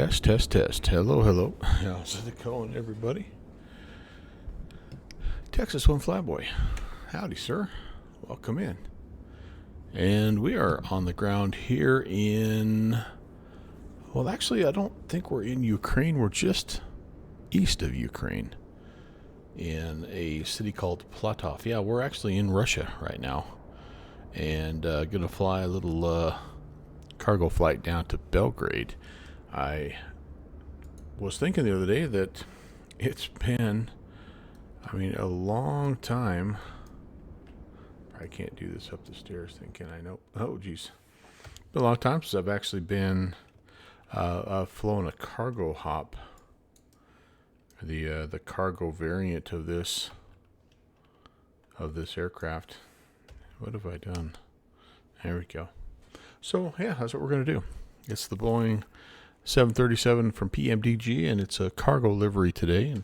Test, test, test. Hello, hello. How's it going, everybody? Texas One Flyboy. Howdy, sir. Welcome in. And we are on the ground here in... Well, actually, I don't think we're in Ukraine. We're just east of Ukraine in a city called Platov. Yeah, we're actually in Russia right now. And going to fly a little cargo flight down to Belgrade. I was thinking the other day that it's been, a long time. I can't do this up the stairs thing, can I? Nope. Oh, geez. Been a long time since I've actually been flown a cargo hop. The cargo variant of this aircraft. What have I done? There we go. So, yeah, that's what we're going to do. It's the Boeing 737 from PMDG, and it's a cargo livery today. And,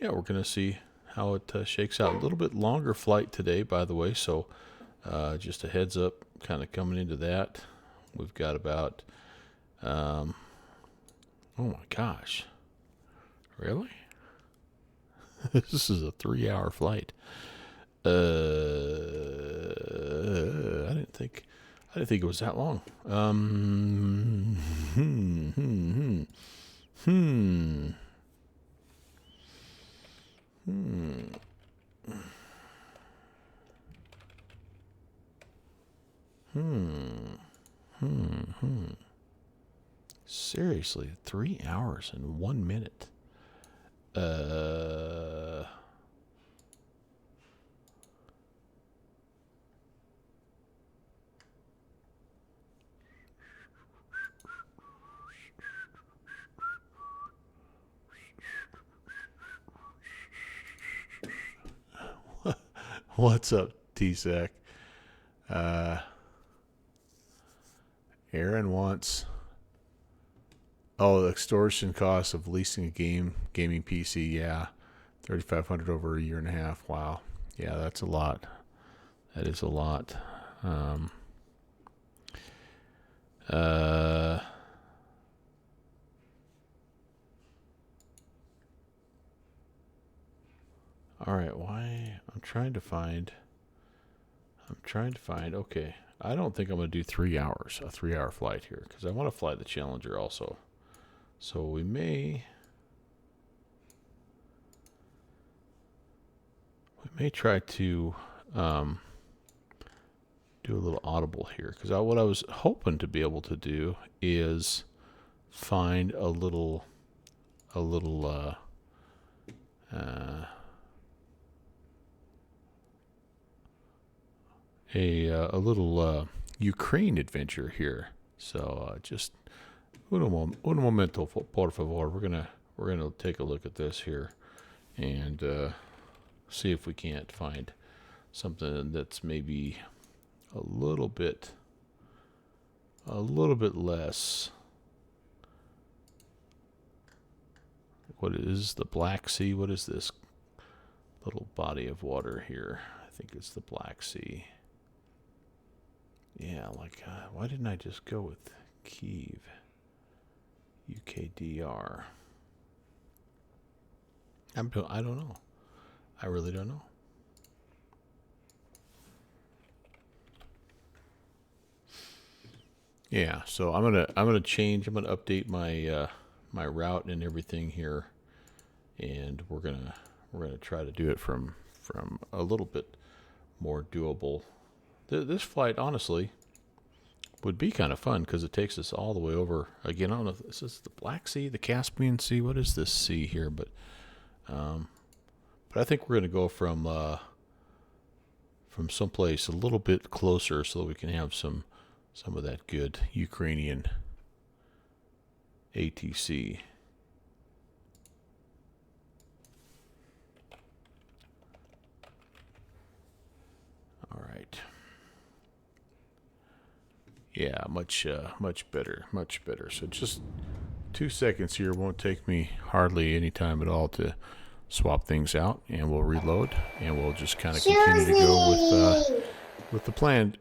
yeah, we're going to see how it shakes out. A little bit longer flight today, by the way, so just a heads up kind of coming into that. We've got about, oh, my gosh. Really? This is a 3-hour flight. I didn't think it was that long. Seriously, 3 hours and 1 minute. What's up, T-Sac? Aaron wants... Oh, the extortion cost of leasing a gaming PC. Yeah, $3,500 over a year and a half. Wow. Yeah, that's a lot. That is a lot. All right. Why? I'm trying to find. Okay. I don't think I'm going to do 3 hours, a 3-hour flight here, because I want to fly the Challenger also. So we may try to do a little audible here, because what I was hoping to be able to do is find a little Ukraine adventure here. So just un momento, por favor. We're gonna take a look at this here and see if we can't find something that's maybe a little bit less. What is the Black Sea? What is this little body of water here? I think it's the Black Sea. Yeah, why didn't I just go with Kyiv? UKDR. I don't know. I really don't know. Yeah, so I'm gonna update my my route and everything here, and we're gonna try to do it from a little bit more doable. This flight, honestly, would be kind of fun because it takes us all the way over. Again, I don't know if this is the Black Sea, the Caspian Sea. What is this sea here? But I think we're going to go from someplace a little bit closer so that we can have some of that good Ukrainian ATC. All right. Yeah, much better. So just 2 seconds here. Won't take me hardly any time at all to swap things out, and we'll reload, and we'll just kind of continue to go with the planned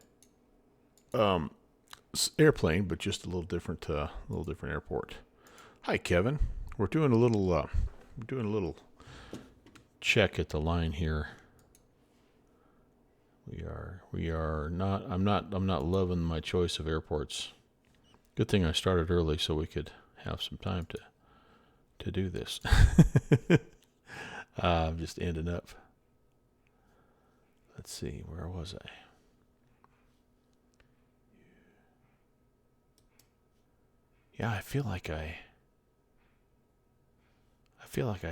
airplane, but just a little different airport. Hi, Kevin. We're doing a little check at the line here. We are not. I'm not loving my choice of airports. Good thing I started early so we could have some time to do this. I'm just ending up. Let's see, where was I? Yeah, I feel like I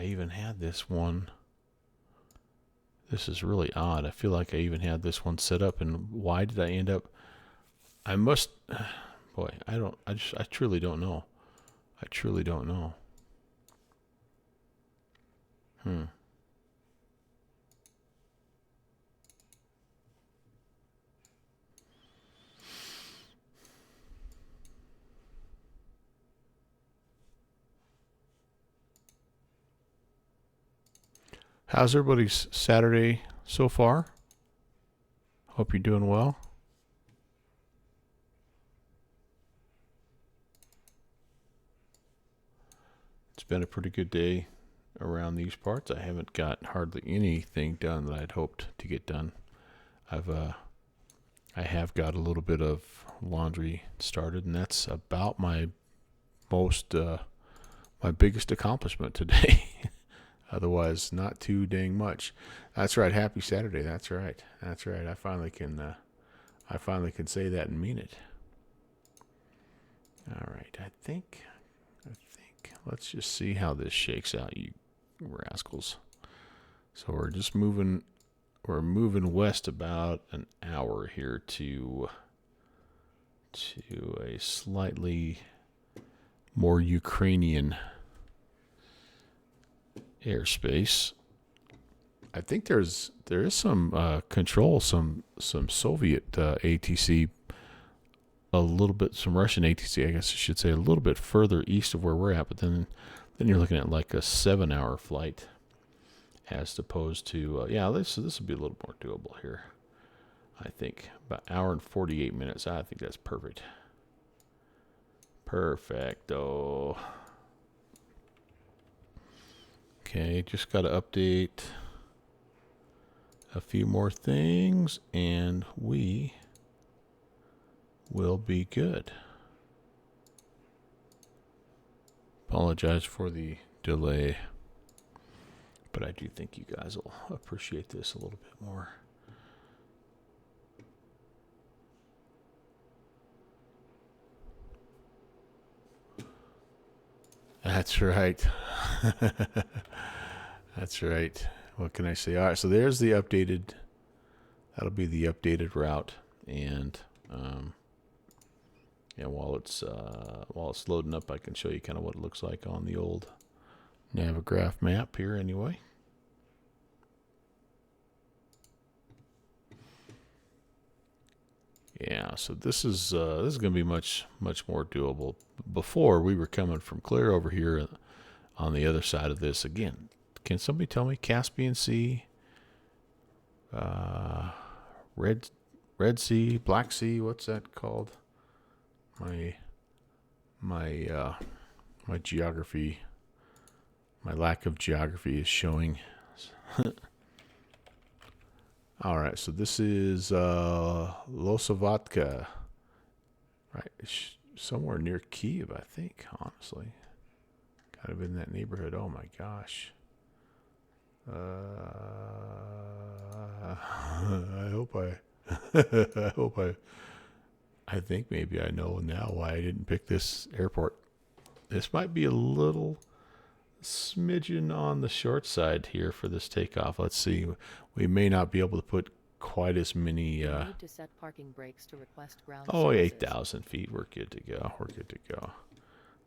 even had this one. This is really odd. I feel like I even had this one set up, and why did I end up? I must. Boy, I don't. I truly don't know. I truly don't know. How's everybody's Saturday so far? Hope you're doing well. It's been a pretty good day around these parts. I haven't got hardly anything done that I'd hoped to get done. I have got a little bit of laundry started, and that's about my biggest accomplishment today. Otherwise, not too dang much. That's right. Happy Saturday. That's right. That's right. I finally can say that and mean it. All right. I think. Let's just see how this shakes out, you rascals. So we're just moving. We're moving west about an hour here to a slightly more Ukrainian airspace. I think there is some control, some Soviet ATC, a little bit, some Russian ATC, I guess I should say, a little bit further east of where we're at. But then you're looking at like a 7-hour flight, as opposed to this will be a little more doable here. I think about an hour and 48 minutes. I think that's perfect. Perfecto. Okay, just got to update a few more things, and we will be good. Apologize for the delay, but I do think you guys will appreciate this a little bit more. That's right. That's right. What can I say? All right, so there's the updated. That'll be the updated route, and while it's loading up, I can show you kind of what it looks like on the old Navigraph map here. Anyway. Yeah, so this is going to be much more doable. Before, we were coming from clear over here on the other side of this. Again, can somebody tell me Caspian Sea, Red Sea, Black Sea? What's that called? My geography, my lack of geography is showing. All right, so this is Losovatka, right? Somewhere near Kiev, I think, honestly. Kind of in that neighborhood. Oh, my gosh. I think maybe I know now why I didn't pick this airport. This might be a little smidgen on the short side here for this takeoff. Let's see. We may not be able to put quite as many. Need to set parking brakes to request ground 8,000 feet. We're good to go.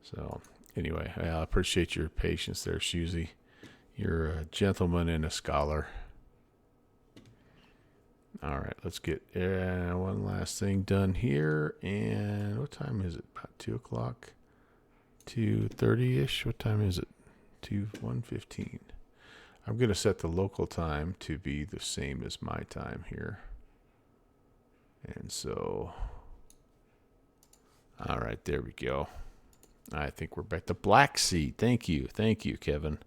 So anyway, I appreciate your patience there, Susie. You're a gentleman and a scholar. All right, let's get one last thing done here. And what time is it? About 2 o'clock, 2:30ish. What time is it? 1:15. I'm going to set the local time to be the same as my time here. And so, all right, there we go. I think we're back to Black Sea. Thank you, Kevin.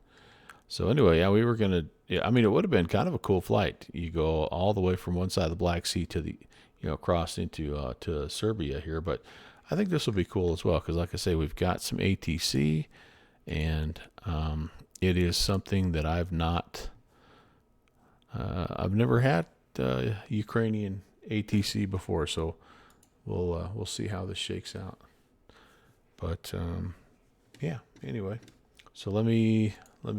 So anyway, yeah, we were gonna. Yeah, I mean, it would have been kind of a cool flight. You go all the way from one side of the Black Sea to the, across into to Serbia here. But I think this will be cool as well because, like I say, we've got some ATC, and it is something that I've not. I've never had Ukrainian ATC before, so we'll see how this shakes out. But yeah. Anyway, so let me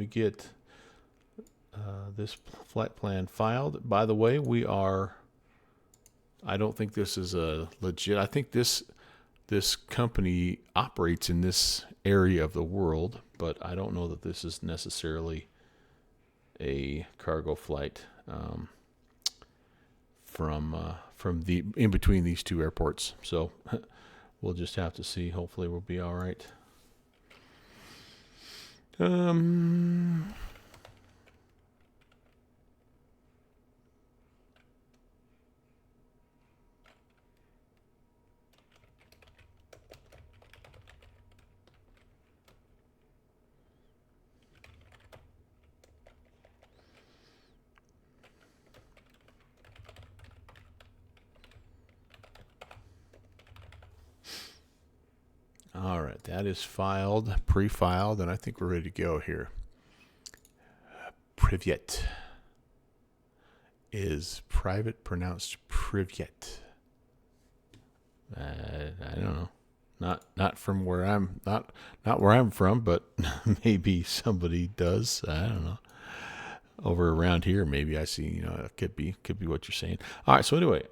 get this flight plan filed. By the way, I don't think this is a legit. I think this company operates in this area of the world, but I don't know that this is necessarily a cargo flight from the in between these two airports. So we'll just have to see. Hopefully, we'll be all right. All right, that is filed, pre-filed, and I think we're ready to go here. Privyet. Is private pronounced Privyet? I don't know. Not from where I'm not where I'm from, but maybe somebody does. I don't know. Over around here, maybe I see. It could be what you're saying. All right. So anyway,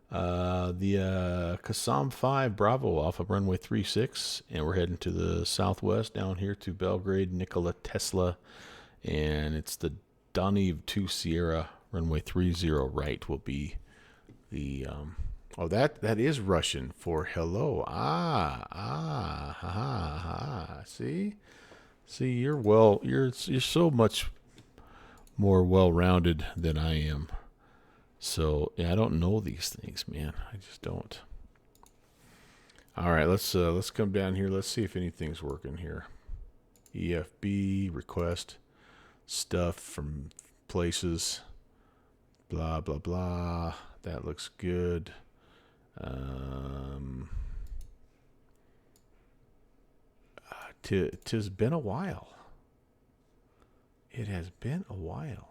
the Kasam 5 Bravo off of runway 36, and we're heading to the southwest down here to Belgrade, Nikola Tesla, and it's the Doniv 2 Sierra runway 30 right will be the that is Russian for hello. See, you're so much more well-rounded than I am. So yeah, I don't know these things, man. I just don't. All right, let's come down here. Let's see if anything's working here. EFB request stuff from places. Blah blah blah. That looks good. Tis been a while. It has been a while.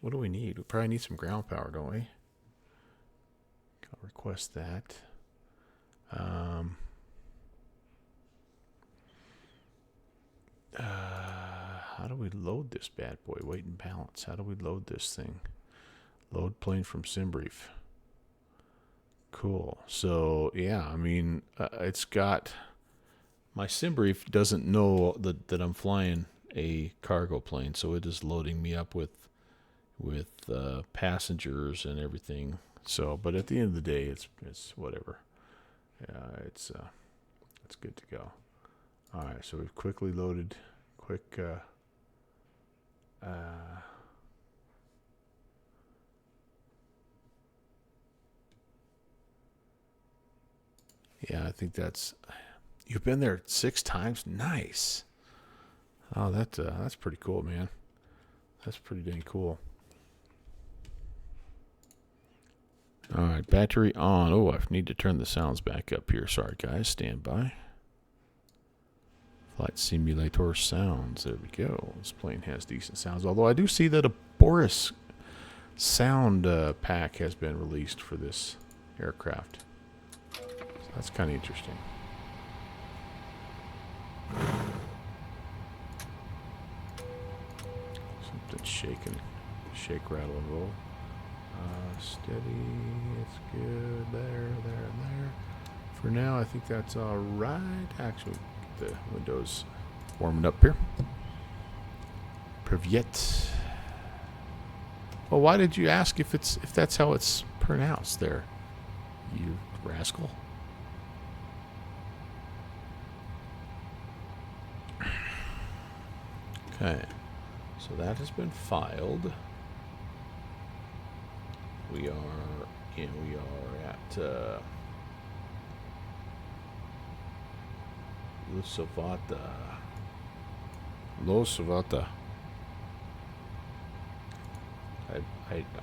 What do we need? We probably need some ground power, don't we? I'll request that. How do we load this bad boy? Weight and balance. How do we load this thing? Load plane from SimBrief. Cool. So, yeah, I mean, it's got... My SimBrief doesn't know that I'm flying a cargo plane, so it is loading me up with passengers and everything. So, but at the end of the day, it's whatever. Yeah, it's good to go. All right, so we've quickly loaded. Yeah, I think that's. You've been there 6 times. Nice. Oh, that's pretty cool, man. That's pretty dang cool. All right, battery on. Oh, I need to turn the sounds back up here. Sorry, guys. Stand by. Flight simulator sounds. There we go. This plane has decent sounds. Although I do see that a Boris sound pack has been released for this aircraft. So that's kind of interesting. Something shaking. Shake, rattle, and roll. Steady. It's good. There, and there. For now, I think that's all right. Actually, get the windows warming up here. Privyet. Well, why did you ask if that's how it's pronounced there, you rascal? Okay, so that has been filed. We are at Losovata.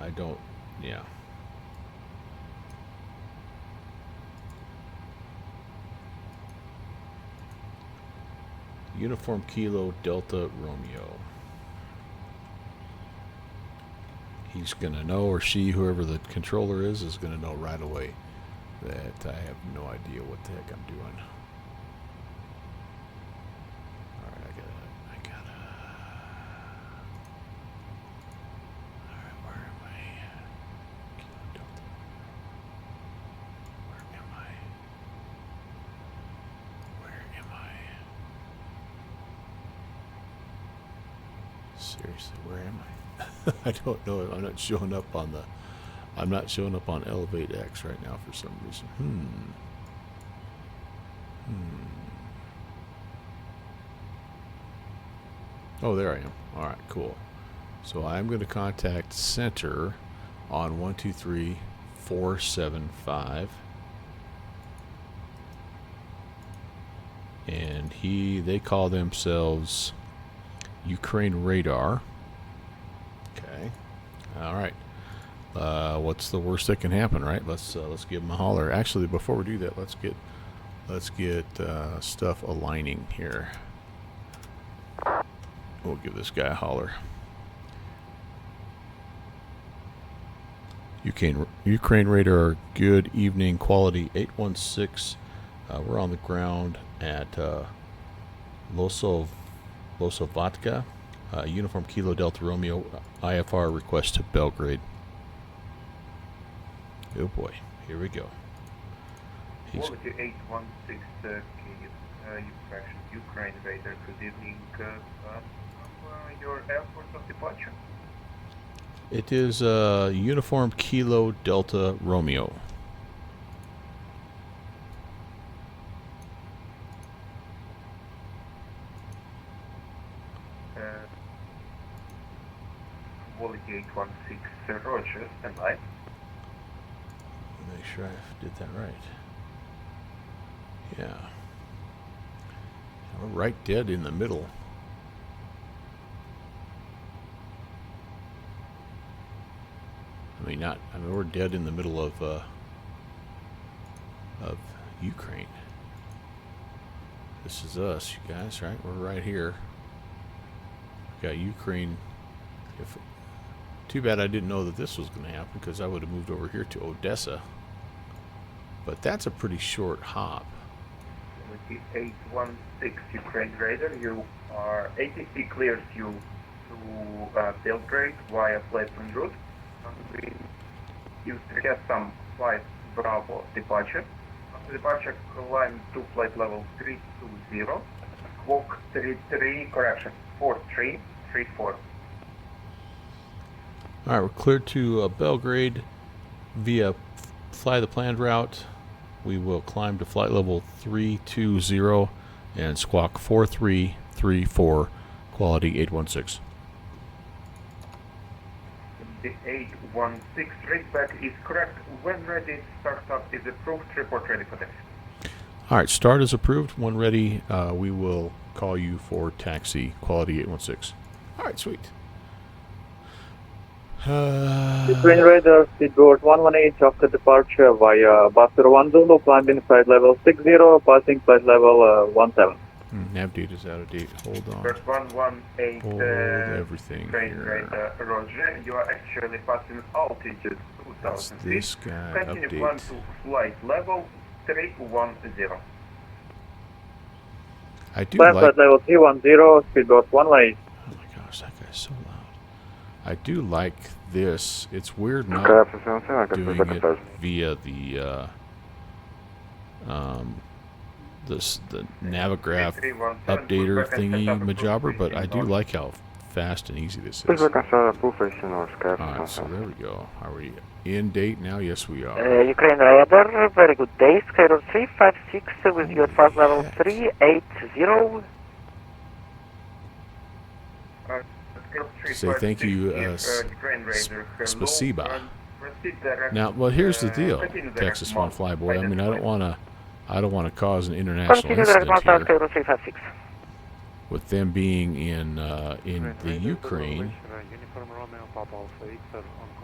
I don't, yeah. Uniform Kilo Delta Romeo. He's going to know, or she, whoever the controller is going to know right away that I have no idea what the heck I'm doing. Alright, I gotta. Alright, where am I? Kilo Delta. Where am I? Where am I? Seriously, where am I? I don't know. I'm not showing up on Elevate X right now for some reason. Oh, there I am. All right, cool. So I'm going to contact center on 123475, and they call themselves Ukraine Radar. Okay. All right. What's the worst that can happen, right? Let's give them a holler. Actually, before we do that, let's get stuff aligning here. We'll give this guy a holler. Ukraine Radar. Good evening, quality 816. We're on the ground at Losovatka. Uniform Kilo Delta Romeo, IFR request to Belgrade. Oh boy, here we go. Quality 816 Ukraine Radar, good evening. Your airport of departure? It is Uniform Kilo Delta Romeo. Quality 816 Roger, stand by. Make sure I did that right. Yeah. We're right dead in the middle. We're dead in the middle of Ukraine. This is us, you guys, right? We're right here. We've got Ukraine. Too bad I didn't know that this was going to happen, because I would have moved over here to Odessa. But that's a pretty short hop. Quality 816 Ukraine Radar, you are ATC clears you to Belgrade via Flatland route. You have some flight Bravo departure. After departure, climb to flight level 320, squawk 4334. Alright, we're cleared to Belgrade via fly the planned route. We will climb to flight level 320 and squawk 4334, quality 816. The 816 readback is correct. When ready, startup is approved. Report ready for taxi. Alright, start is approved. When ready, we will call you for taxi, quality 816. Alright, sweet. Ukraine Radar, speedboard 118 after departure via Buster 10, climbing flight level 60, passing flight level 17. Nav date is out of date. Hold on. First 118, Hold everything Ukraine here. Radar, Roger. You are actually passing altitude 2000 feet. This guy Continue update. climb to flight level 310. I do Climb like. flight level 310, speedboard 118. Oh my gosh, that guy's so loud. I do like this. It's weird not doing it via the the Navigraph updater thingy majobber, but I do like how fast and easy this is. Alright, so there we go. Are we in date now? Yes, we are. Ukraine Radar, very good day. Skyro 356 with your flight level 380. Say thank you, Spasiba. Now, well, here's the deal, Texas One Flyboy. I mean, I don't want to I don't want to cause an international Continue direct incident 1000 here Cairo 356. with them being in the Ukraine.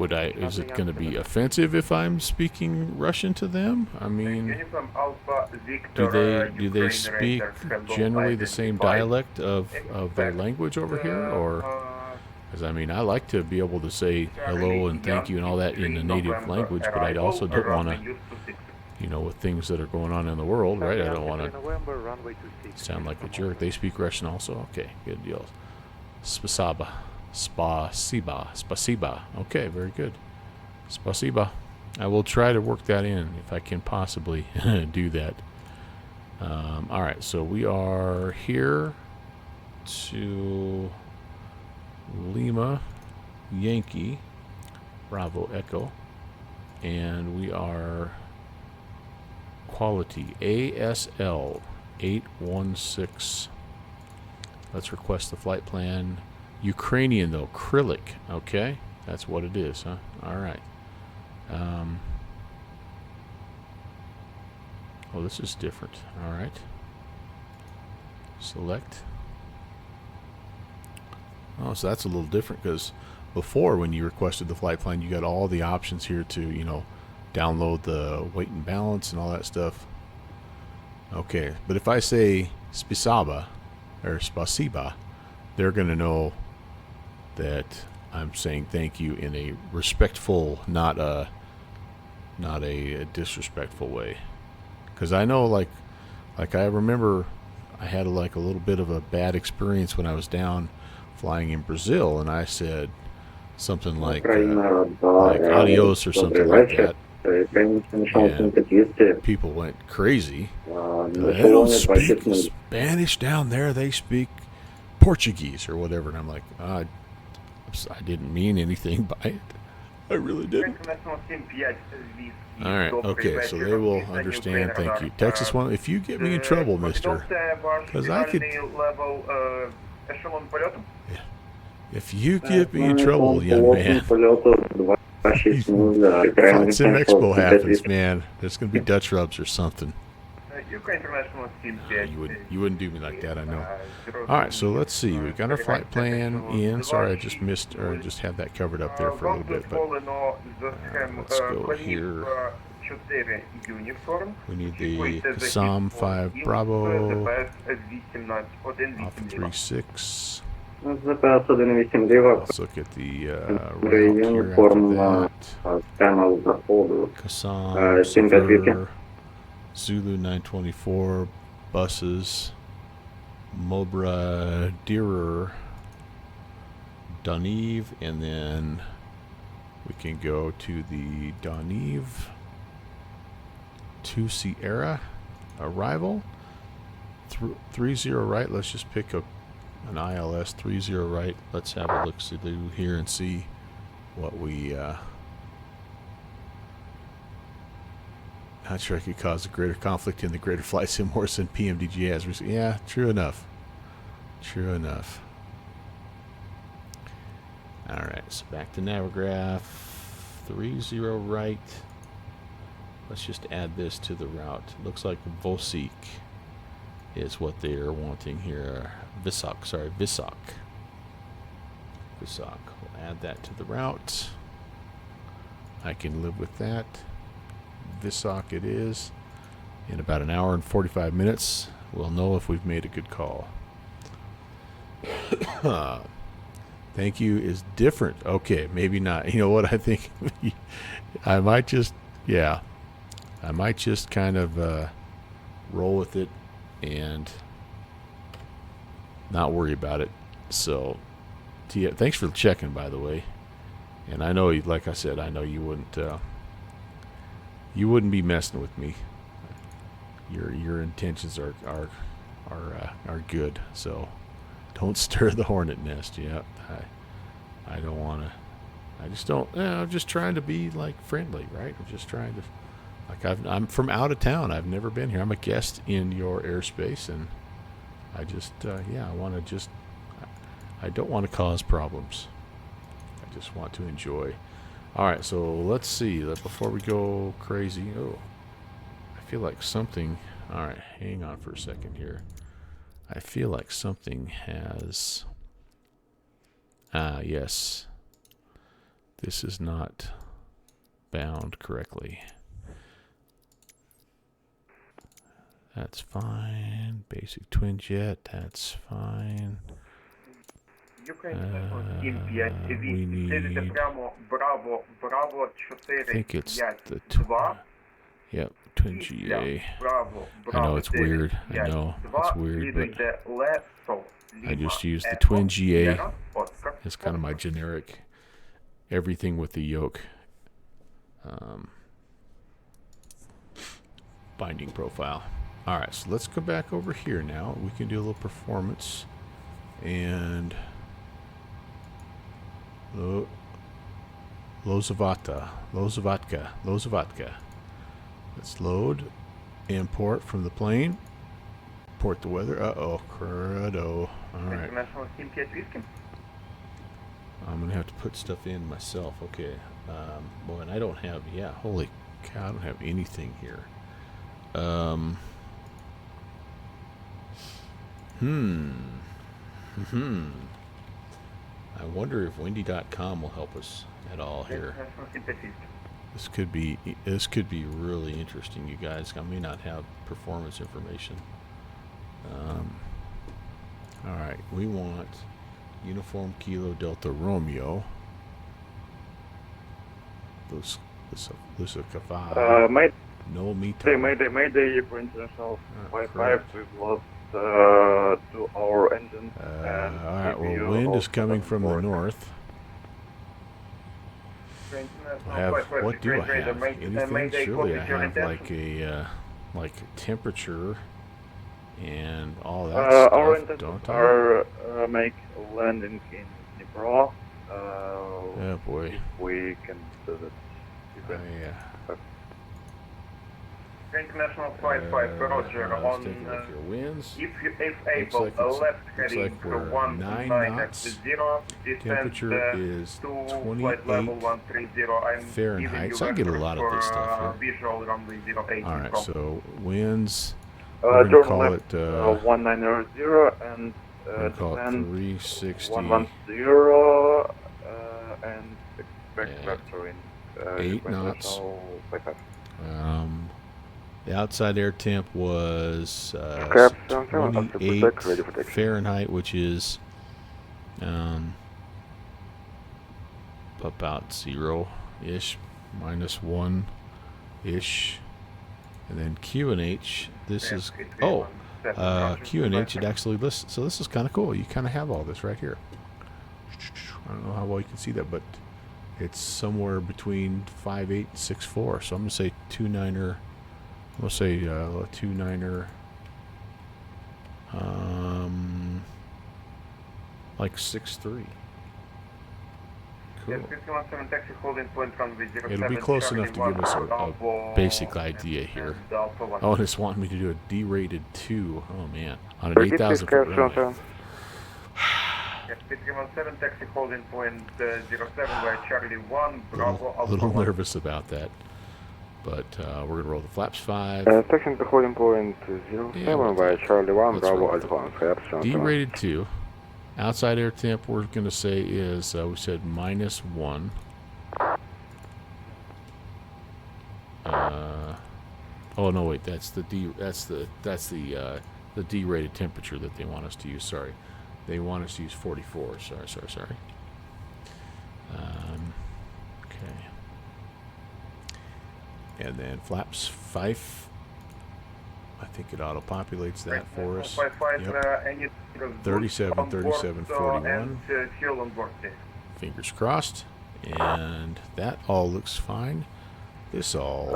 Is it going to be offensive if I'm speaking Russian to them? I mean, Uniform Alpha Victor, do they speak generally the same dialect of their language over here, or? Because I mean, I like to be able to say hello and thank you and all that in the native language, but I also don't want to, you know, with things that are going on in the world, right? I don't want to sound like a jerk. They speak Russian also? Okay, good deal. Spasiba. Spasiba. Okay, very good. Spasiba. I will try to work that in if I can possibly do that. All right, so we are here to Lima, Yankee, Bravo, Echo, and we are quality ASL 816. Let's request the flight plan. Ukrainian though, acrylic. Okay, that's what it is, huh? All right. Oh, this is different. All right. Select. Oh, so that's a little different because before, when you requested the flight plan, you got all the options here to, you know, download the weight and balance and all that stuff. Okay, but if I say Spasiba or Spasiba, they're going to know that I'm saying thank you in a respectful, not a disrespectful way. Because I know, like I remember, I had like a little bit of a bad experience when I was down flying in Brazil, and I said something like adios or something like that. And people went crazy. They don't speak Spanish down there. They speak Portuguese or whatever. And I'm like, I didn't mean anything by it. I really didn't. All right. Okay. So they will understand. Thank you. Texas one. If you get me in trouble, mister, because I could. Yeah. If you get me in trouble, young man. Flight Sim Expo happens, man. There's gonna be Dutch rubs or something. You wouldn't do me like that, I know. All right, so let's see. We got our flight plan in. Sorry, I just missed or just had that covered up there for a little bit. But let's go here. We need the Sam 5 Bravo off of 36. Let's look at the route here after that. Kasam, Silver, Zulu 924, buses, Mobra, Deerer, Donive, and then we can go to the Donive to Sierra arrival. 30 right. Let's just pick up an ILS 30 right. Let's have a look see here and see what we not sure I could cause a greater conflict in the greater flight sim worse than PMDG has recently. Yeah, true enough. True enough. Alright, so back to Navigraph. 30 right. Let's just add this to the route. Looks like Vosik is what they are wanting here. Visok, sorry, Visok. Visok. We'll add that to the route. I can live with that. Visok it is. In about an hour and 45 minutes, we'll know if we've made a good call. Thank you is different. Okay, maybe not. You know what? I think I might just, yeah. I might just kind of roll with it and not worry about it. So, Tia, thanks for checking, by the way. And I know, like I said, I know you wouldn't be messing with me. Your intentions are good. So, don't stir the hornet nest. Yeah, I don't want to. I just don't. I'm just trying to be like friendly, right? I'm just trying to. Like I'm from out of town. I've never been here. I'm a guest in your airspace, and I just I want to just. I don't want to cause problems. I just want to enjoy. All right, so let's see. Before we go crazy, I feel like something... Alright, hang on for a second here. I feel like something has... yes. This is not bound correctly. That's fine. Basic twin jet, that's fine. We need... I think it's the... Yep, twin GA. I know it's weird. I know it's weird, but I just use the twin GA. It's kind of my generic everything with the yoke binding profile. Alright, so let's go back over here now. We can do a little performance. And Lozovatka. Let's load, import from the plane, port the weather. Uh-oh, cruddo. Alright. I'm going to have to put stuff in myself. Okay. Boy, and I don't have, yeah, holy cow, I don't have anything here. I wonder if windy.com will help us at all here. This could be really interesting, you guys. I may not have performance information. All right, we want Uniform Kilo Delta Romeo. No meter. Mayday for international flight 5. We've lost 2 our engines. Alright, well, wind is coming from the north. What do I have? Anything? Surely I have like a temperature and all that stuff. Our intentions are make a landing in Dnipro. Oh boy. If we can do that. International Flight 5, Roger, on winds. if able, left heading for 19x0, Temperature is to 28 flight level 130. I'm Fahrenheit, so I get a lot of this stuff here. Visual runway 08. Alright, so winds, we're going to call it 1900 and call it descend 360. 110 and expect vector in 8 knots. The outside air temp was 28 Fahrenheit, which is about 0-ish, -1-ish. And then Q and H, this is, Q and H, it actually lists, so this is kind of cool. You kind of have all this right here. I don't know how well you can see that, but it's somewhere between 5.8 and 6.4. So I'm going to say 2.9er. I'm going to say 2.9er. Like 6.3. Cool. It'll be close enough to give us a basic idea here. Oh, and it's wanting me to do a D-rated 2. Oh man, on an 8,000 foot runway. A little nervous about that, but we're gonna roll the flaps 5. Technical holding point 07 by Charlie 1, Bravo Alpha. D-rated 2. Outside air temp we're gonna say is we said -1. Oh no, wait, that's the D. That's the D-rated temperature that they want us to use. Sorry, they want us to use 44. Sorry. Okay. And then flaps 5. I think it auto-populates that for us. Yep. 37, 41. Fingers crossed. And that all looks fine. This all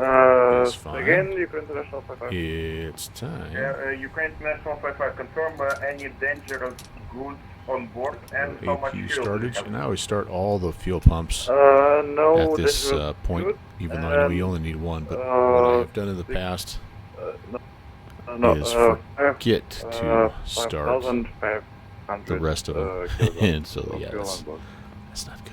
is fine. Again, Ukraine International 55. It's time. Ukraine International 55, confirm any dangerous goods on board and how much APU fuel startage, and I always start all the fuel pumps No, at this point, even though I know you only need one. But what I have done in the past is forget to start the rest of them. And so, yeah, that's not good.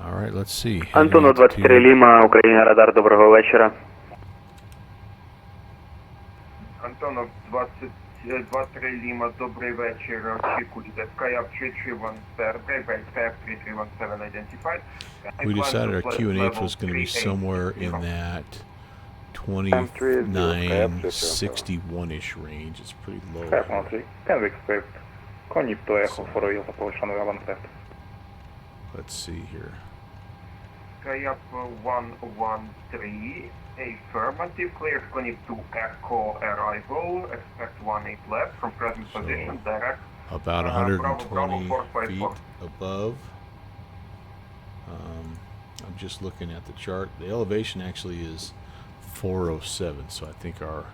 All right, let's see. Heading Антону 23 altitude. Ліма, Україна, радар, доброго вечора. Антонов 23 Ліма, добрий вечір. Очікуйте. Skyup 331 Belgrade, Skyup 3317 identified. We decided our QNH was going to be somewhere in that 2961-ish range. It's pretty low. Skype 13, can we expect Conip to Echo for real position 11 Let's see here. Skyup 113, affirmative, clear Conip to Echo arrival, expect 18 left from present So, position, direct. About Bravo, 120 Bravo, feet 454. above. I'm just looking at the chart. The elevation actually is 407, so I think our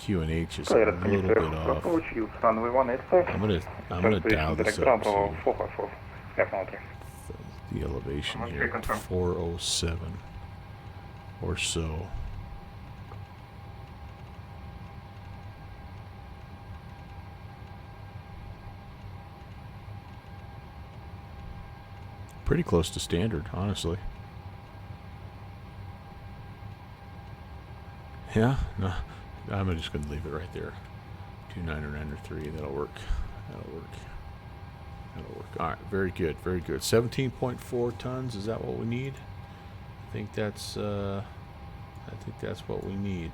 QNH is a Clear little bit off. approach, use runway 18. I'm gonna dial this up. Bravo So 454, Skype 13. the elevation Okay, here, confirm. 407 or so. Pretty close to standard, honestly. Yeah, no, I'm just going to leave it right there. 2993, that'll work. That'll work. That'll work. All right, very good, very good. 17.4 tons, is that what we need? I think that's what we need,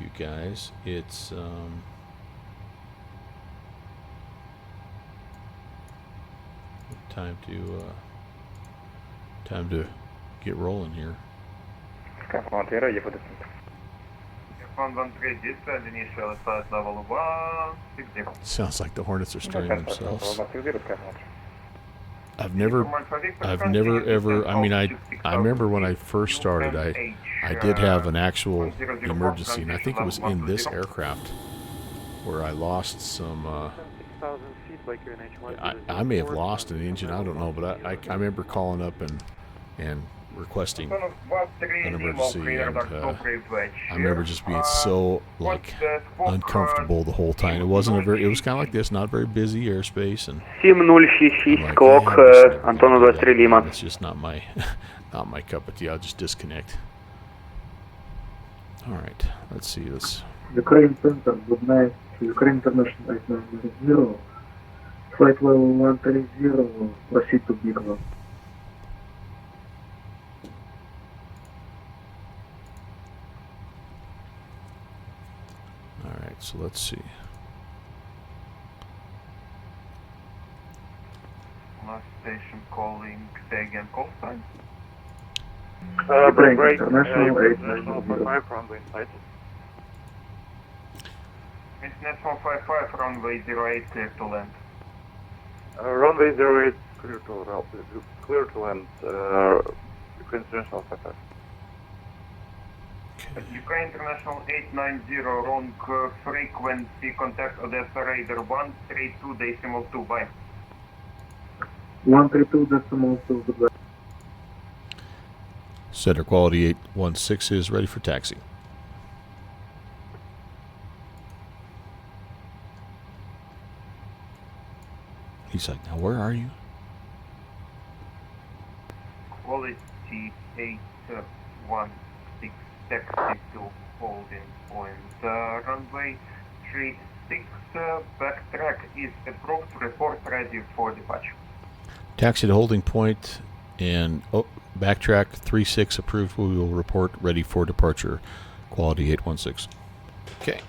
you guys. It's time to get rolling here. Skype 13, ready for descent. 113 descend, initial flight level 160. Sounds like the Hornets are stirring themselves. 160, Skype 13. I've never ever. I mean, I remember when I first started, I did have an actual emergency, and I think it was in this aircraft where I lost some. 6,000 feet by QNH. I may have lost an engine. I don't know, but I remember calling up and requesting an emergency, and I remember just being so like uncomfortable the whole time. It wasn't a very. It was kind of like this, not very busy airspace, and 7066, I'm like, скок, "Man, I'm just never Антону gonna do 23 that." Ліма. It's just not my not my cup of tea. I'll just disconnect. All right, let's see. Ukraine Center, good night. Ukraine International 890. Flight level 130, proceed to Big One. All right, so let's see. Last station calling, say again, call sign. Ukraine Break, International International 890. 55, runway inside. International 55, runway 08, clear to land. Runway 08, clear to land, Ukraine International 55. Ukraine International 890, wrong frequency, contact Odessa Raider 132.2, bye. 132.2, goodbye. Center quality 816 is ready for taxi. He's like, now where are you? Quality 816, taxi to holding point. Runway 36, backtrack is approved, report ready for departure. Taxi to holding point and backtrack 36 approved. We will report ready for departure. Quality 816. Okay.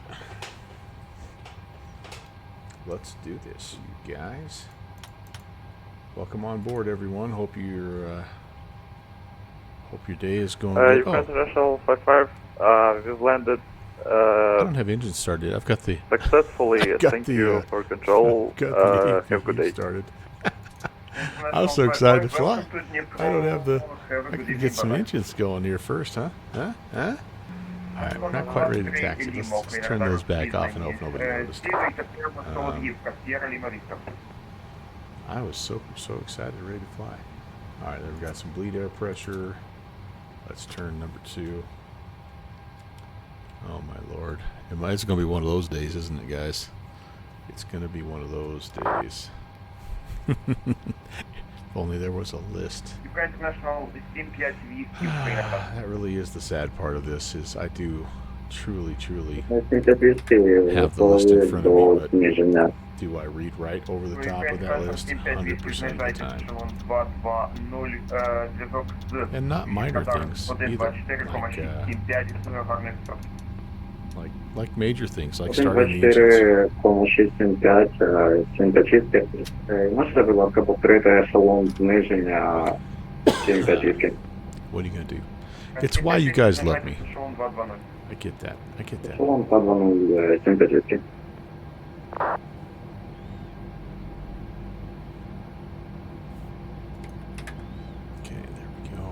Let's do this, you guys. Welcome on board, everyone. Hope your day is going good. Ukraine International 55, we've landed I don't have engine started. I've got the successfully. I've got Thank the, you for control. got the Have a good day. started. I was so excited to fly. I don't have the. I can get some engines going here first, huh? Huh? All right, we're not quite ready to taxi. Let's turn those back off and hope nobody noticed. I was so excited, ready to fly. All right, then we've got some bleed air pressure. Let's turn number 2. Oh my lord, it's going to be one of those days, isn't it, guys? It's going to be one of those days. If only there was a list. Ukraine International 75 Ukraine. That really is the sad part of this, is I do truly have the list in front of me, but do I read right over the top of that list 100% of the time? And not minor things either, like major things, like starting the engines. 1.24,675, 76. Можете, будь ласка, повторити ешелон зниження 758? What are you going to do? It's why you guys love me. I get that. Ешелон 220, 758. Okay, there we go.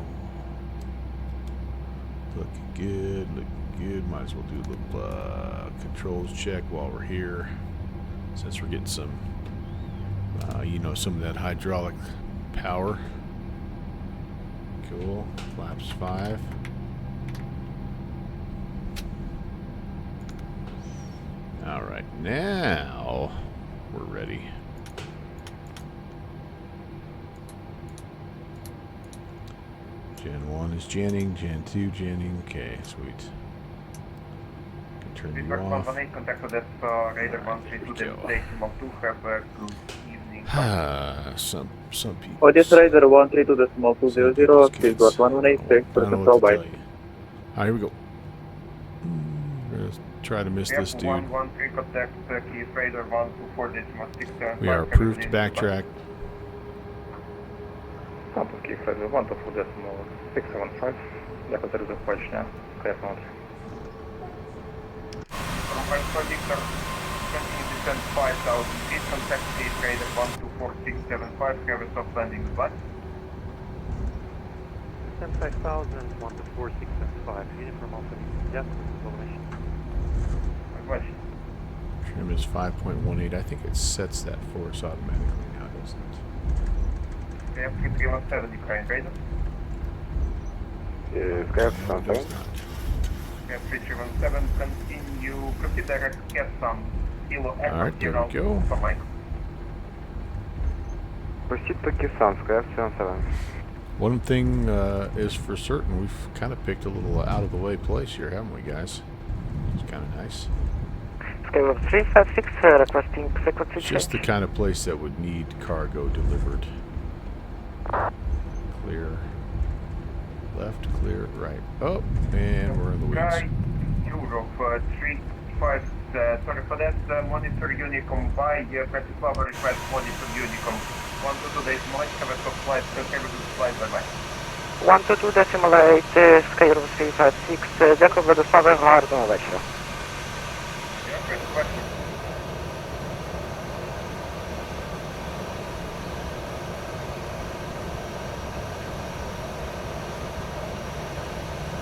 Looking good. Might as well do a little controls check while we're here, since we're getting some, some of that hydraulic power. Cool. Flaps 5. All right, now we're ready. Gen 1 is genning, Gen 2 genning. Okay, sweet. Can turn you off. Some people. Otis Raider 132.200, please got 118 for control by. Alright, here we go. We're gonna try to miss this dude. We are approved to backtrack. Київ Рейдер 124.675. Дякую за побачення. Приємного ночі. Victor, continue descent 5,000 feet, contact Cape Raider 124675, have a soft landing, goodbye. Descent 5,000, 124,675, uniform Alpha, yes, information. Goodbye. Trim is 5.18. I think it sets that for us automatically now, doesn't it? We have 3317 Ukraine Raider. Skype No, it does 77. not. We have 3317, continue, proceed direct, get some kilo Alright, there we go. for Mike. Proceed to Kisan, Skype 77. One thing is for certain, we've kind of picked a little out of the way place here, haven't we, guys? It's kind of nice. Skype 356, requesting frequency It's just the change. kind of place that would need cargo delivered. Clear. Left, clear, right. Oh, and we're in the weeds. Right, Europe, 35, sorry for that, monitor Unicom by Bratislava request monitor Unicom. 122 Mike, have a soft flight, have a good flight, bye-bye. 122.8, Skype 356, дякую, Владиславе, гарного вечора. Yeah, great question.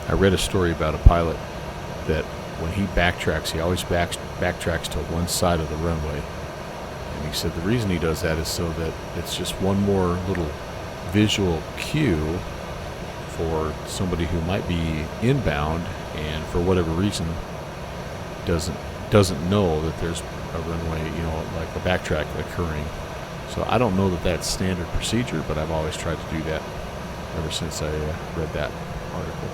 I read a story about a pilot that when he backtracks, he always backtracks to one side of the runway. And he said the reason he does that is so that it's just one more little visual cue for somebody who might be inbound and for whatever reason doesn't know that there's a runway, like a backtrack occurring. So I don't know that that's standard procedure, but I've always tried to do that ever since I read that article.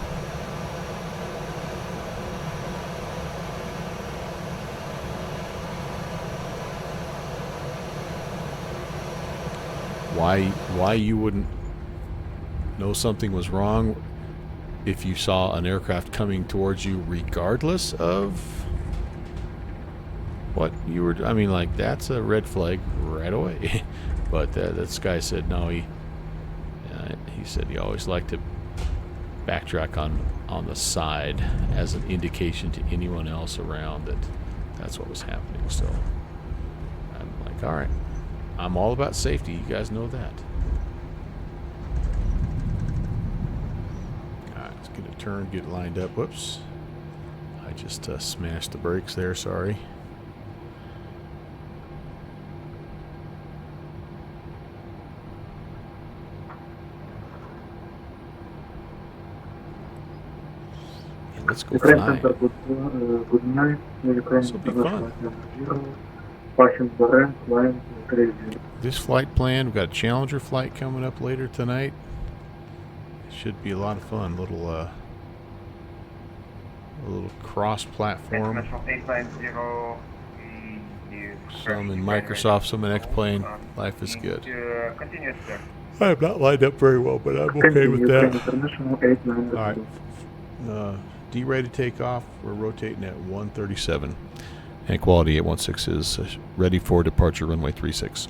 Why you wouldn't know something was wrong if you saw an aircraft coming towards you regardless of what you were, that's a red flag right away. But this guy said no, he said he always liked to backtrack on the side as an indication to anyone else around that that's what was happening. So I'm like, all right, I'm all about safety. You guys know that. All right, let's get a turn, get lined up. Whoops. I just smashed the brakes there. Sorry. Yeah, let's go Ukraine fly. Center, good night. Ukraine This will be International fun. 0. Passing the rank, line 30. This flight plan, we've got a Challenger flight coming up later tonight. Should be a lot of fun. A little cross-platform. International 890. Some in Microsoft, some in X-Plane. Life is good. Continue, sir. I am not lined up very well, but I'm okay with Ukraine that. International 890. All right. D-ready takeoff. We're rotating at 137. And quality 816 is ready for departure runway 36.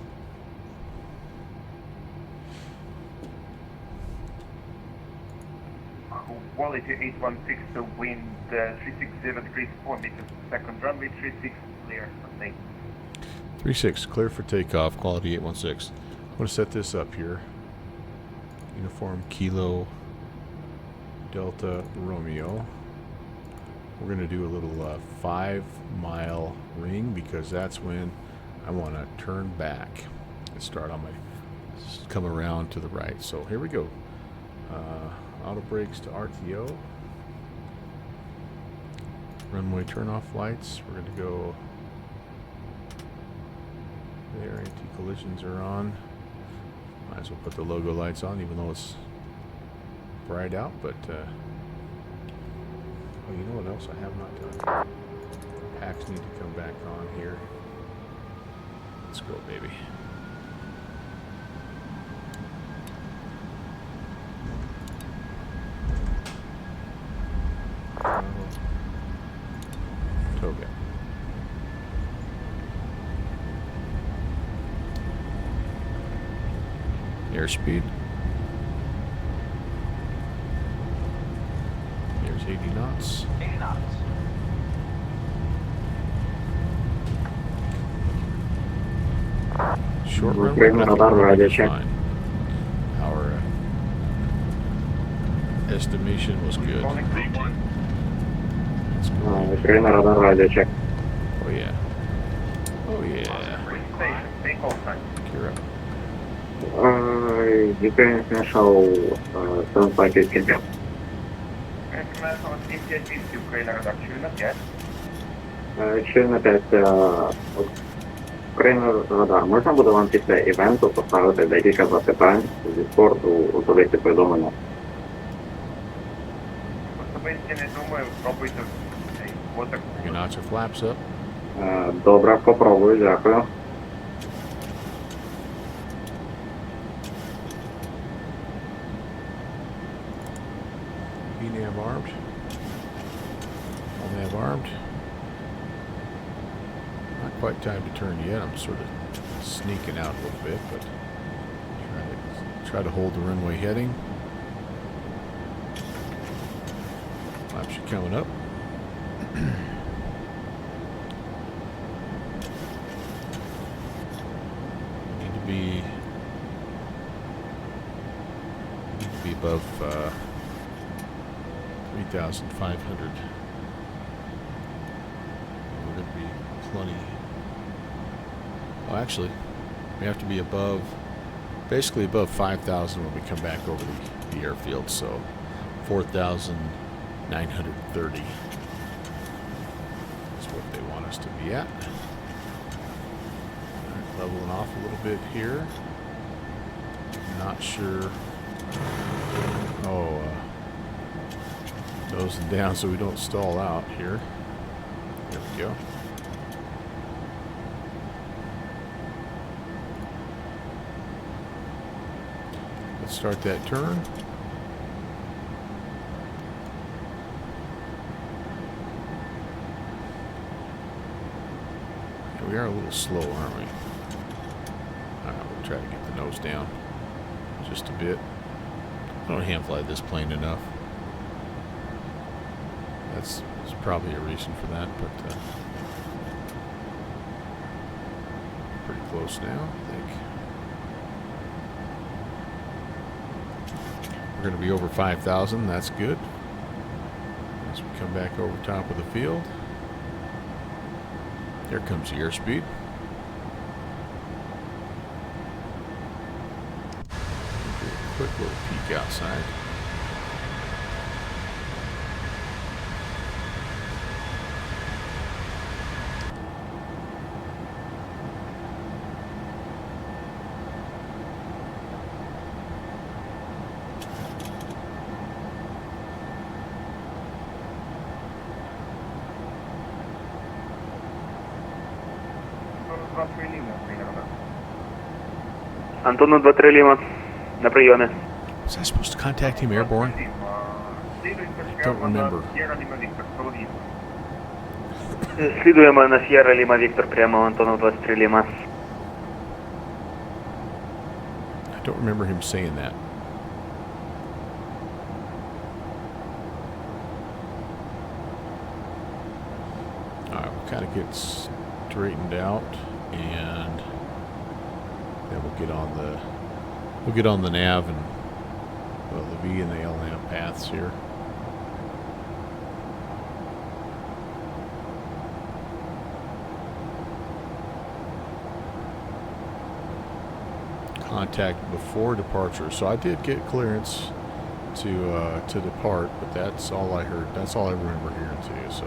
Quality 816 to wind 360 degrees 4 meters per second. Runway 36 clear. Thank you. 36, clear for takeoff, quality 816. I'm going to set this up here. Uniform Kilo Delta Romeo. We're going to do a little 5-mile ring because that's when I want to turn back and start on my, come around to the right. So here we go. Auto brakes to RTO. Runway turnoff lights. We're going to go there. Anti-collisions are on. Might as well put the logo lights on even though it's bright out, but oh, you know what else I have not done? Packs need to come back on here. Let's go, baby. Toga. Airspeed. There's 80 knots. 80 knots. Short run. Ukraine radar radio check. Fine. Our estimation was good. Let's go. Ukraine radar radio check. Oh yeah. Oh yeah. Take all time. Gear up. Ukraine International 7515. International 750 Ukraine radar. Чуйно 5. Чуйно 5. Україна радар. Можна буде вам після івенту поставити декілька запитань зі спорту, особисті повідомлення? Особисто не думаю, спробуйте. Вот Your knots are flaps up. Добре, попробую, дякую. VNAV armed. All nav armed. Not quite time to turn yet. I'm sort of sneaking out a little bit, but try to hold the runway heading. Flaps are coming up. Need to be above 3,500. We're going to be plenty. Well, actually, we have to be above, basically above 5,000 when we come back over the airfield. So 4,930 is what they want us to be at. All right, leveling off a little bit here. Not sure. Oh, nosing down so we don't stall out here. There we go. Let's start that turn. We are a little slow, aren't we? We'll try to get the nose down just a bit. I don't hand fly this plane enough. That's probably a reason for that, but pretty close now, I think. We're going to be over 5,000. That's good. As we come back over top of the field. There comes the airspeed. Quick little peek outside. 2-3 Лима, примерно. Антону 2-3 Лима. На приеме. Was I supposed to contact him airborne? I don't remember. Сьерра Лима Виктор, Соловьев. Слідуємо на Сьєра Ліма Віктор прямо Антону 23 Ліма. I don't remember him saying that. Alright, we'll kind of get straightened out, and then we'll get on the nav and the V and the L nav paths here. Contact before departure. So I did get clearance to depart, but that's all I heard. That's all I remember hearing too. So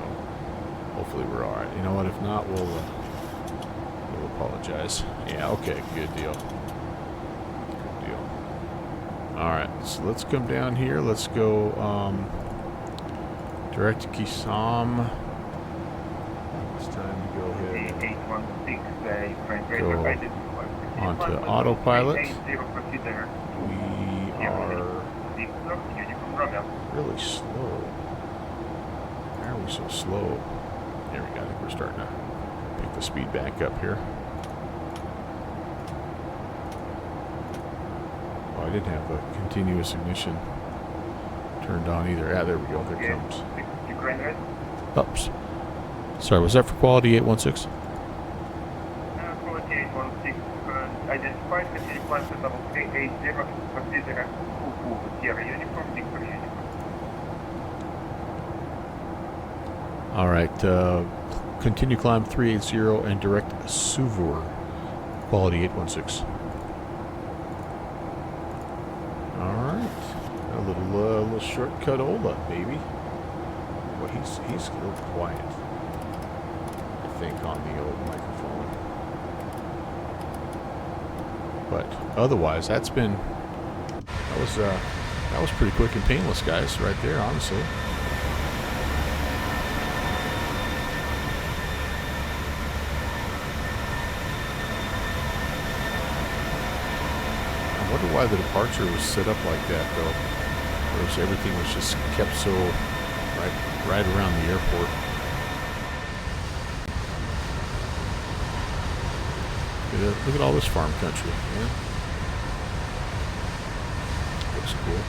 hopefully we're all right. You know what? If not, we'll apologize. Yeah. Okay. Good deal. Good deal. All right. So let's come down here. Let's go direct to Kisam. It's time to go ahead. 816, Go onto autopilot. We are really slow. Why are we so slow? There we go. I think we're starting to pick the speed back up here. Oh, I didn't have the continuous ignition turned on either. Ah, there we go. There it comes. Oops. Sorry, was that for quality 816? Quality 816. Identified, continue climb to level 380, consider Kuku, Sierra Uniform, Victor Uniform. Alright, continue climb 380 and direct Suvur, quality 816. Alright, a little shortcut Ola, baby. Well, he's a little quiet, I think, on the old microphone. But otherwise, that was pretty quick and painless, guys, right there, honestly. I wonder why the departure was set up like that, though. Whereas everything was just kept so right around the airport. Look at all this farm country, man. Looks cool.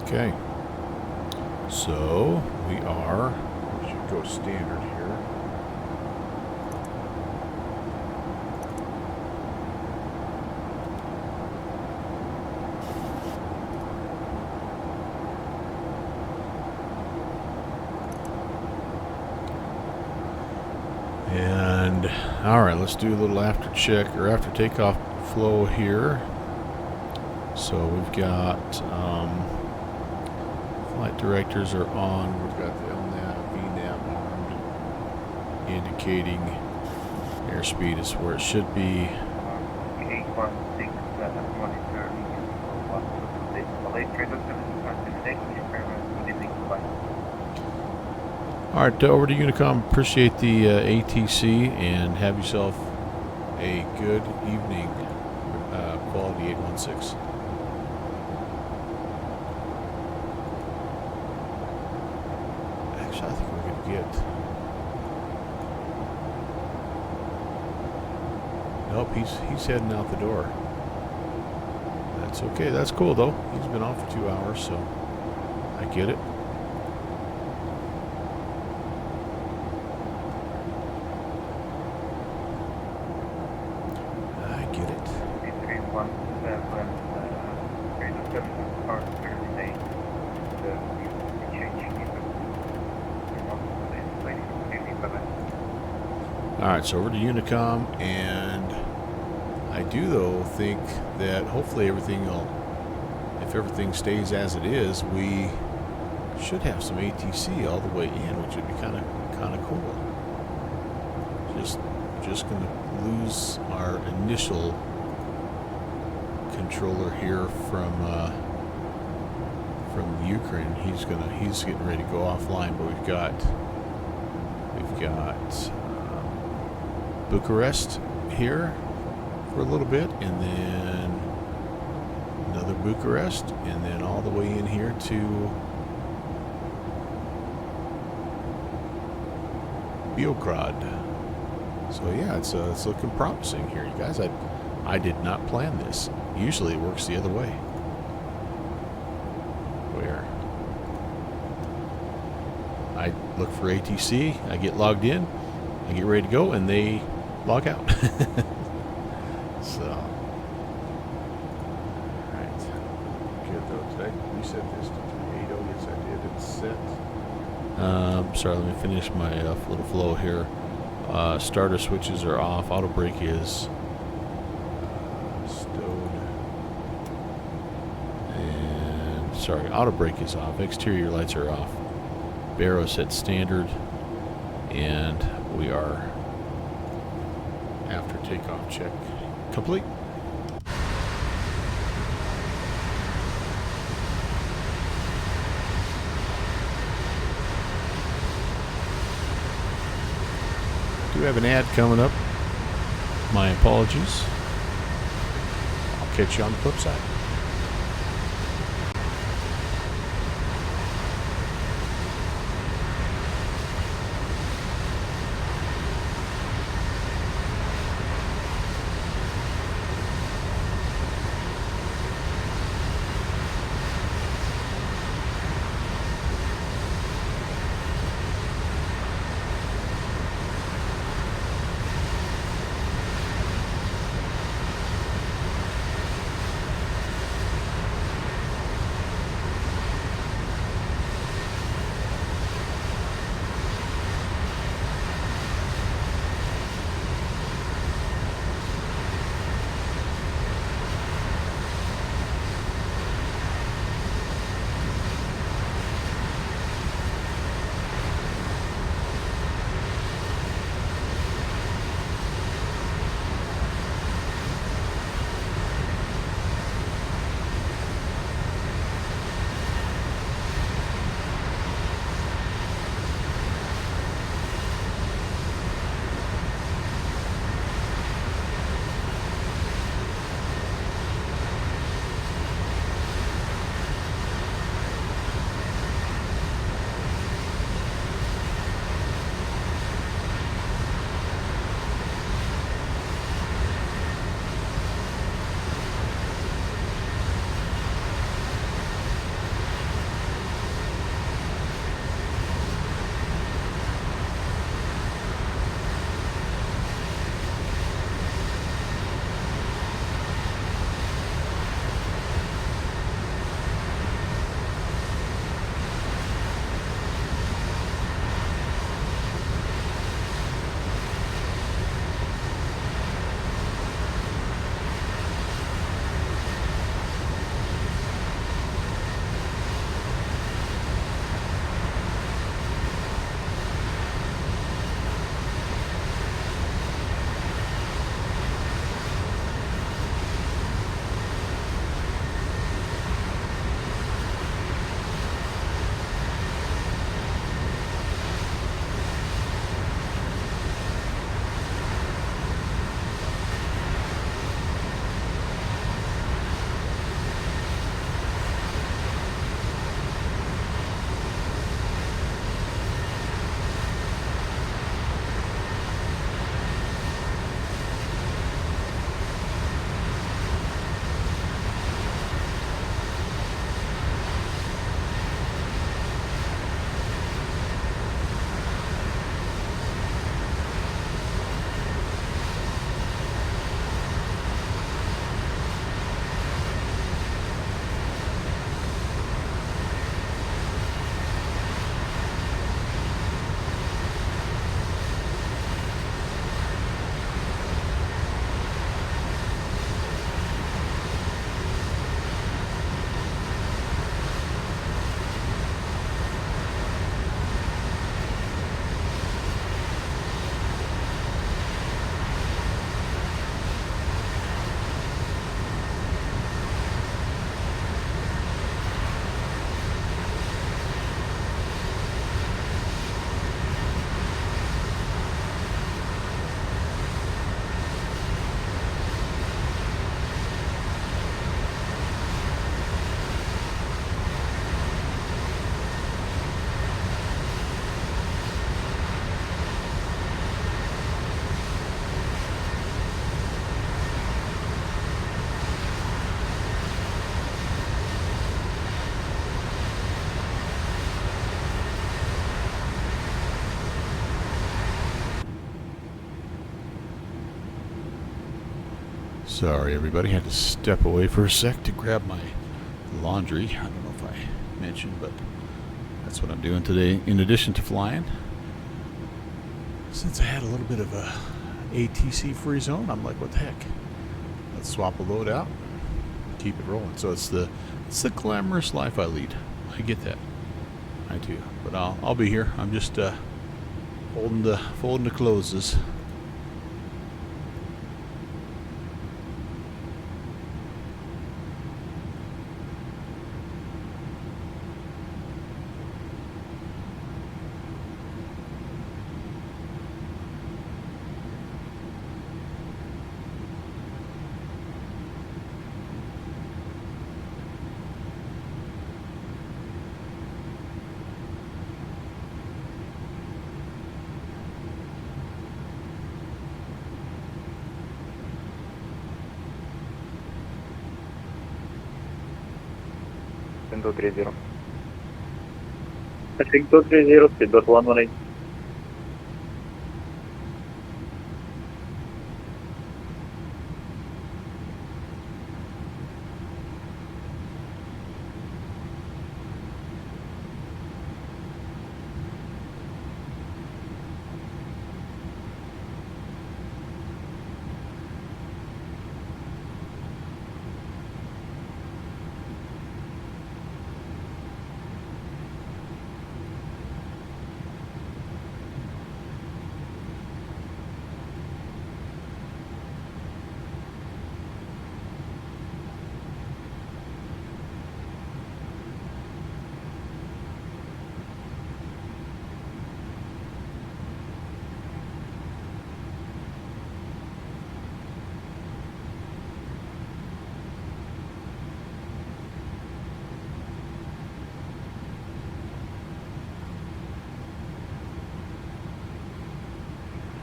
Okay. So we should go standard here. And all right, let's do a little after takeoff flow here. So we've got flight directors are on. We've got the LNAV, VNAV armed, indicating airspeed is where it should be. 816, monitor. All right, over to Unicom. Appreciate the ATC and have yourself a good evening. Quality 816. Actually, I think we're going to get... Nope, he's heading out the door. That's okay. That's cool, though. He's been off for 2 hours, so I get it. Alright, so over to Unicom, and I do, though, think that hopefully if everything stays as it is, we should have some ATC all the way in, which would be kind of cool. Just going to lose our initial controller here from Ukraine. He's getting ready to go offline, but we've got Bucharest here for a little bit, and then another Bucharest, and then all the way in here to Belgrade. So yeah, it's looking promising here, you guys. I did not plan this. Usually it works the other way, where I look for ATC, I get logged in, I get ready to go, and they log out. So, alright. Good though. Did I reset this to 380? Yes, I did. It's set. Sorry, let me finish my little flow here. Starter switches are off. Auto brake is stowed. And, sorry, auto brake is off. Exterior lights are off. Barrow set standard. And we are after takeoff check complete. Do have an ad coming up. My apologies. I'll catch you on the flip side. Sorry, everybody. Had to step away for a sec to grab my laundry. I don't know if I mentioned, but that's what I'm doing today. In addition to flying, since I had a little bit of a ATC free zone, I'm like, what the heck? Let's swap a load out, keep it rolling. So it's the glamorous life I lead. I get that. I do. But I'll be here. I'm just folding the closes. Heading 230. Heading 230, speedboat 118.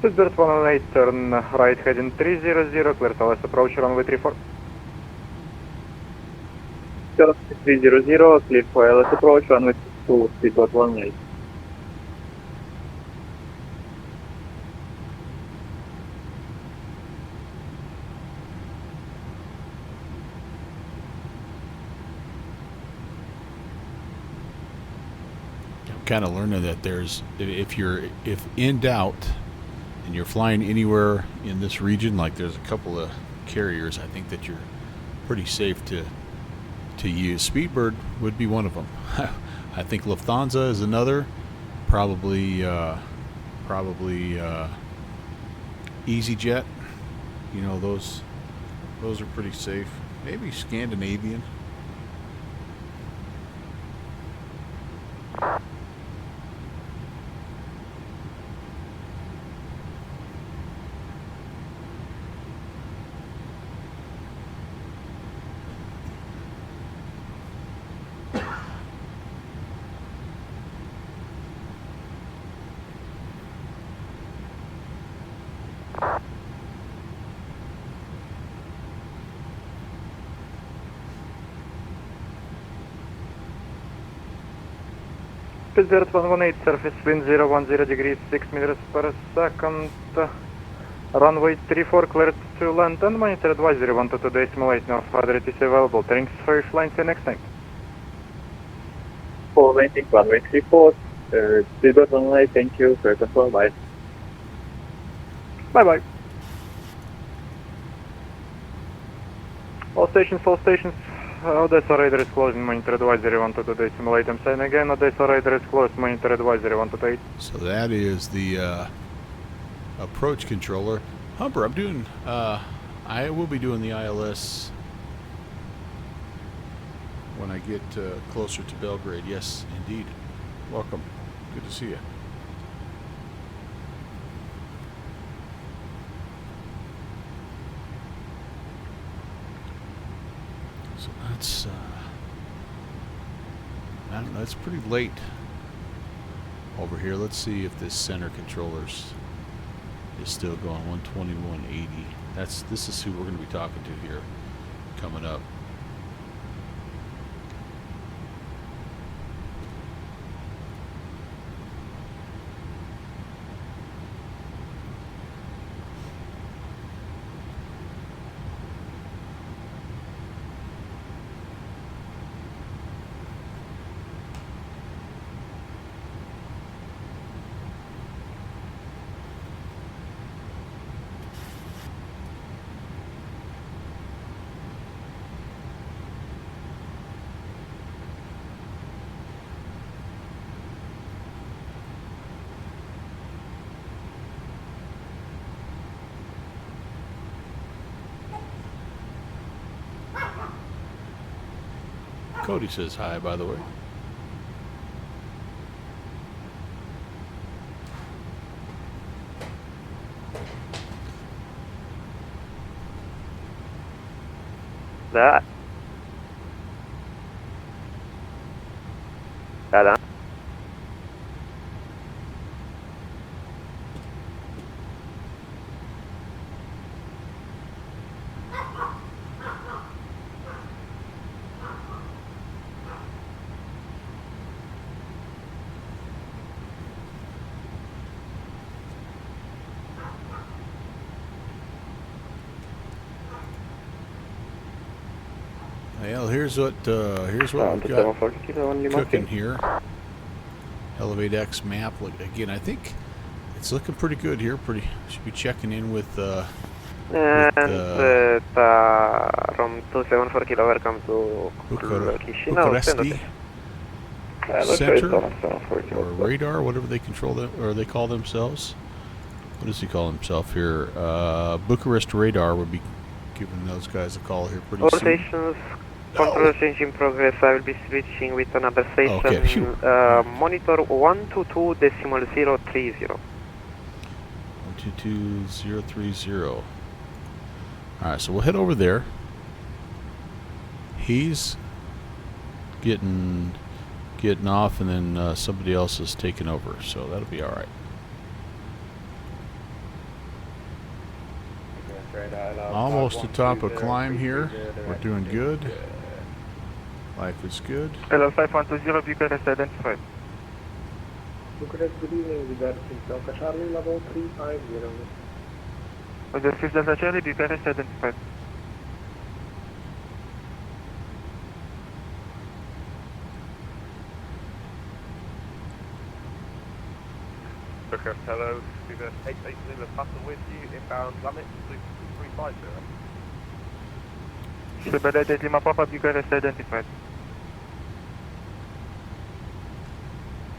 Speedbird 118, turn right heading 300, clear to LS approach runway 34. 300, clear for LS approach, runway 2, speedboat 118. Kind of learning that there's if in doubt and you're flying anywhere in this region, like there's a couple of carriers, I think that you're pretty safe to use. Speedbird would be one of them. I think Lufthansa is another. Probably EasyJet. You know, those are pretty safe. Maybe Scandinavian. Bizjet 118, surface wind 010 degrees 6 meters per second. Runway 34 cleared to land and monitor advisory 122.8 north rudder is available. Thanks for your flying, see you next time. For landing runway 34, speedboat 118, thank you for your control, bye. Bye bye. All stations, Odessa radar is closing, monitor advisory 122.8. I'm saying again, Odessa radar is closed, monitor advisory 128. So that is the approach controller. Humber, I'm doing, I will be doing the ILS when I get closer to Belgrade. Yes, indeed. Welcome. Good to see you. So that's, I don't know, it's pretty late over here. Let's see if this center controller's is still going. 121.80. This is who we're going to be talking to here coming up. Cody says hi, by the way. That. That. Well, here's what we've got cooking here. Elevate X map. Look again. I think it's looking pretty good here. Should be checking in with. And from 274 kilo, welcome to Bucharesti Center or radar, whatever they control them or they call themselves. What does he call himself here? Bucharest radar would be giving those guys a call here pretty soon. Stations, control change in progress. I will be switching with another station. Okay, monitor 122.030. 122.030. Alright, so we'll head over there. He's getting off, and then somebody else is taking over, so that'll be alright. Almost to top of climb here. We're doing good. Life is good. Hello, 5120, Bucharest identified. Bucharest, good evening. We got Delta Charlie level 350. The 5th Delta Charlie, Bucharest identified. Bucharest, hello. Bucharest 88 Lima, Papa with you, inbound limit 2350. Super 88 Lima, Papa, Bucharest identified.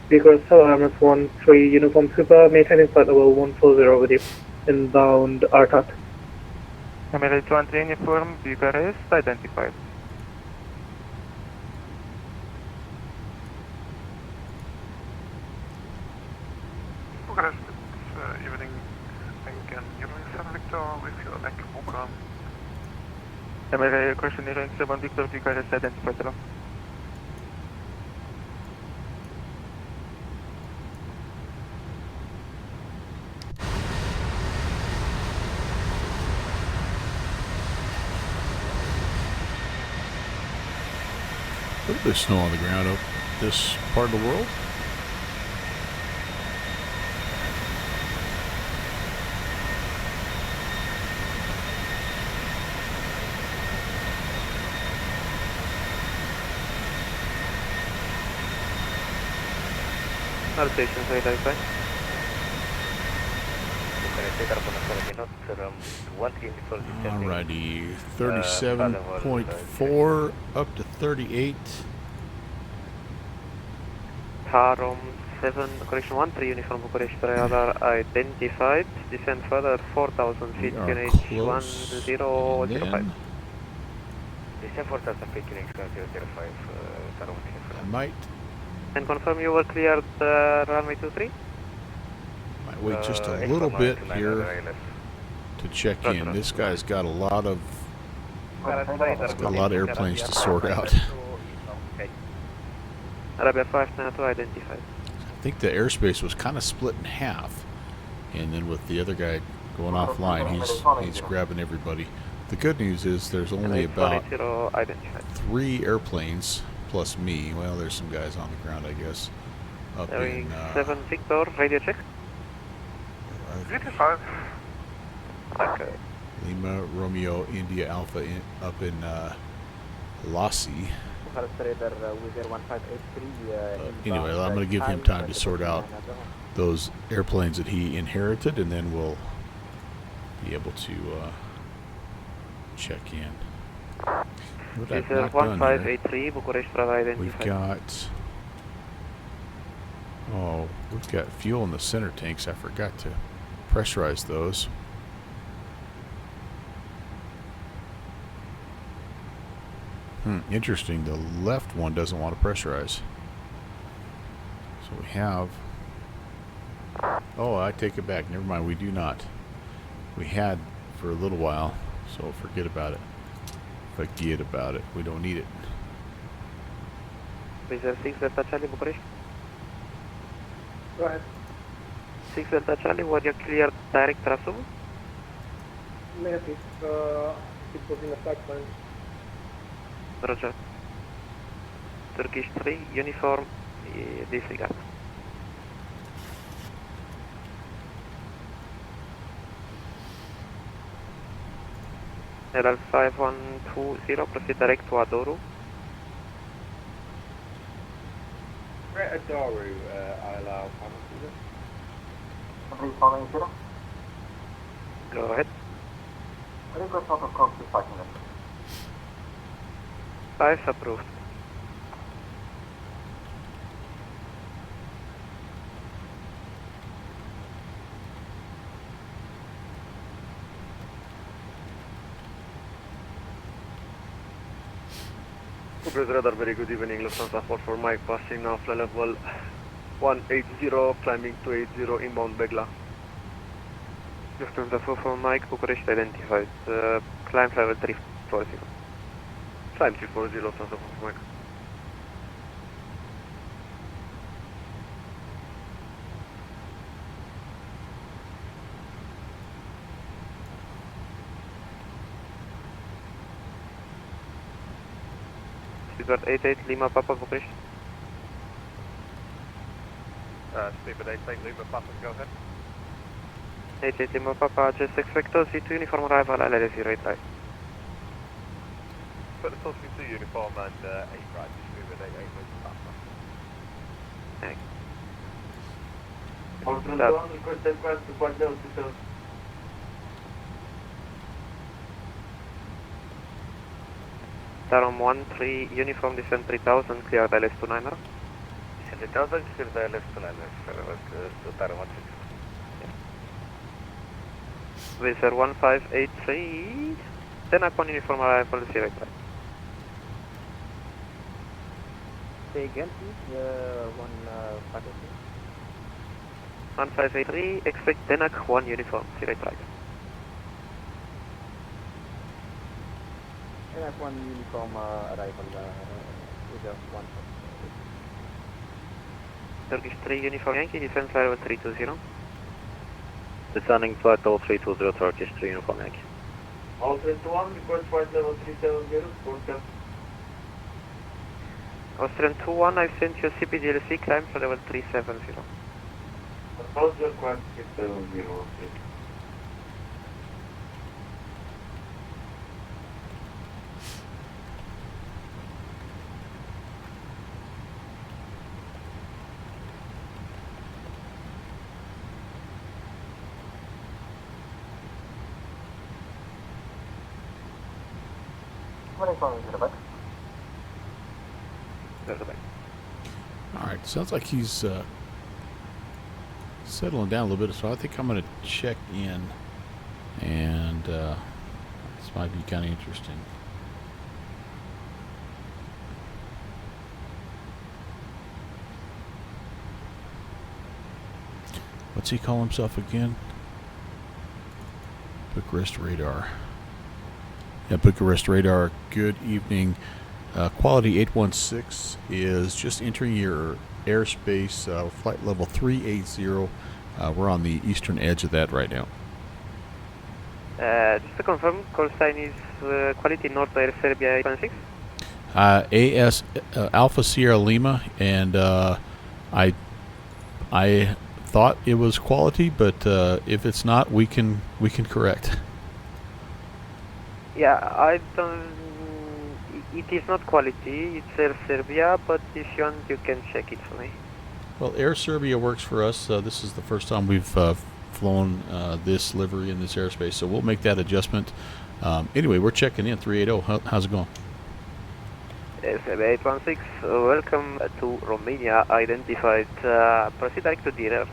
Bucharest, hello, MS-13 Uniform Super, maintaining flight level 140 with you. Inbound RTAT. Emirates 1 uniform, Bucharest identified. Bucharest, evening, Lincoln, Evening 7 Victor, with your neck, Bucharest. Emirates question Evening 7 Victor, Bucharest identified. Hello. A little bit of snow on the ground up this part of the world. All stations identified. Alrighty, 37.4 up to 38. Tarom 7, correction 13 uniform Bucharest radar identified. Descend further at 4,000 feet, We are QNH close. 1005. Descend 4,000 feet, QNH 1005, Tarom. I might And confirm you were cleared runway 23? might wait just a little bit here to check in. This guy's got a lot of airplanes to sort out. Arabia 592 identified. I think the airspace was kind of split in half, and then with the other guy going offline, he's grabbing everybody. The good news is there's only about 3 airplanes plus me. Well, there's some guys on the ground, I guess. Up in 7 Victor, radio check. 55. Okay. Lima Romeo India Alpha up in Lassi. Anyway, I'm going to give him time to sort out those airplanes that he inherited, and then we'll be able to check in. What I've not done here, we've got fuel in the center tanks. I forgot to pressurize those. Interesting. The left one doesn't want to pressurize. So we have... Oh, I take it back. Never mind. We do not. We had for a little while, so forget about it. Forget about it. We don't need it. Bizjet 6 Delta Charlie, Bucharest. Go ahead. 6 Delta Charlie, were you clear direct Rasov? Negative. It was in a flight plan. Roger. Turkish 3, uniform, disregard. LL 5120, proceed direct to Adoru. Right at Daru, I allow 3490. Go ahead. Request out of course to 5 minutes. 5 approved. Bucharest Radar, very good evening. Lufthansa 44 Mike, passing now flight level 180, climbing 280, inbound Begla. Lufthansa 44 Mike, Bucharest identified. Climb level 340. Climb 340, Lufthansa 44 Mike. Stuttgart 88 Lima Papa Bucharest. Sleeper 88, Lima Papa, go ahead. 88 Lima Papa, just expect C2 uniform arrival at LS08 right. Put the Tulsi 2 uniform and 8 right, Sleeper 88, Lima Papa. Thanks. Tarom 13, uniform descent 3000, clear the LS29er. 3000, clear the LS29er, Tarom 13. Wizard 1583, Tenac 1 uniform arrival, 0 right. Say again, please. 1583, expect Tenac 1 uniform, 0 right. And that's one uniform arrival with a 1. Turkish 3 uniform Yankee, descent level 320. Descending flight level 320, Turkish 3 uniform Yankee. All 21, request flight level 370, report. Austrian 21, I've sent you CPDLC, climb for level 370. Approach request 370, okay. Alright, sounds like he's settling down a little bit, so I think I'm going to check in, and this might be kind of interesting. What's he call himself again? Bucharest Radar. Yeah, Bucharest Radar, good evening. Quality 816 is just entering your airspace, flight level 380. We're on the eastern edge of that right now. Just to confirm, call sign is Quality North Air Serbia 816? AS Alpha Sierra Lima, and I thought it was Quality, but if it's not, we can correct. Yeah, I don't... It is not Quality, it's Air Serbia, but if you want, you can check it for me. Well, Air Serbia works for us. This is the first time we've flown this livery in this airspace, so we'll make that adjustment. Anyway, we're checking in, 380. How's it going? Serbia 816, welcome to Romania, identified. Proceed direct to Dürer.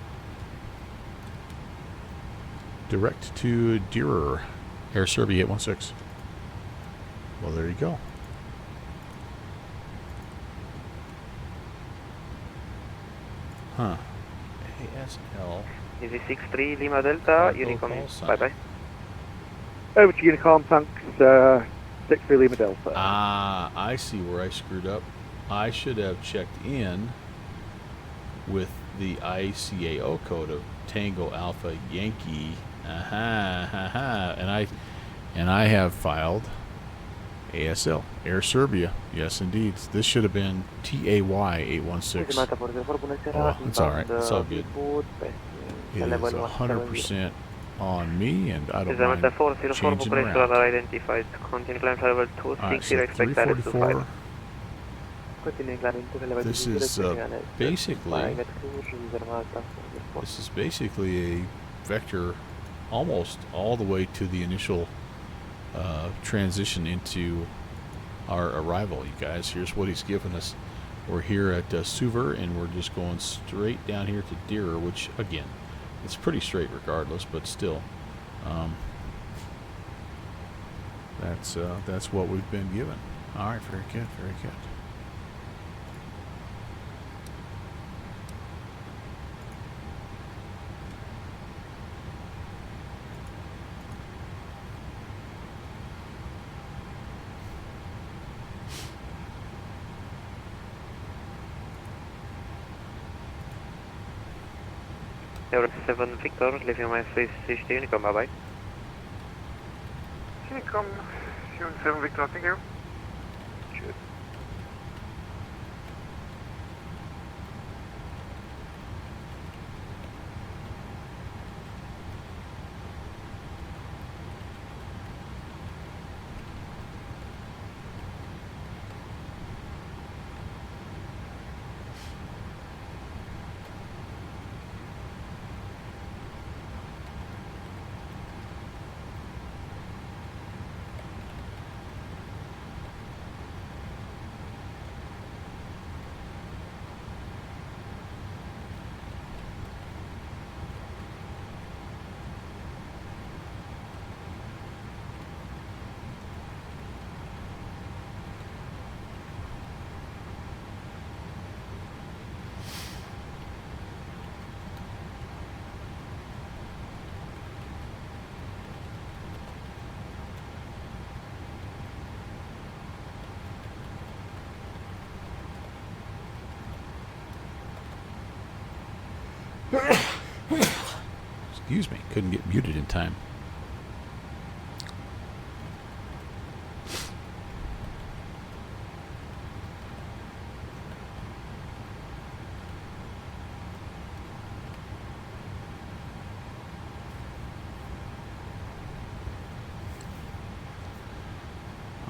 Direct to Dürer, Air Serbia 816. Well, there you go. Huh. ASL. Easy 6-3 Lima Delta, Cargo Unicom, call sign. bye-bye. Over to Unicom, thanks, 63 Lima Delta. Ah, I see where I screwed up. I should have checked in with the ICAO code of Tango Alpha Yankee. Aha, aha. And I have filed ASL, Air Serbia. Yes, indeed. This should have been TAY 816. Oh, it's all right. It's all good. It is 100% on me, and I don't mind 404 changing Bucharest around. radar identified. Continue climb level All right, 260, so expect direct to 344. 5. This is basically a vector almost all the way to the initial transition into our arrival, you guys. Here's what he's given us. We're here at Suver, and we're just going straight down here to Deer, which, again, it's pretty straight regardless, but still. That's what we've been given. All right, very good, very good. Euro 7 Victor, leaving my 360 Unicom, bye-bye. Unicom, 7 Victor, thank you. Excuse me, couldn't get muted in time.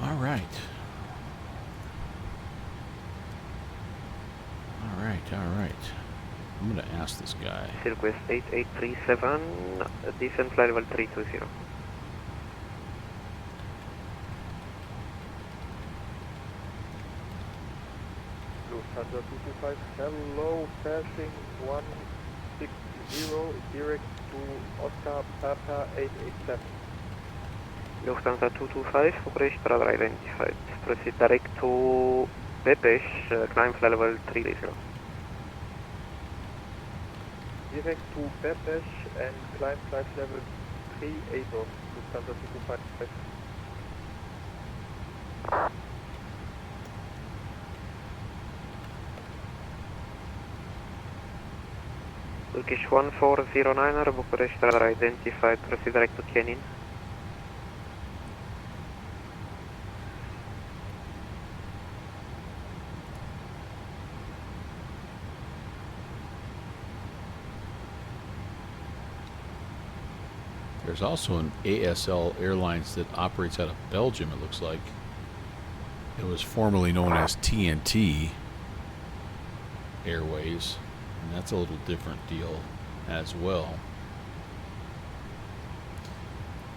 All right. All right, all right. I'm going to ask this guy. Request 8837, descent flight level 320. Lufthansa 225, hello, passing 160, direct to Oscar Papa 887. Lufthansa 225, Bucharest radar identified. Proceed direct to Bepesh, climb flight level 330. Direct to Bepesh and climb flight level 380, Lufthansa 225. Turkish 1409er, Bucharest radar identified. Proceed direct to Kenin. There's also an ASL Airlines that operates out of Belgium, it looks like. It was formerly known as TNT Airways, and that's a little different deal as well.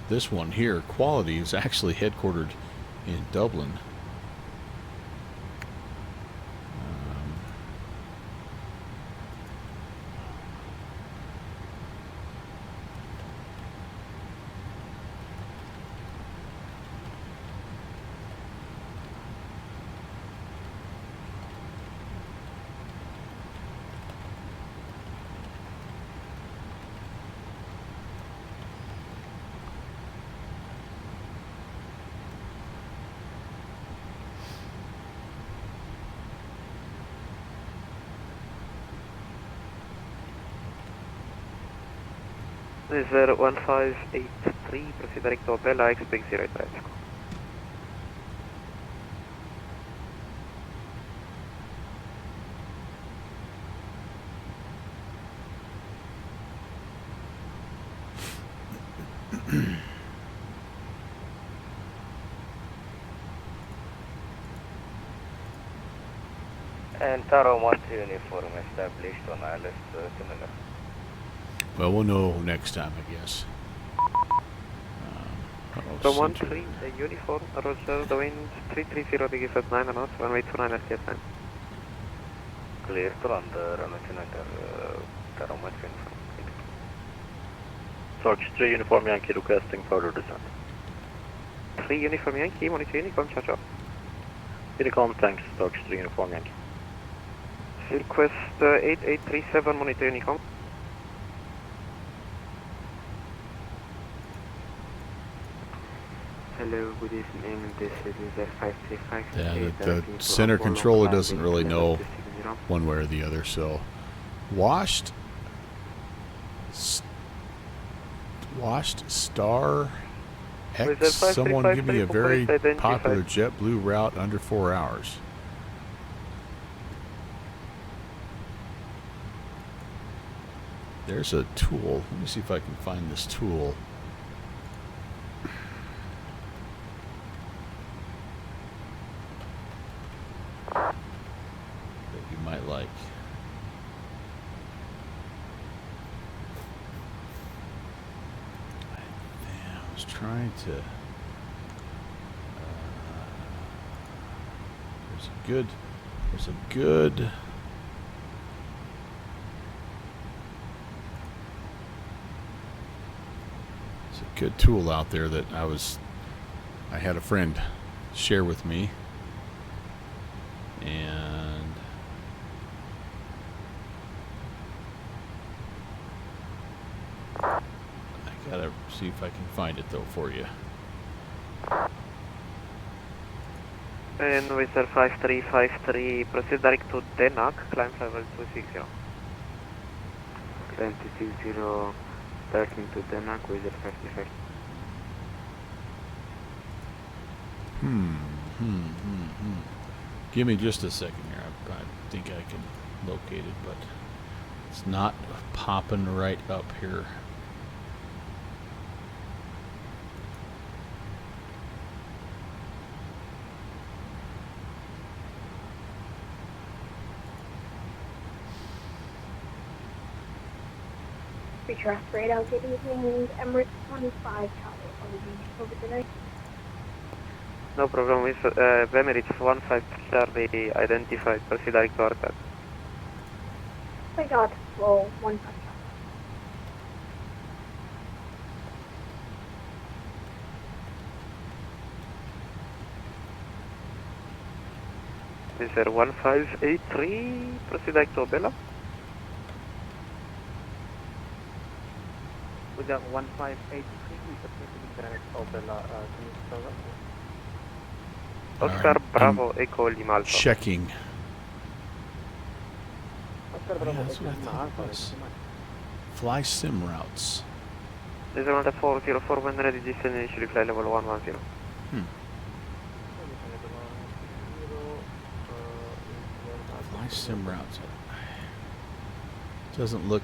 This one here, Quality, is actually headquartered in Dublin. Is 1583, proceed direct to Bella, expect 0 traffic. And Taro 1 uniform established on ILS similar. Well, we'll know next time, I guess. So 1-3, uniform, roger, the wind 330 degrees at 9 knots, runway 29 at time. Clear to land, runway 29 Taro 1 uniform. Torch 3 uniform Yankee requesting further descent. 3 uniform Yankee, monitor Unicom, ciao. Unicom, thanks, Torch 3 uniform Yankee. Request 8837, monitor Unicom. Hello, good evening. This is 535. Yeah, the center controller doesn't really know one way or the other. So, washed Star X. Someone give me a very popular JetBlue route under 4 hours. There's a tool. Let me see if I can find this tool. You might like. Damn, I was trying to. There's a good. It's a good tool out there that I had a friend share with me. And I gotta see if I can find it though for you. And Wizard 5353, proceed direct to Denak, climb level 260. Climb 260, starting to Denak, Wizard 55. Give me just a second here. I think I can locate it, but it's not popping right up here. Retract radar, good evening, Emirates 25 Charlie, over the night. No problem with Emirates 15 Charlie identified, proceed direct to Arcad. I got flow 15 Is there 1583, proceed direct to Bella? We got 1583, we proceed direct to Bella, can you spell that? Oscar Bravo Echo Lima Alpha. Checking. Oscar Bravo Echo Lima Alpha. Fly sim routes. This is another 404 when ready, descend initially fly level 110. Fly sim routes. Doesn't look.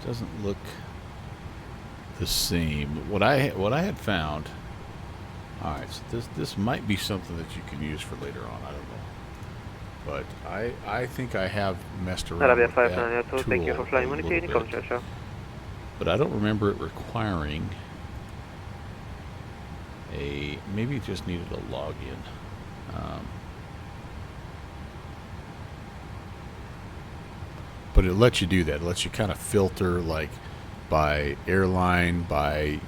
Doesn't look the same. What I had found. All right, so this might be something that you can use for later on. I don't know, but I think I have messed around with that tool thank you for flying. a little bit, but I don't remember it requiring a. Maybe it just needed a login. But it lets you do that. It lets you kind of filter like by airline, by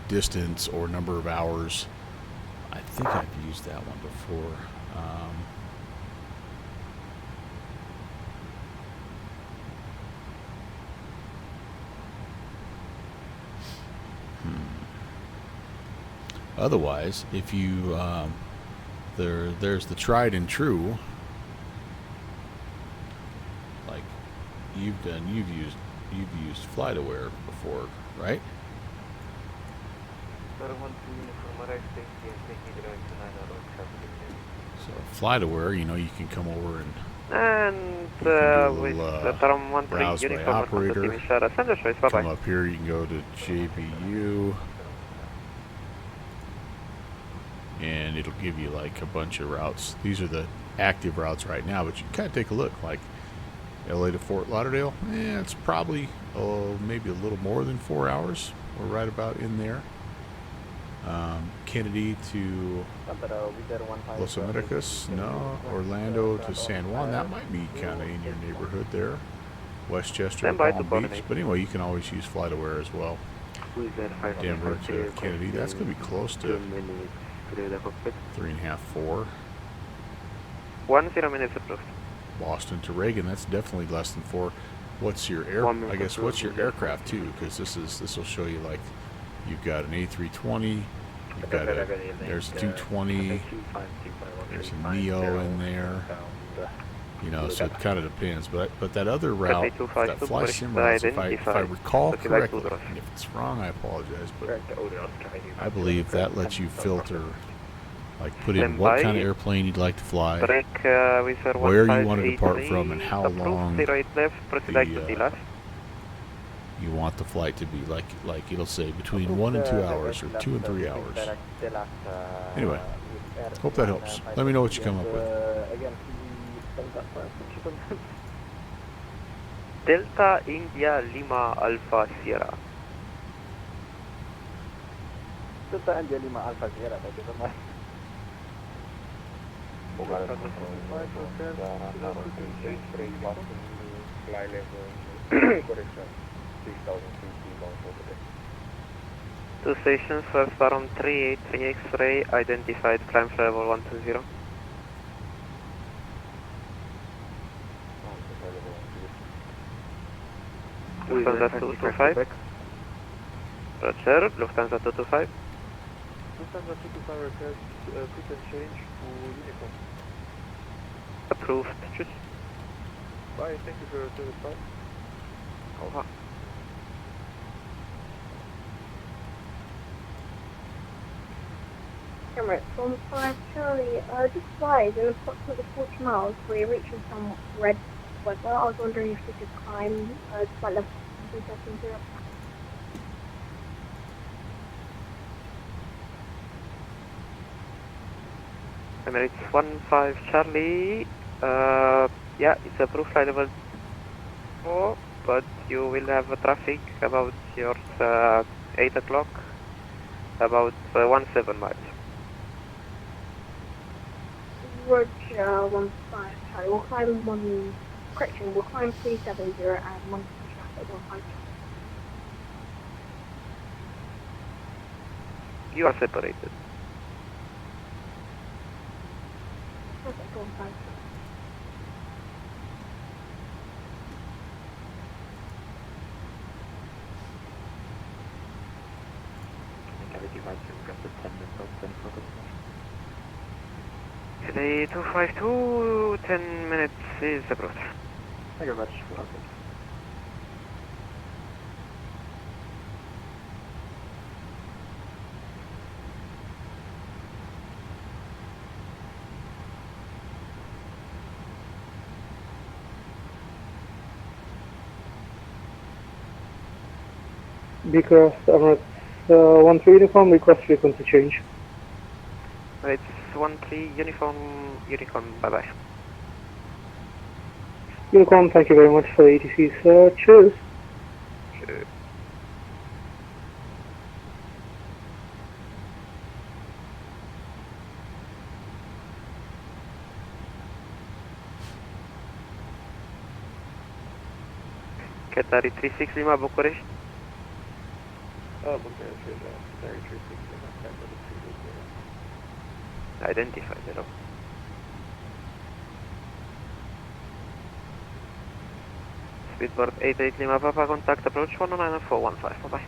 distance or number of hours. I think I've used that one before. Otherwise, if you there's the tried and true. Like you've used FlightAware before, right? So FlightAware, you know, you can come over and with Taram 13 browse by uniform operator. send a choice, bye Come bye. up here, you can go to JBU, and it'll give you like a bunch of routes. These are the active routes right now, but you can kind of take a look. Like LA to Fort Lauderdale, it's probably maybe a little more than 4 hours. We're right about in there. Kennedy to Los Americas, no. Orlando to San Juan, that might be kind of in your neighborhood there. Westchester, Palm Beach, but anyway, you can always use FlightAware as well. Denver to Kennedy, that's going to be close to 3.5, 4. 10 minutes approved. Boston to Reagan, that's definitely less than 4. What's your what's your aircraft too? Because this will show you, like, you've got an A320, you've got there's a 220, there's a Neo in there. You know, so it kind of depends. But that other route, that fly sim route, if I recall correctly, and if it's wrong, I apologize, but I believe that lets you filter, like put in what kind of airplane you'd like to fly, where you want to depart from, and how long you want the flight to be. Like it'll say between 1 and 2 hours or 2 and 3 hours. Anyway, hope that helps. Let me know what you come up with. Delta India Lima Alpha Sierra. Delta India Lima Alpha Sierra, thank you so much. Fly level correction 3000 Two stations, first around 383 X-ray, identified, climb level 120. Lufthansa 225. Roger, Lufthansa 225. Lufthansa 225 request quick and change to uniform. Approved, choose. Bye, thank you for your service, bye. Over. Emirates 15 Charlie, just flies in approximately 40 miles. We're reaching some red weather. I was wondering if we could climb flight level 370. Emirates 15 Charlie, yeah, it's approved flight level 4, but you will have a traffic about your 8 o'clock, about 17 miles. Roger 15 Charlie, we'll climb we'll climb 370 and monitor traffic 15. You are separated. Perfect, 15. The 252, 10 minutes is approved. Thank you very much. Because Emirates 13 uniform, request frequency change. It's 13 uniform, bye bye. Uniform, thank you very much for the ATCs. Cheers. Cheers. Qatari 36 Lima, Bucharest. Bucharest, Qatari 36 Lima, Identified, hello. Speedbird 88 Lima Papa, contact approach 19415, bye bye.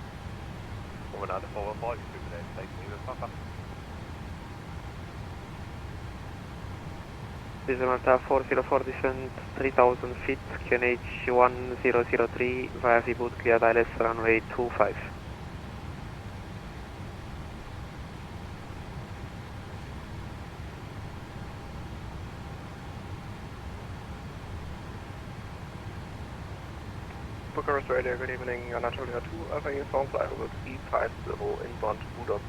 19415, Superman, take Lima Papa. This is Malta 404, descend 3000 feet, QNH 1003 via V-boot, cleared ILS runway 25. Bucharest Radio, good evening, Anatolia 2, Alpha Uniform, flight level 350 inbound, boot up.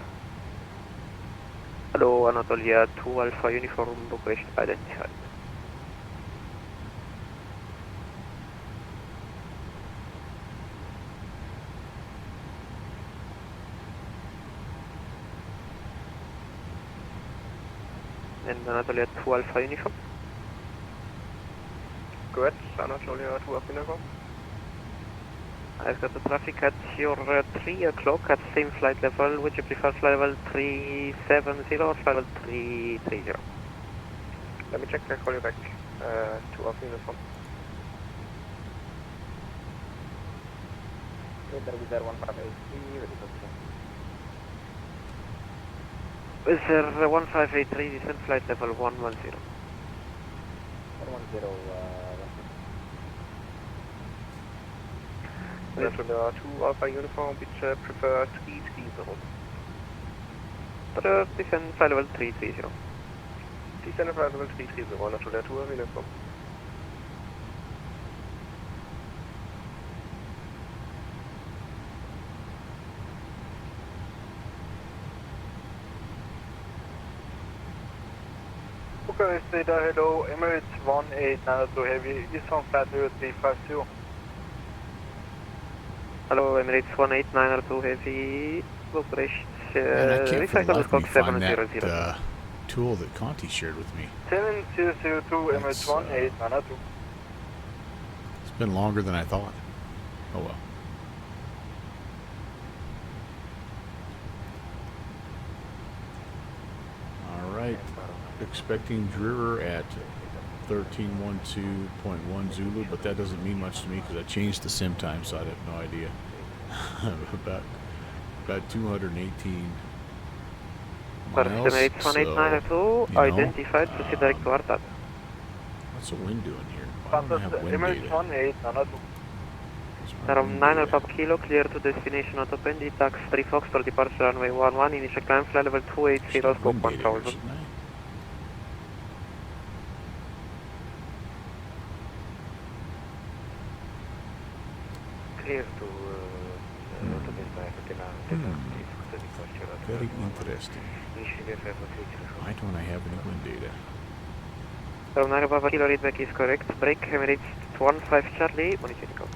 Hello, Anatolia 2 Alpha Uniform, Bucharest identified. And Anatolia 2 Alpha Uniform. Go ahead, Anatolia 2 Alpha Uniform. I've got the traffic at your 3 o'clock at same flight level. Would you prefer flight level 370 or flight level 330? Let me check, I'll call you back. 2 Alpha Uniform. Wizard 1583, ready for Wizard 1583, descent flight level 110. 110, Anatolia 2 Alpha Uniform, which prefer 330. Descent flight level 330. Descend flight level 330, Anatolia 2 Alpha Uniform. Bucharest Data, hello, Emirates 1892 Heavy, Eastern flight level 350. Hello, Emirates 1892 Heavy, Bucharest, And I can't for the recycle life of me scope find 700. that tool that Conti shared with me. 7002 Emirates 1892. It's been longer than I thought. Oh well. All right. Expecting Dreher at 1312.1 Zulu, but that doesn't mean much to me because I changed the sim time, so I have no idea. about 218 miles. Emirates 1892 identified, proceed direct to Artat. What's the wind doing here? Why don't I have wind Emirates data? 1892. Around 9 Papa Kilo, clear to destination at open, tax 3 Foxtrot, departure runway 11, initial climb, flight level 280, scope Wind data here, 1000. shouldn't I? Clear to Very interesting. Why don't I have any wind data? Around 9 Papa Kilo, readback is correct. Break, Emirates 15 Charlie, monitor Unicorn.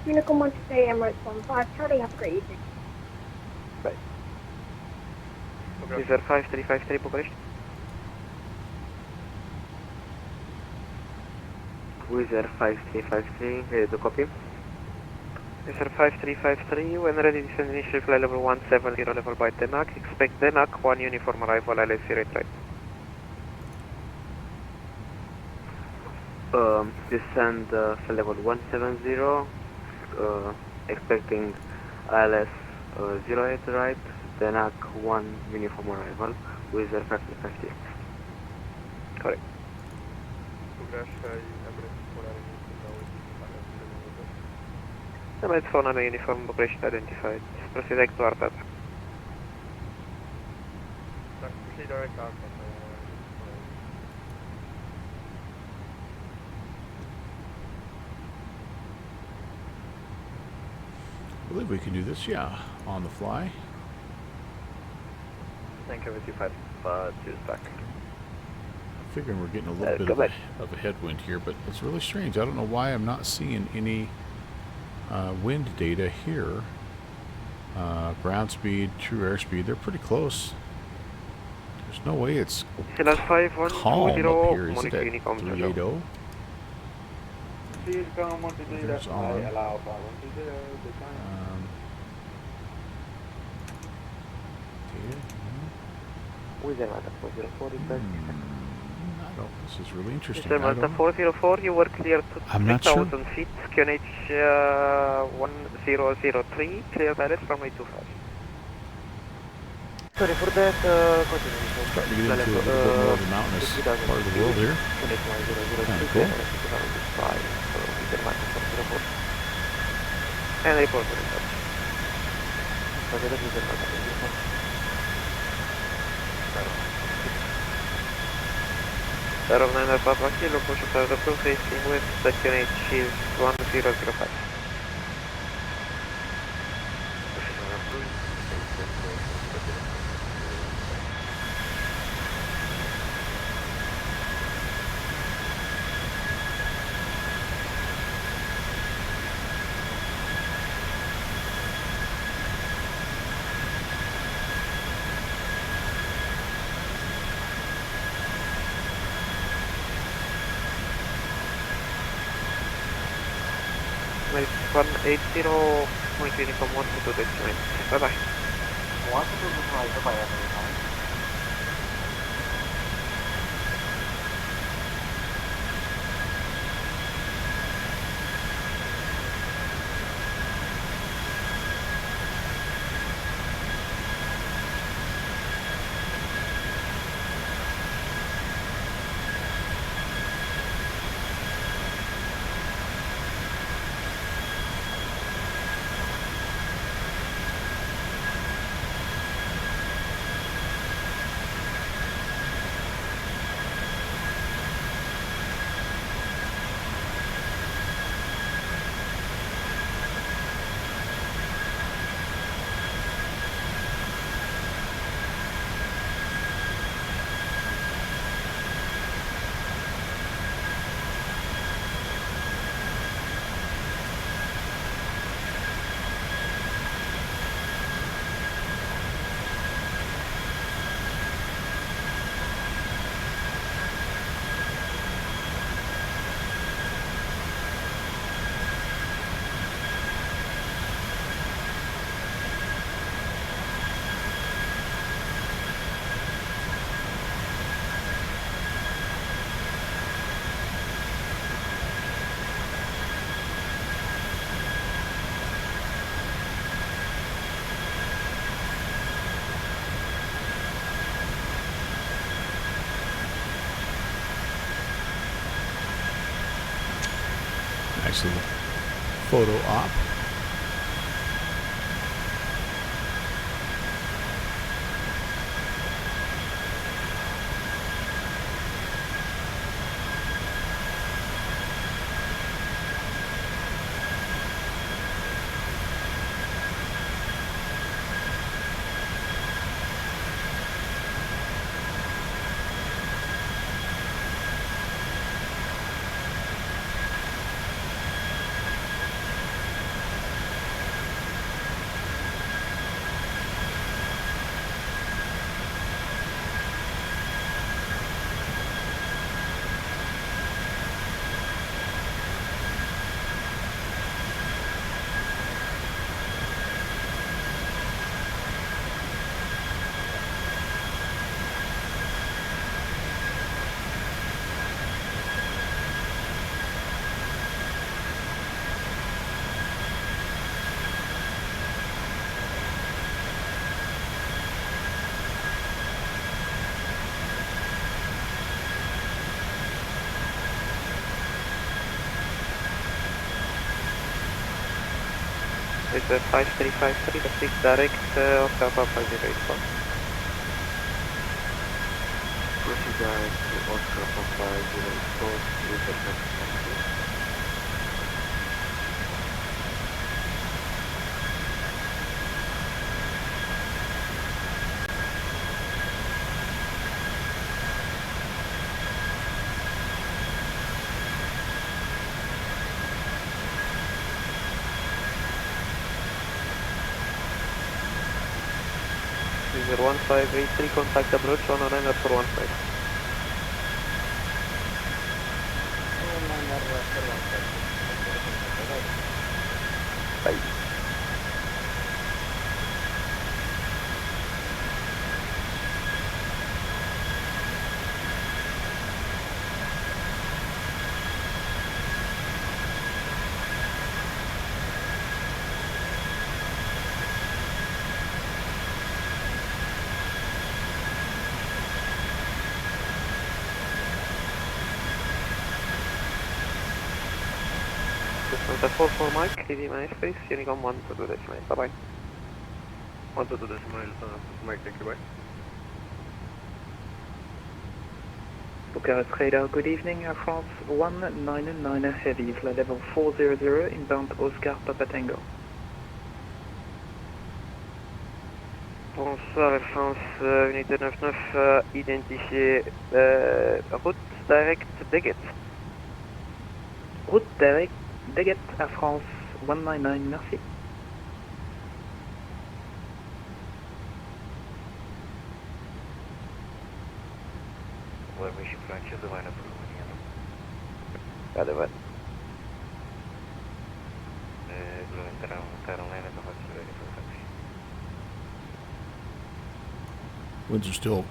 Unicorn 1 today, Emirates 15. Charlie, have a great evening. Bye. Wizard 5353 Bucharest. Wizard 5353, ready to copy. Wizard 5353, when ready, descend initial flight level 170, level by Denac. Expect Denac, 1 uniform arrival, LSC right. Descend flight level 170, expecting ILS 08 right, Denac 1 uniform arrival, Wizard 5350. Correct. Emirates 4 Nano uniform, Bucharest identified. Proceed direct to Artat. I believe we can do this, yeah, on the fly. Thank you, 25, choose back. Figuring we're getting a little bit of a headwind here, but it's really strange. I don't know why I'm not seeing any wind data here. Ground speed, true airspeed, they're pretty close. There's no way it's calm up here. Is it at 380? There's on. Wizard Malta 404, I don't. This is really interesting. Mr. Malta 404, you were clear to I'm not sure. 3000 feet, QNH 1003, clear direct runway 25. Sorry for that, continue. Starting to get into a little bit more of the mountainous part of the world here. Kind of cool. And report for Air of 9 Papa Kilo, push up the crew facing with section H is 1005. Nice 180, point uniform 1 to 2 estimate. Bye bye. 1 to 2 bye bye. Nice little photo op. It's a 5353, the 6 direct Oscar Papa 084. Proceed direct to Oscar Papa 084, user satisfaction. User 1583, contact approach 109 for 15. Bye. Lufthansa 44 Mike, leaving my space, Unicom 122 decimal, bye bye. 122 decimal, Mike, thank you, bye. Bucharest Radar, good evening, Air France 199 Heavy, flight level 400, inbound Oscar Papa Tango. Bonsoir Air France, unité 99, identifié, route direct Begget. Route direct Begget, Air France 199, merci. Adevărat. Winds are still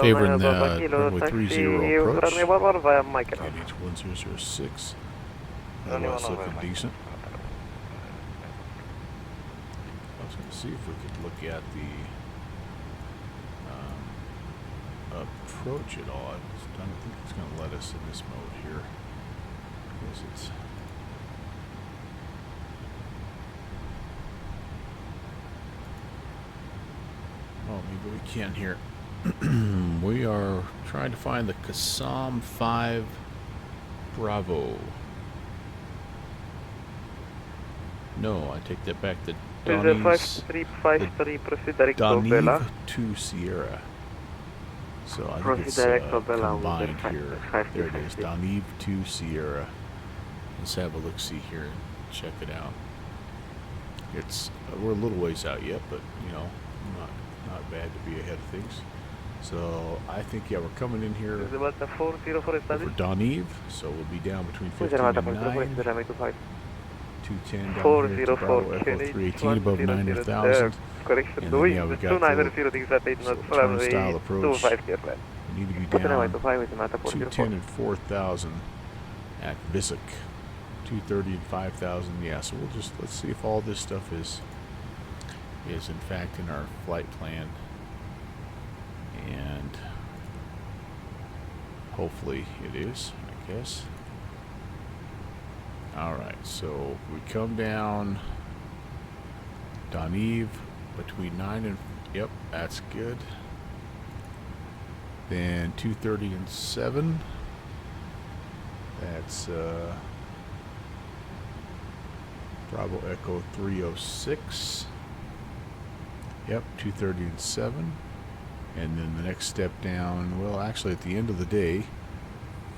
favoring the runway 30 approach. KDH 1006. Otherwise looking decent. I was going to see if we could look at the approach at all. I don't think it's going to let us in this mode here. Because it's oh, maybe we can here. We are trying to find the Qassam 5 Bravo. No, I take that back. The Daniv 2 Sierra. So I think it's combined here. There it is, Daniv 2 Sierra. Let's have a look-see here and check it out. It's we're a little ways out yet, but you know, not bad to be ahead of things. So I think we're coming in here over Daniv, so we'll be down between 15 and 9. 210 down here to Bravo Echo 318 above 90,000. And then we got the turnstile approach. We need to be down 210 and 4,000 at Visok. 230 and 5,000. Yeah, so let's see if all this stuff is in fact in our flight plan. And hopefully it is, I guess. Alright, so we come down Daniv between 9 and... Yep, that's good. Then 230 and 7. That's Bravo Echo 306. Yep, 230 and 7. And then the next step down, well, actually at the end of the day,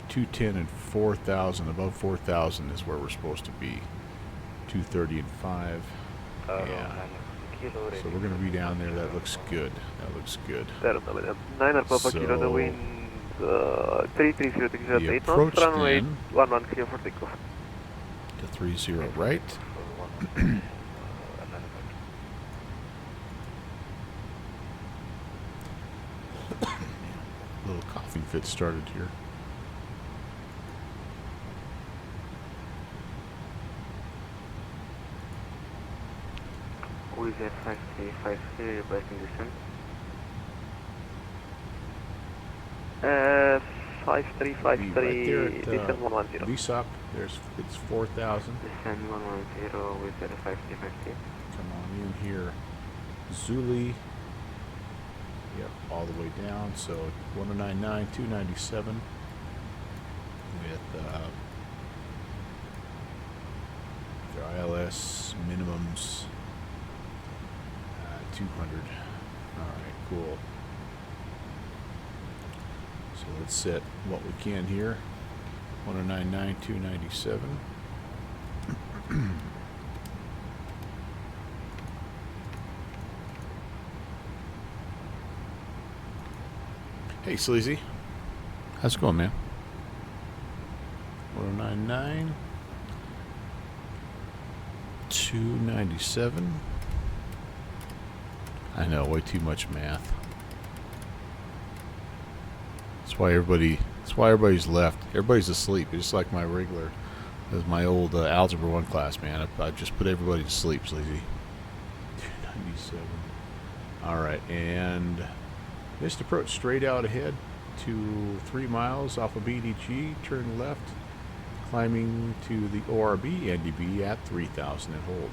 210 and 4,000, above 4,000 is where we're supposed to be. 230 and 5. Yeah. So we're going to be down there. That looks good. That looks good. So, the approach then to 30 right. Little coughing fit started here. Who is at 5353 requesting descent? 5353, descent 110. VSOP, it's 4,000. Descent 110 with 5353. Come on in here. Zuli. Yep, all the way down. So 1099, 297 with their ILS minimums 200. Alright, cool. So let's set what we can here. 1099, 297. Hey, Sleazy. How's it going, man? 1099. 297. I know, way too much math. That's why everybody's left. Everybody's asleep. It's just like my regular, as my old Algebra 1 class, man. I just put everybody to sleep, Sleazy. 297. Alright, and missed approach straight out ahead to 3 miles off of BDG. Turn left. climbing to the ORB NDB at 3,000 and hold.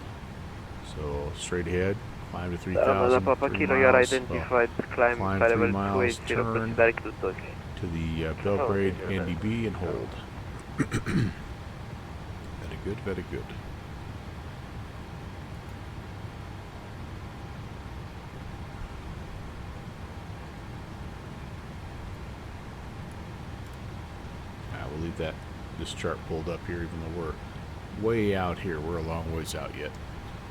So straight ahead, climb to 3,000. Papa 3 Kilo, you are miles, identified. Climb climb flight 3 level miles, 280, turn proceed directly to Tokyo. to the Belgrade NDB and hold. Very good, very good. We'll leave this chart pulled up here, even though we're way out here. We're a long ways out yet.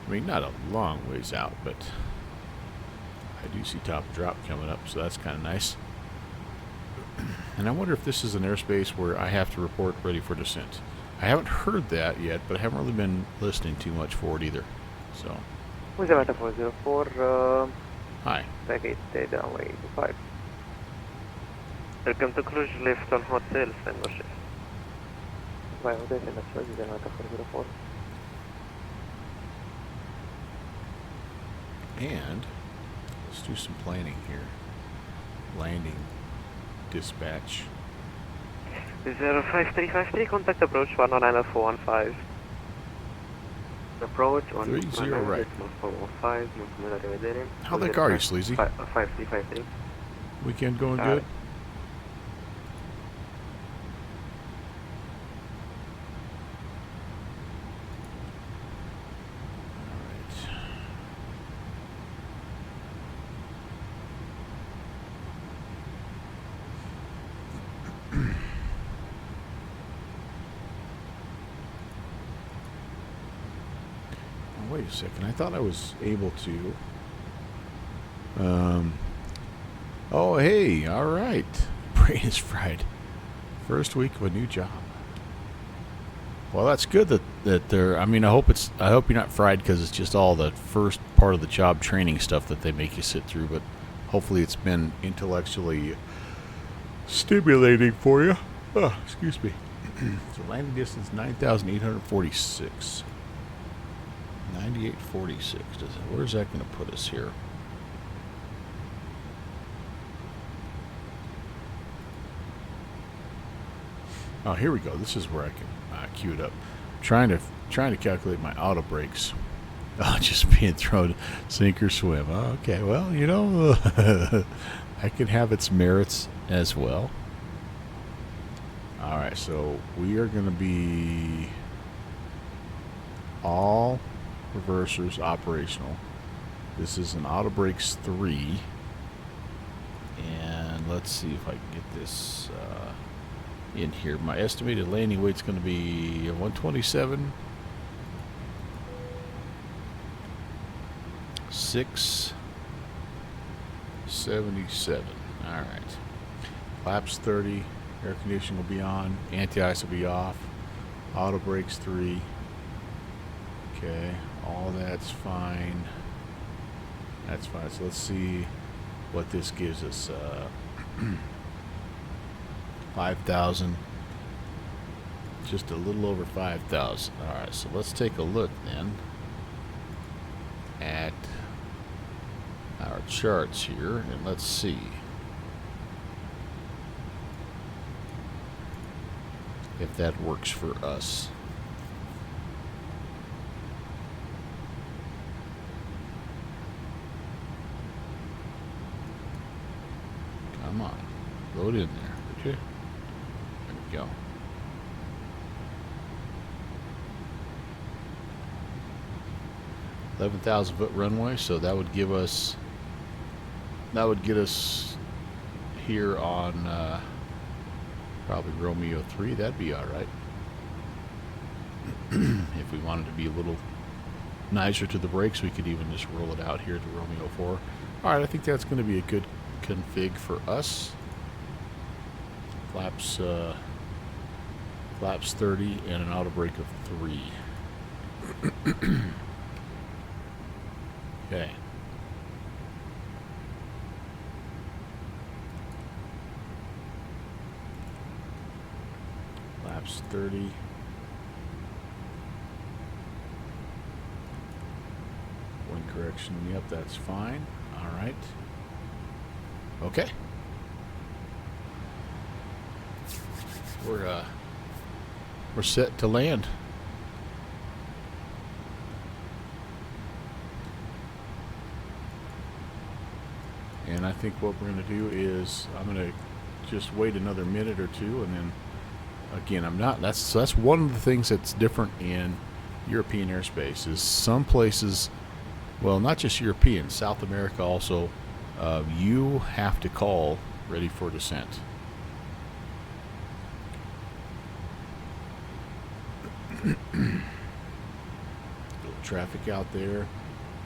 I mean, not a long ways out, but I do see top drop coming up, so that's kind of nice. And I wonder if this is an airspace where I have to report ready for descent. I haven't heard that yet, but I haven't really been listening too much for it either. So. Who's the 404? Hi. Package stay downway 5. Welcome to Cluj, lift on hotel, send no shift. By hotel, send a choice, then 404. And let's do some planning here. Landing dispatch. 5353, contact approach 109.415. Approach 30 right. 115. How the car are you, Sleazy? 5353. Weekend going good? Wait a second. I thought I was able to. Oh, hey. All right. Brain is fried. First week of a new job. Well, that's good that they're. I mean, I hope you're not fried because it's just all the first part of the job training stuff that they make you sit through. But hopefully, it's been intellectually stimulating for you. Oh, excuse me. So landing distance 9,846. 9846. Where's that going to put us here? Oh, here we go. This is where I can queue it up. Trying to calculate my auto brakes. Oh, just being thrown sink or swim. Oh, okay, well, you know, I can have its merits as well. All right, so we are going to be all reversers operational. This is an auto brakes 3, and let's see if I can get this in here. My estimated landing weight's going to be 127, 677. All right. Flaps 30. Air conditioning will be on. Anti-ice will be off. Auto brakes 3. Okay. All that's fine. That's fine. So let's see what this gives us. 5,000. Just a little over 5,000. Alright, so let's take a look then at our charts here, and let's see if that works for us. Come on, load in there, would you? There we go. $11,000-foot runway, so that would give us. That would get us here on probably Romeo 3. That'd be all right. If we wanted to be a little nicer to the brakes, we could even just roll it out here to Romeo 4. All right, I think that's going to be a good config for us. Flaps 30 and an auto brake of 3. Okay. Flaps 30. Wind correction, yep, that's fine. All right. Okay. we're set to land. And I think what we're going to do is I'm going to just wait another minute or two, and then again, that's one of the things that's different in European airspace is some places, well, not just European, South America also, you have to call ready for descent. Little traffic out there.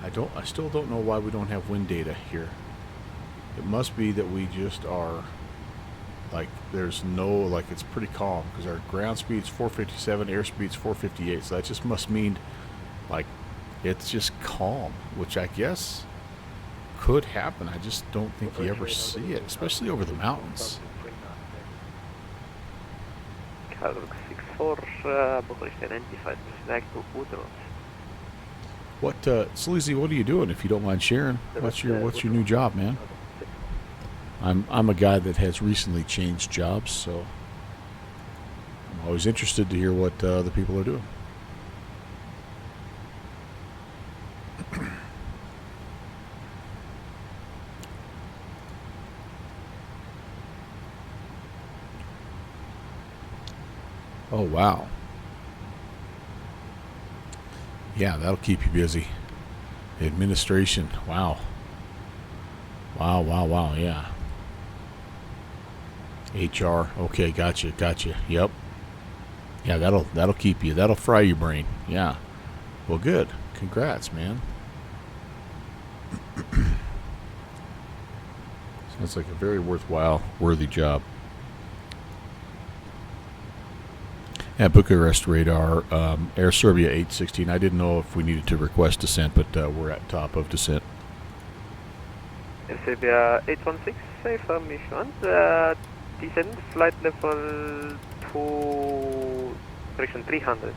I still don't know why we don't have wind data here. It must be that we just are like there's no, like it's pretty calm because our ground speed's 457, airspeed's 458, so that just must mean like it's just calm, which I guess could happen. I just don't think you ever see it, especially over the mountains. What, Sleazy, what are you doing if you don't mind sharing? What's your new job, man? I'm a guy that has recently changed jobs, so I'm always interested to hear what other people are doing. Oh, wow. Yeah, that'll keep you busy. Administration. Wow. Wow, yeah. HR. Okay, gotcha. Yep. Yeah, that'll keep you. That'll fry your brain. Yeah. Well, good. Congrats, man. Sounds like a very worthy job. At Bucharest radar, Air Serbia 816. I didn't know if we needed to request descent, but we're at top of descent. Air Serbia 816, safe mission. Descent flight level 300.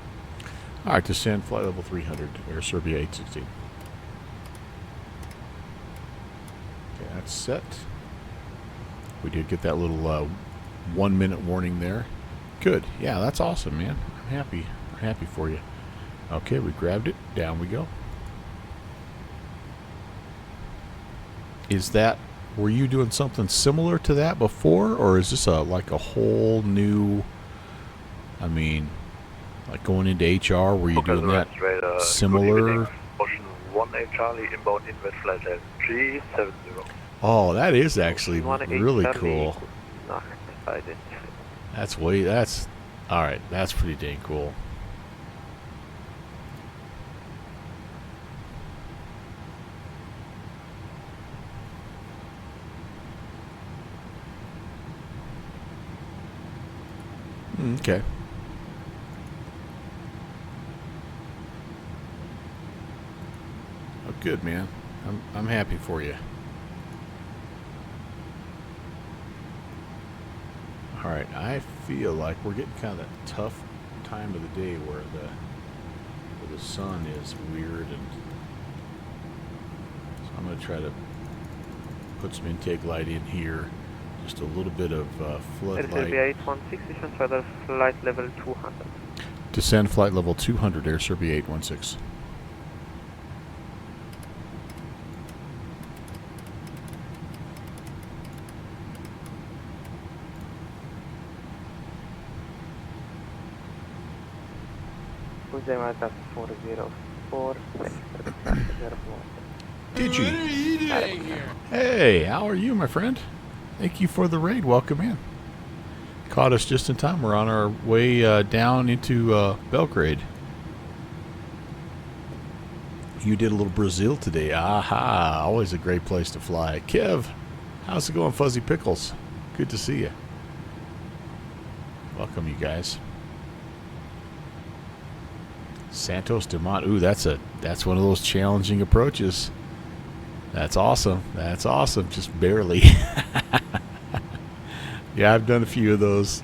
All right, descend flight level 300, Air Serbia 816. Okay, that's set. We did get that little 1 minute warning there. Good. Yeah, that's awesome, man. I'm happy. I'm happy for you. Okay, we grabbed it. Down we go. Were you doing something similar to that before, or is this like a whole new, I mean, like going into HR, were you doing that similar? Ocean 1A Charlie, inbound inward flight level 370. Oh, that is actually really cool. That's all right. That's pretty dang cool. Okay. Oh, good, man. I'm happy for you. All right, I feel like we're getting kind of that tough time of the day where the sun is weird, and so I'm going to try to put some intake light in here, just a little bit of floodlight. Air Serbia 816, descend flight level 200. Descend flight level 200, Air Serbia 816. Did you? Hey, how are you, my friend? Thank you for the raid. Welcome in. Caught us just in time. We're on our way down into Belgrade. You did a little Brazil today. Aha, always a great place to fly. Kev, how's it going, Fuzzy Pickles? Good to see you. Welcome, you guys. Santos Dumont. Ooh, that's one of those challenging approaches. That's awesome. That's awesome. Just barely. Yeah, I've done a few of those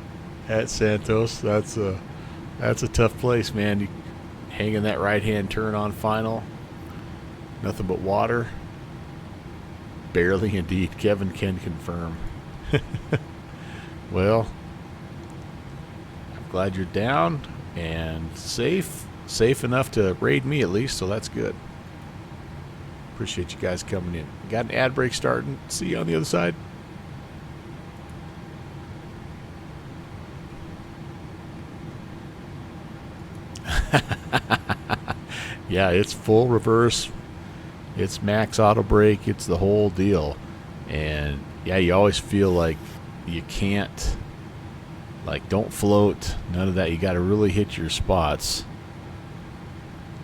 at Santos. That's a tough place, man. You hanging that right-hand turn on final. Nothing but water. Barely indeed. Kevin can confirm. Well, I'm glad you're down. And safe enough to raid me at least, so that's good. Appreciate you guys coming in. Got an ad break starting. See you on the other side. Yeah, it's full reverse. It's max auto brake. It's the whole deal. And yeah, you always feel like you can't, like, don't float, none of that. You got to really hit your spots.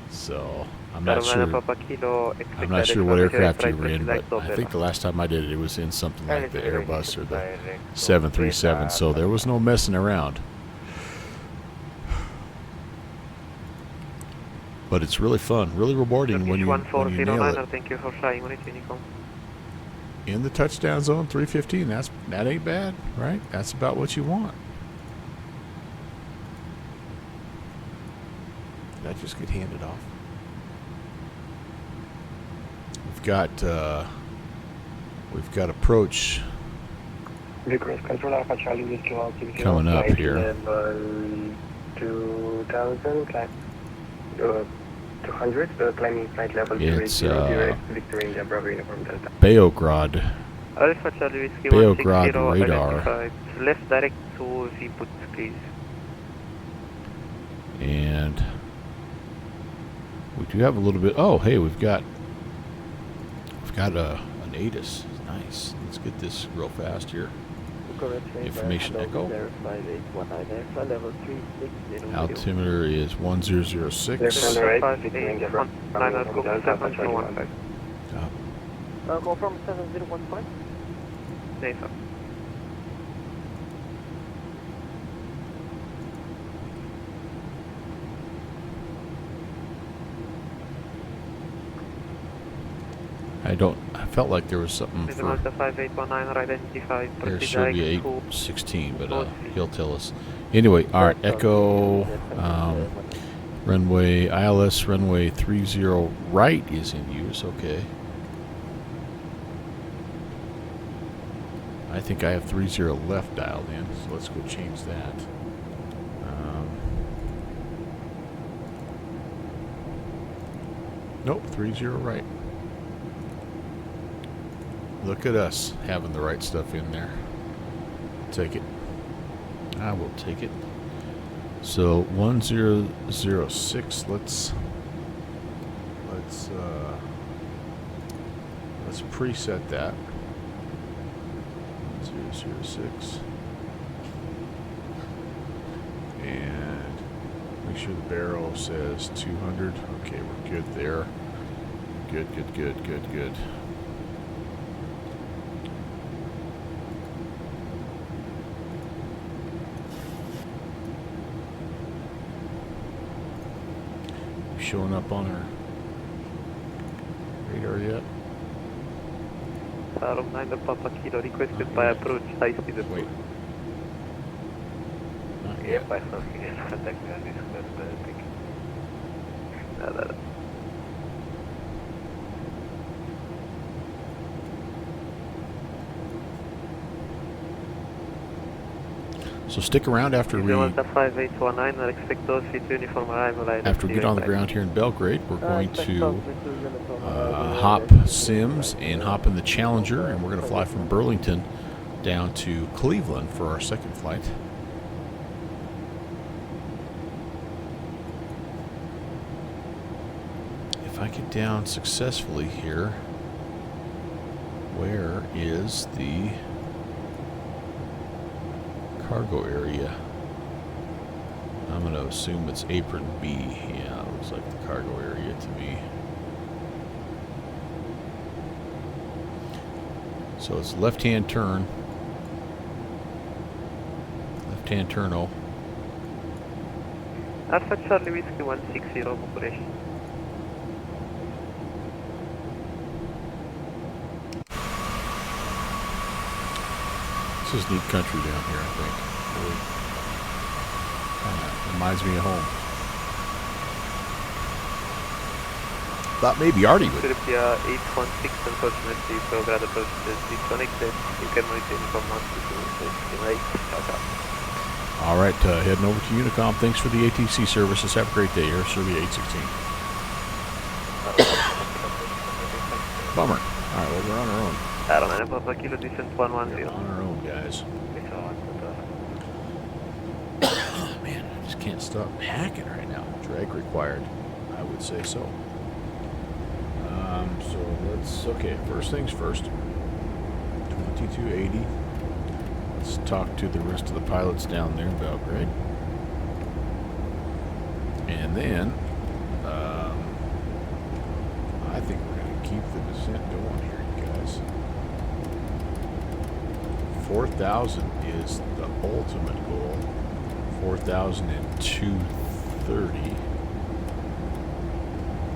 So I'm not sure what aircraft you were in, but I think the last time I did it, it was in something like the Airbus or the 737. So there was no messing around. But it's really fun, really rewarding when you nail it. Thank you for flying on it, Unicom. In the touchdown zone, 315. That ain't bad, right? That's about what you want. Did I just get handed off? We've got approach coming up here. 2000, 200, climbing flight level it's Victory India Bravo Uniform Delta. Belgrade Alpha Charlie Whiskey radar. identified. Left direct to V-put, please. And we do have a little bit. Oh, hey, we've got an ATIS. Nice. Let's get this real fast here. Information echo. Altimeter is 1006. Confirm 7015. Safe. I felt like there was something for 5819 identified. there should be 816, but he'll tell us. Anyway, alright, Echo runway ILS runway 30 right is in use, okay. I think I have 30 left dialed in, so let's go change that. Nope, 30 right. Look at us having the right stuff in there. Take it. I will take it. So 1006. Let's preset that. 1006. And make sure the barrel says 200. Okay, we're good there. Good. Showing up on our radar yet? Room 9 the Papa Kilo requested by approach high speed. Wait. Not yet. Yep, I saw he has contact me on this thing. So stick around after we get on the ground here in Belgrade. We're going to hop Sims and hop in the Challenger, and we're going to fly from Burlington down to Cleveland for our second flight. If I get down successfully here, where is the cargo area? I'm going to assume it's apron B. Yeah, it looks like the cargo area to me. So it's left-hand turn. Left-hand turn, oh. Alpha Charlie Whiskey 160 operation. This is neat country down here, I think. Really kind of reminds me of home. Thought maybe Artie would. Serbia 816, unfortunately, Belgrade approach is disconnected. You can return from 1 to 2, right? Ciao, ciao. All right, heading over to Unicom. Thanks for the ATC services. Have a great day. Air Serbia 816. Bummer. All right, well, we're on our own. Airline Papa Kilo Descent 110. We're on our own, guys. Man, I just can't stop hacking right now. Drag required, I would say so. So let's, okay, first things first. 2280. Let's talk to the rest of the pilots down there in Belgrade. And then, I think we're going to keep the descent going here, you guys. 4,000 is the ultimate goal. 4,230.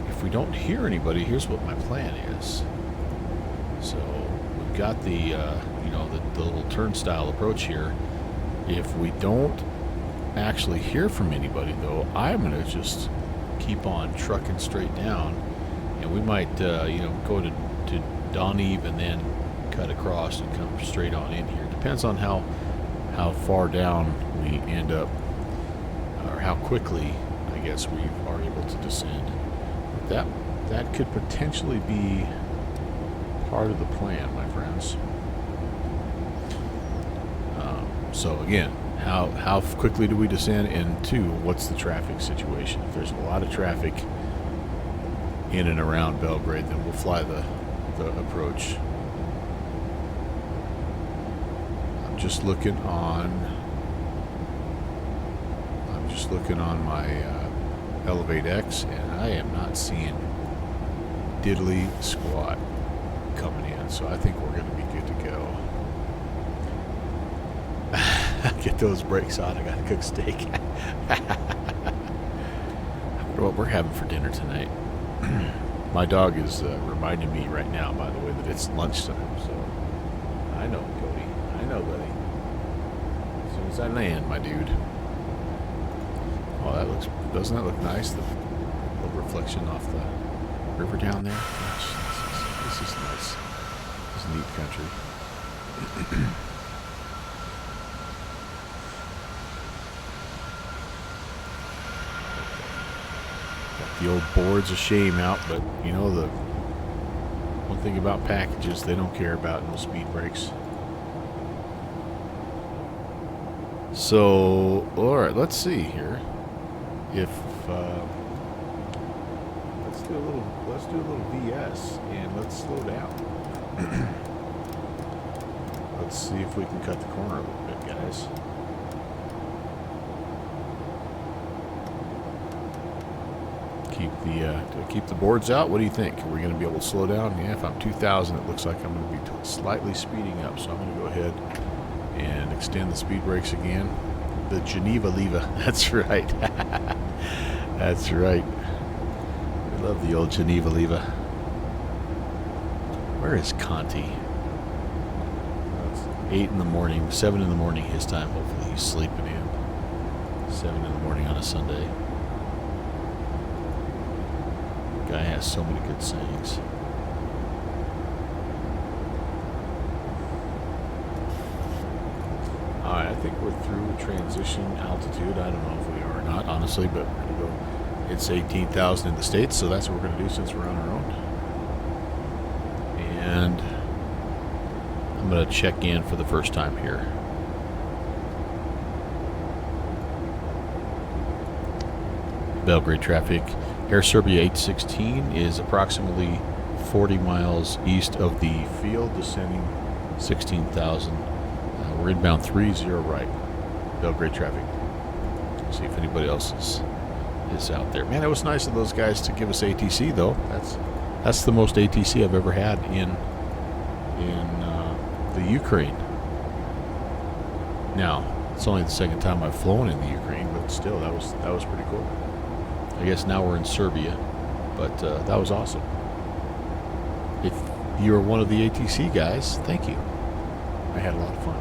If we don't hear anybody, here's what my plan is. So we've got the, you know, the little turnstile approach here. If we don't actually hear from anybody, though, I'm going to just keep on trucking straight down, and we might, you know, go to Doneve and then cut across and come straight on in here. Depends on how far down we end up, or how quickly, I guess, we are able to descend. That could potentially be part of the plan, my friends. So again, how quickly do we descend, and two, what's the traffic situation? If there's a lot of traffic in and around Belgrade, then we'll fly the approach. I'm just looking on my Elevate X, and I am not seeing diddly squat coming in, so I think we're going to be good to go. Get those brakes on. I gotta cook steak. I wonder what we're having for dinner tonight. My dog is reminding me right now, by the way, that it's lunchtime. So I know, Cody. I know, buddy. As soon as I land, my dude. Oh, doesn't that look nice? The reflection off the river down there. Gosh, this is nice. This is neat country. The old board's a shame out, but you know, the one thing about packages, they don't care about no speed brakes. So, all right, let's see here. If let's do a little VS and let's slow down. Let's see if we can cut the corner a little bit, guys. Keep the boards out. What do you think? Are we going to be able to slow down? Yeah, if I'm 2,000, it looks like I'm going to be slightly speeding up. So I'm going to go ahead and extend the speed brakes again. The Geneva lever. That's right. That's right. I love the old Geneva lever. Where is Conti? It's 8 in the morning, 7 in the morning his time. Hopefully he's sleeping in. 7 in the morning on a Sunday. Guy has so many good sayings. Alright, I think we're through transition altitude. I don't know if we are or not, honestly, but we're going to go. It's 18,000 in the States, so that's what we're going to do since we're on our own. And I'm going to check in for the first time here. Belgrade traffic. Air Serbia 816 is approximately 40 miles east of the field, descending 16,000. We're inbound 30 right. Belgrade traffic. See if anybody else is out there. Man, it was nice of those guys to give us ATC, though. That's the most ATC I've ever had in the Ukraine. Now, it's only the second time I've flown in the Ukraine, but still, that was pretty cool. I guess now we're in Serbia, but that was awesome. If you're one of the ATC guys, thank you. I had a lot of fun.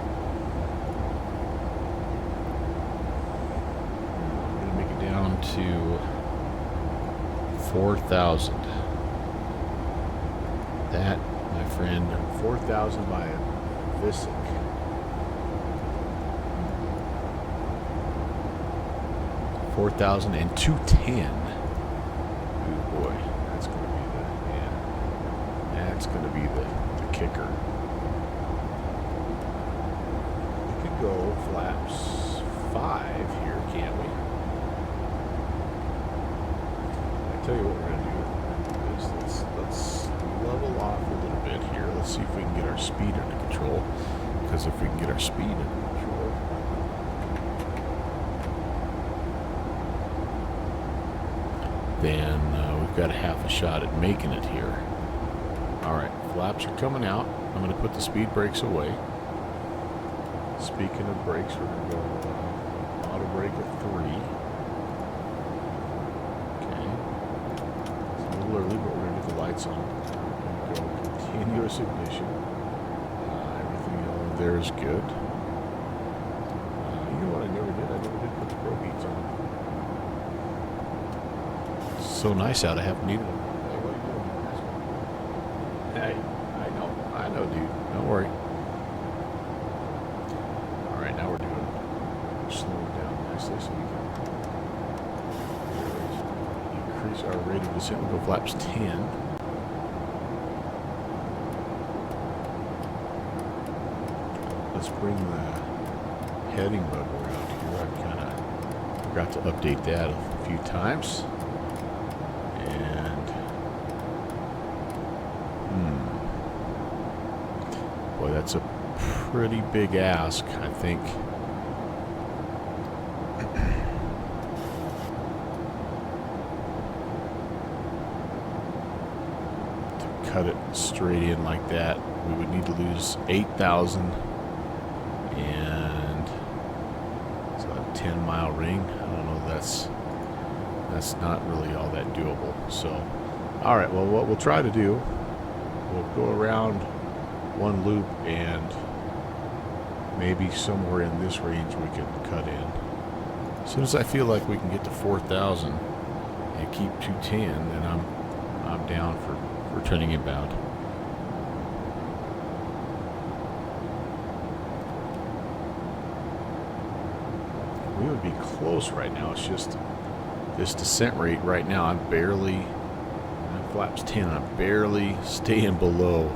I'm going to make it down to 4,000. That, my friend, 4,000 by a Visic. 4,000 and 210. Oh boy, that's going to be that's going to be the kicker. We could go flaps 5 here, can't we? I tell you what we're going to do is let's level off a little bit here. Let's see if we can get our speed under control. Because if we can get our speed under control, then we've got a half a shot at making it here. Alright, flaps are coming out. I'm going to put the speed brakes away. Speaking of brakes, we're going to go auto brake at 3. Okay. It's a little early, but we're going to get the lights on. We're going to go continuous ignition. Everything there is good. You know what I never did? I never did put the pro beats on. So nice out, I haven't needed them. Hey, what are you doing? Hey, I know, dude. Don't worry. All right, now we're slowing down nicely so we can increase our rate of descent. We'll go flaps 10. Let's bring the heading bug around here. I kind of forgot to update that a few times. Boy, that's a pretty big ask, I think. To cut it straight in like that, we would need to lose 8,000, and it's a 10-mile ring. I don't know. That's not really all that doable. So, all right. Well, what we'll try to do, we'll go around one loop, and maybe somewhere in this range we can cut in. As soon as I feel like we can get to 4,000 and keep 210, then I'm down for turning inbound. We would be close right now. It's just this descent rate right now. I'm flaps 10. I'm barely staying below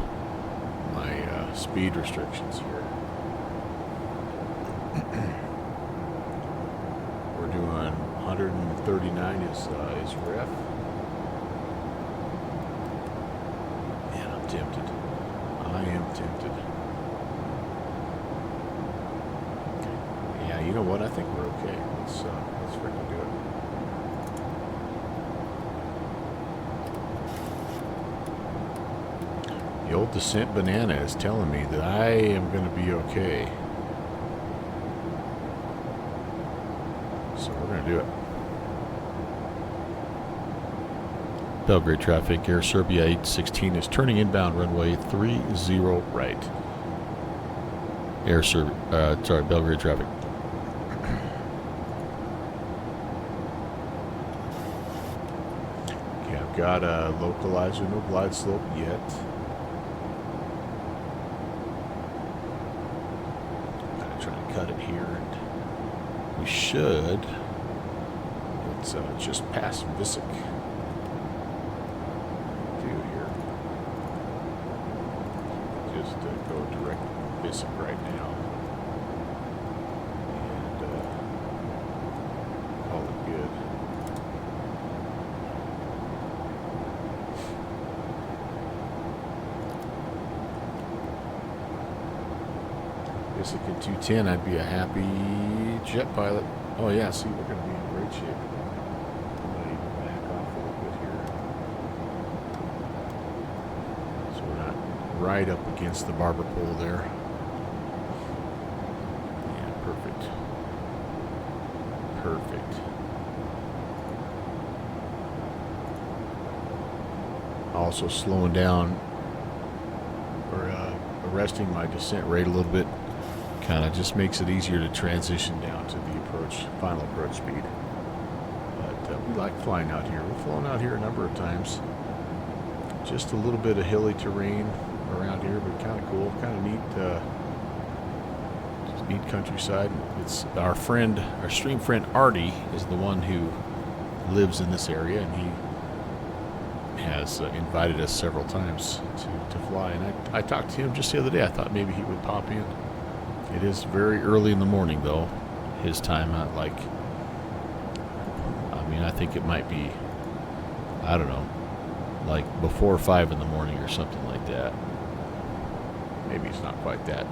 my speed restrictions here. We're doing 139 is ref. Man, I'm tempted. I am tempted. Yeah, you know what? I think we're okay. Let's freaking do it. The old descent banana is telling me that I am going to be okay. So we're going to do it. Belgrade traffic, Air Serbia 816 is turning inbound runway 30 right. Belgrade traffic. Okay, I've got a localizer, no glide slope yet. Cut it here, and we should. It's just past Bizjet. Here. Just go direct to Bizjet right now, and call it good. If 210, I'd be a happy jet pilot. Oh yeah, see, we're going to be in great shape. I'm going to even back off a little bit here, so we're not right up against the barber pole there. Yeah, perfect. Perfect. Also slowing down or arresting my descent rate a little bit. Kind of just makes it easier to transition down to the final approach speed. But we like flying out here. We've flown out here a number of times. Just a little bit of hilly terrain around here, but kind of cool, kind of neat. neat countryside. It's our stream friend Artie is the one who lives in this area, and he has invited us several times to fly. And I talked to him just the other day. I thought maybe he would pop in. It is very early in the morning, though. His time, I think it might be, I don't know, like before 5 in the morning or something like that. Maybe it's not quite that.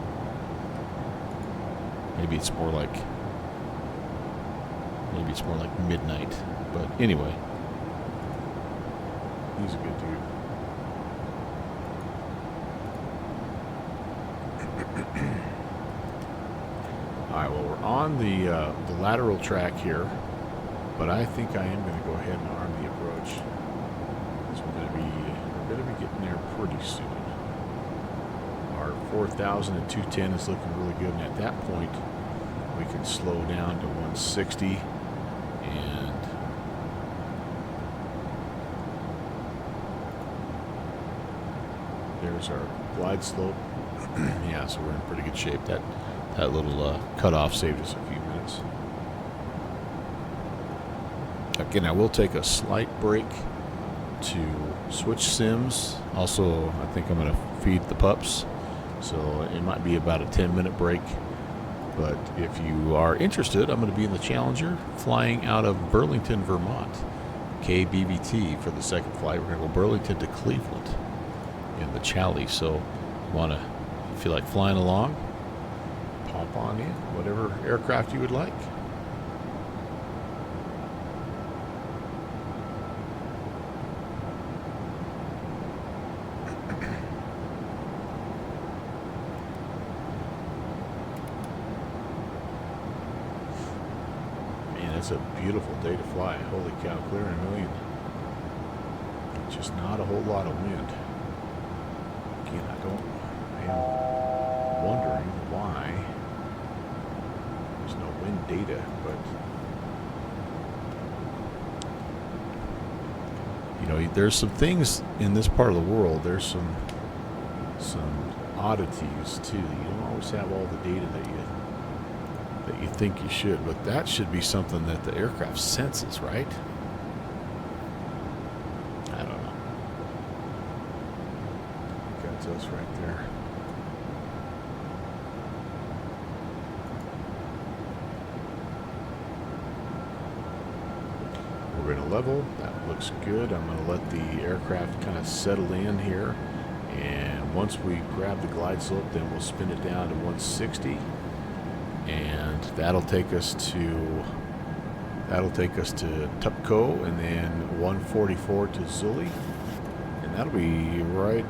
Maybe it's more like midnight. But anyway, he's a good dude. All right, well, we're on the lateral track here, but I think I am going to go ahead and arm the approach. So we're going to be getting there pretty soon. Our 4,000 at 210 is looking really good, and at that point, we can slow down to 160, and there's our glide slope. Yeah, so we're in pretty good shape. That little cutoff saved us a few minutes. Again, I will take a slight break to switch sims. Also, I think I'm going to feed the pups, so it might be about a 10-minute break. But if you are interested, I'm going to be in the Challenger flying out of Burlington, Vermont, KBVT for the second flight. We're going to go Burlington to Cleveland in the Chally. So, feel like flying along, pop on in, whatever aircraft you would like. It's a beautiful day to fly. Holy cow, clear and a million. Just not a whole lot of wind. Again, I am wondering why there's no wind data, but there's some things in this part of the world. There's some oddities too. You don't always have all the data that you think you should, but that should be something that the aircraft senses, right? I don't know. I think that's us right there. We're going to level. That looks good. I'm going to let the aircraft kind of settle in here, and once we grab the glide slope, then we'll spin it down to 160. And that'll take us to Tupco, and then 144 to Zuli, and that'll be right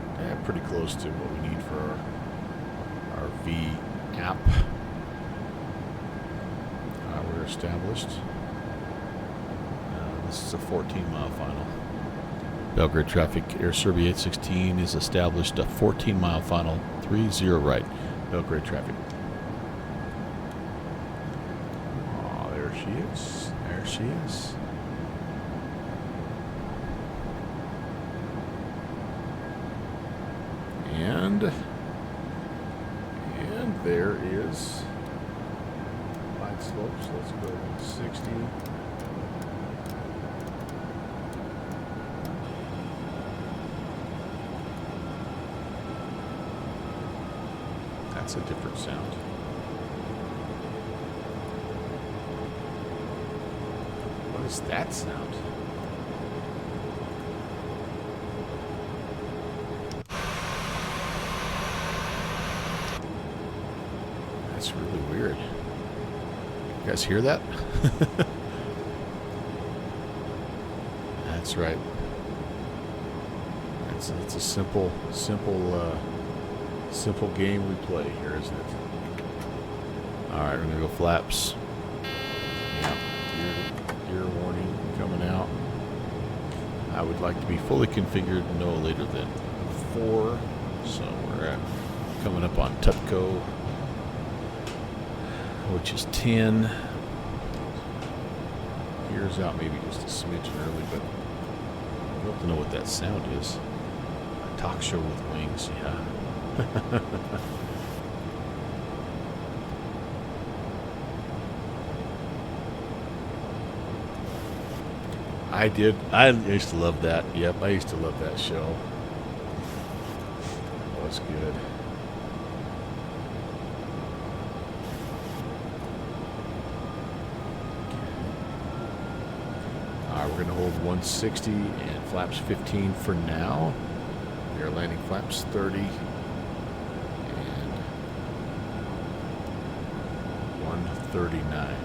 pretty close to what we need for our V app. We're established. This is a 14-mile final. Belgrade traffic, Air Serbia 816 is established a 14-mile final, 30 right. Belgrade traffic. There she is. And there is glide slopes. Let's go 160. That's a different sound. What is that sound? That's really weird. You guys hear that? That's right. It's a simple game we play here, isn't it? All right, we're gonna go flaps. Yeah, gear warning coming out. I would like to be fully configured no later than 4, so we're coming up on Tupco, which is 10. Gears out maybe just a smidgen early, but I'd love to know what that sound is. A talk show with wings, yeah. I did. I used to love that. Yep, I used to love that show. It was good. Alright, we're going to hold 160 and flaps 15 for now. We are landing flaps 30 and 139.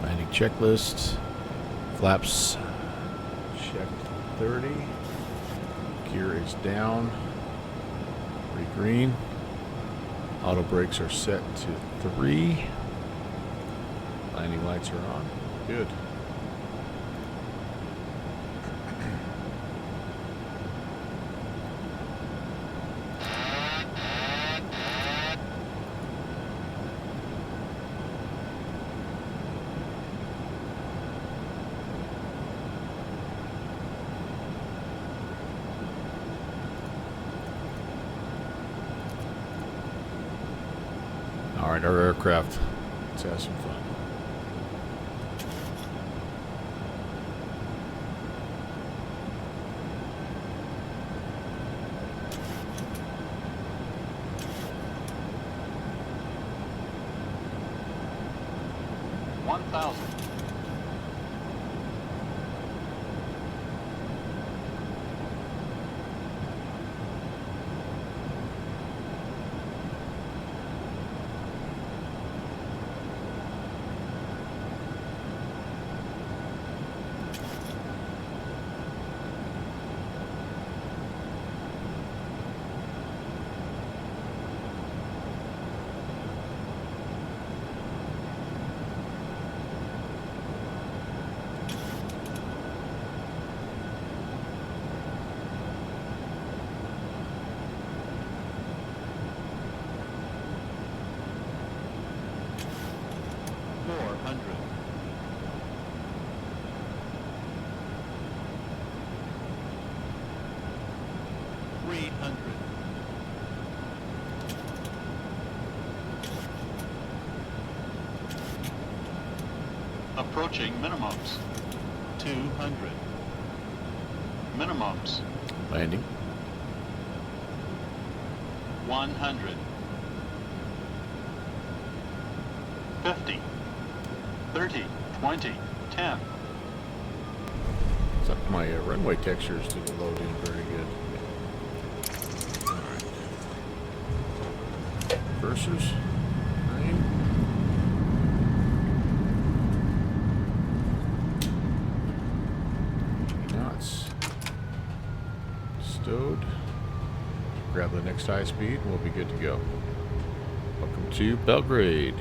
Landing checklist. Flaps checked 30. Gear is down. Pretty green. Auto brakes are set to 3. Landing lights are on. Good. Alright, our aircraft. Let's have some fun. Approaching minimums. 200. Minimums. Landing. 100. 50. 30. 20. 10. So my runway textures didn't load in very good. Alright. Cursors. Green. Stowed. Grab the next high speed and we'll be good to go. Welcome to Belgrade.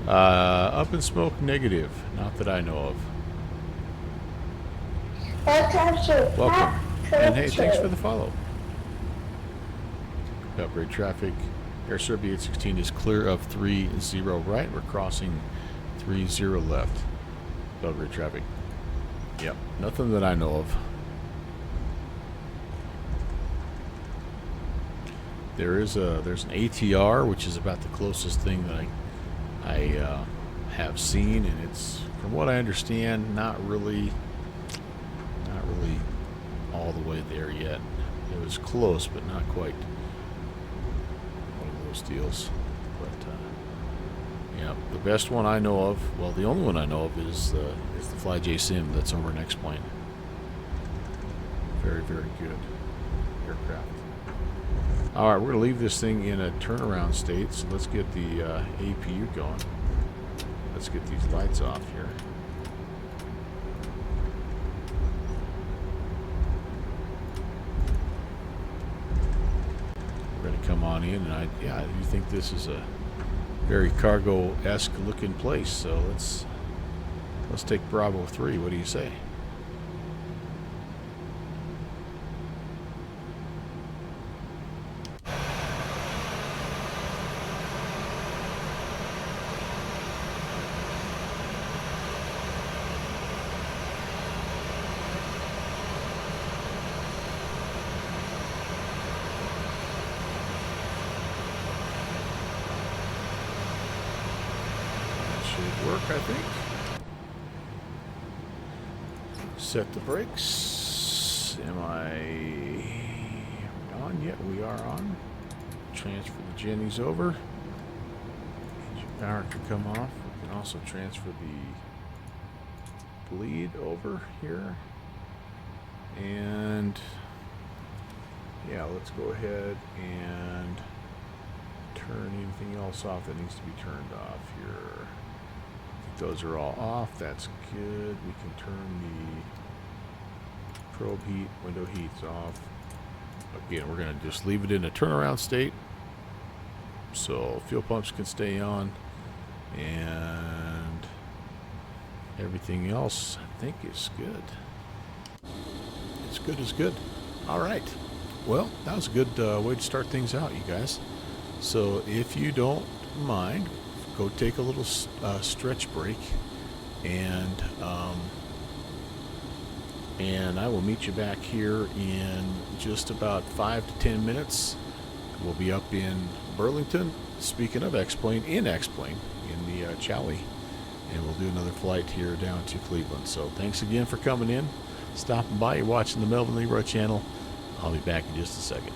Up in smoke negative. Not that I know of. Welcome. And hey, thanks for the follow. Belgrade traffic. Air Serbia 816 is clear of 30 right. We're crossing 30 left. Belgrade traffic. Yep, nothing that I know of. There's an ATR, which is about the closest thing that I have seen, and it's, from what I understand, not really all the way there yet. It was close, but not quite. One of those deals. But yeah, the best one I know of, well, the only one I know of is the FlyJ Sim that's over next point. Very, very good aircraft. All right, we're gonna leave this thing in a turnaround state, so let's get the APU going. Let's get these lights off here. We're gonna come on in, and I do think this is a very cargo-esque looking place. So let's take Bravo 3. What do you say? Work, I think. Set the brakes. Am I on yet? We are on. Transfer the jennies over. Engine power can come off. We can also transfer the bleed over here. And yeah, let's go ahead and turn anything else off that needs to be turned off here. Those are all off. That's good. We can turn the probe heat, window heats off. Again, we're going to just leave it in a turnaround state so fuel pumps can stay on, and everything else I think is good. It's good as good. All right. Well, that was a good way to start things out, you guys. So if you don't mind, go take a little stretch break, and I will meet you back here in just about 5 to 10 minutes. We'll be up in Burlington, speaking of X-Plane, in X-Plane, in the Chally, and we'll do another flight here down to Cleveland. So thanks again for coming in, stopping by. You're watching the Melvin Leroy channel. I'll be back in just a second.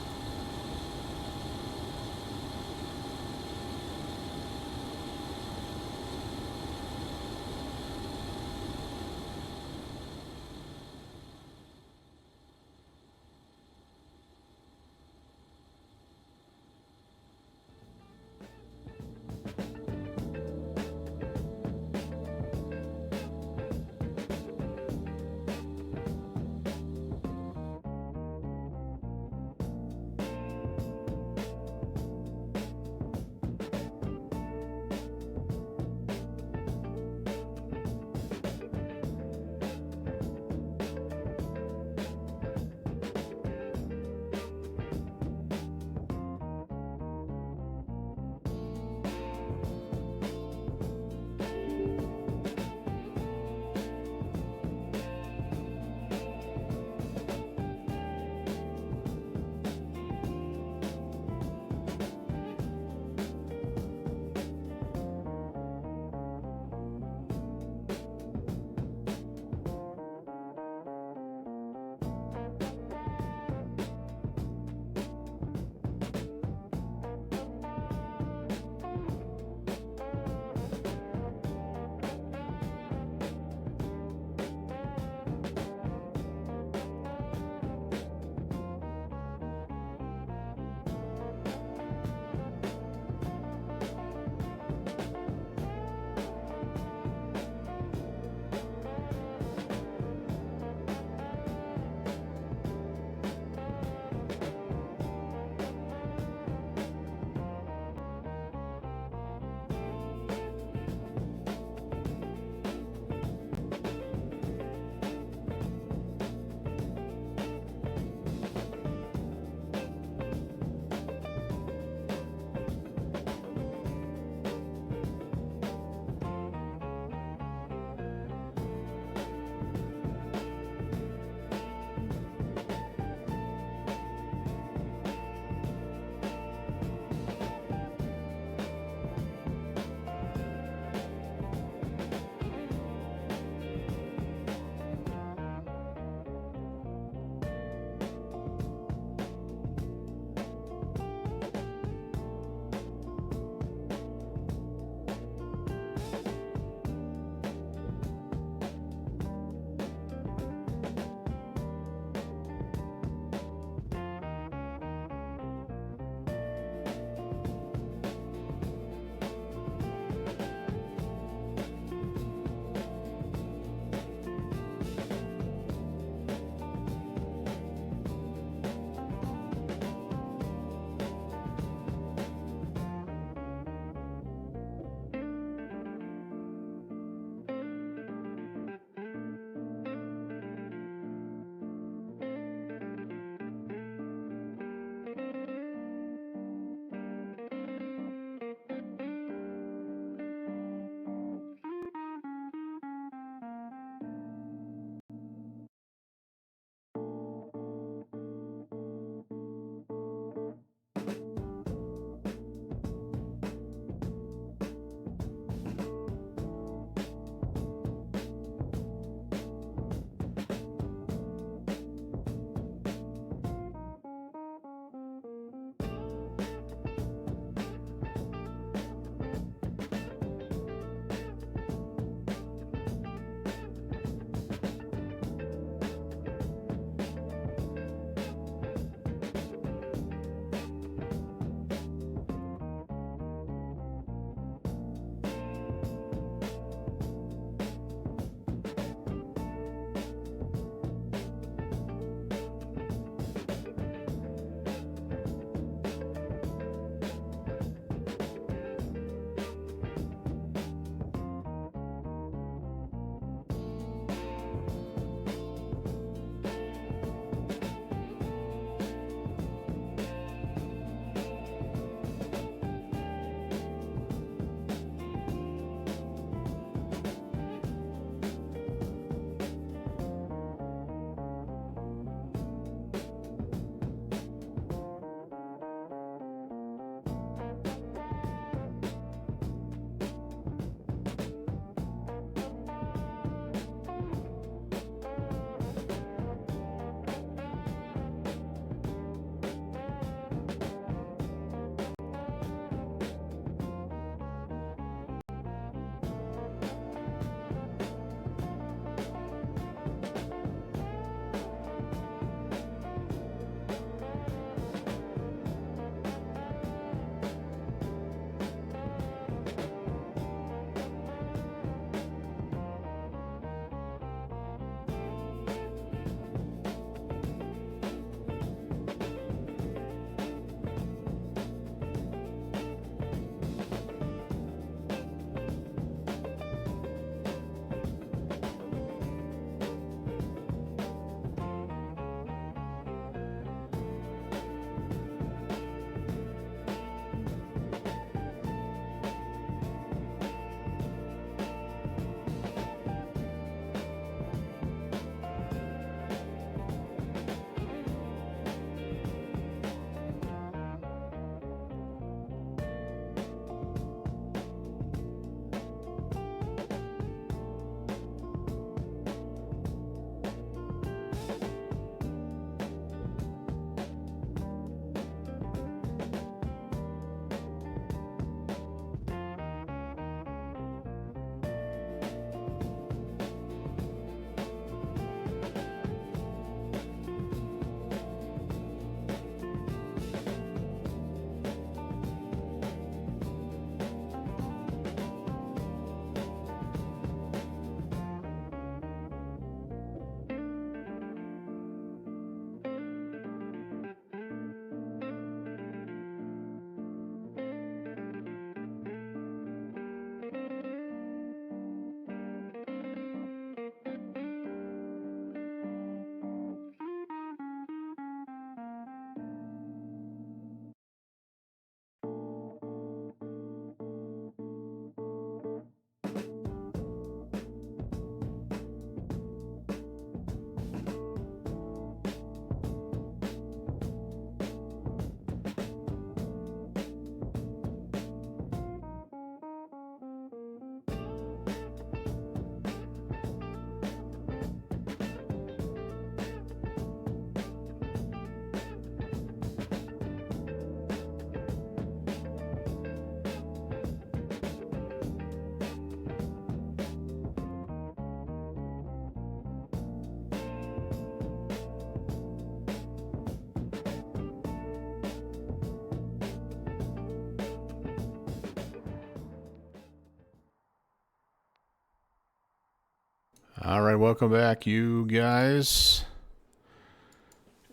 All right, welcome back, you guys.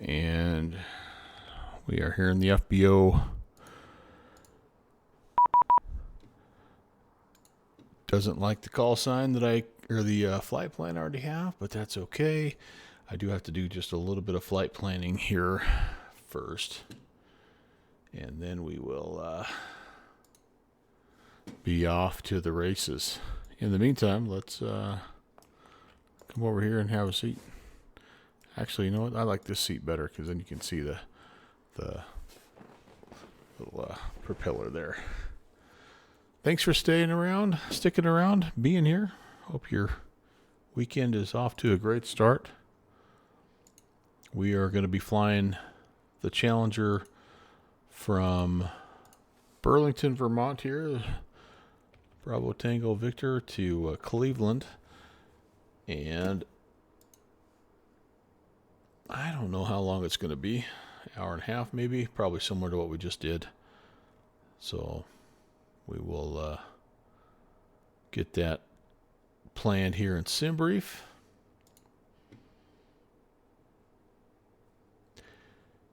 And we are here in the FBO. Doesn't like the call sign that the flight plan I already have, but that's okay. I do have to do just a little bit of flight planning here first. And then we will be off to the races. In the meantime, let's come over here and have a seat. Actually, you know what? I like this seat better because then you can see the little propeller there. Thanks for sticking around, being here. Hope your weekend is off to a great start. We are going to be flying the Challenger from Burlington, Vermont here, Bravo Tango Victor, to Cleveland. And I don't know how long it's going to be. Hour and a half maybe, probably similar to what we just did. So we will get that planned here in SimBrief.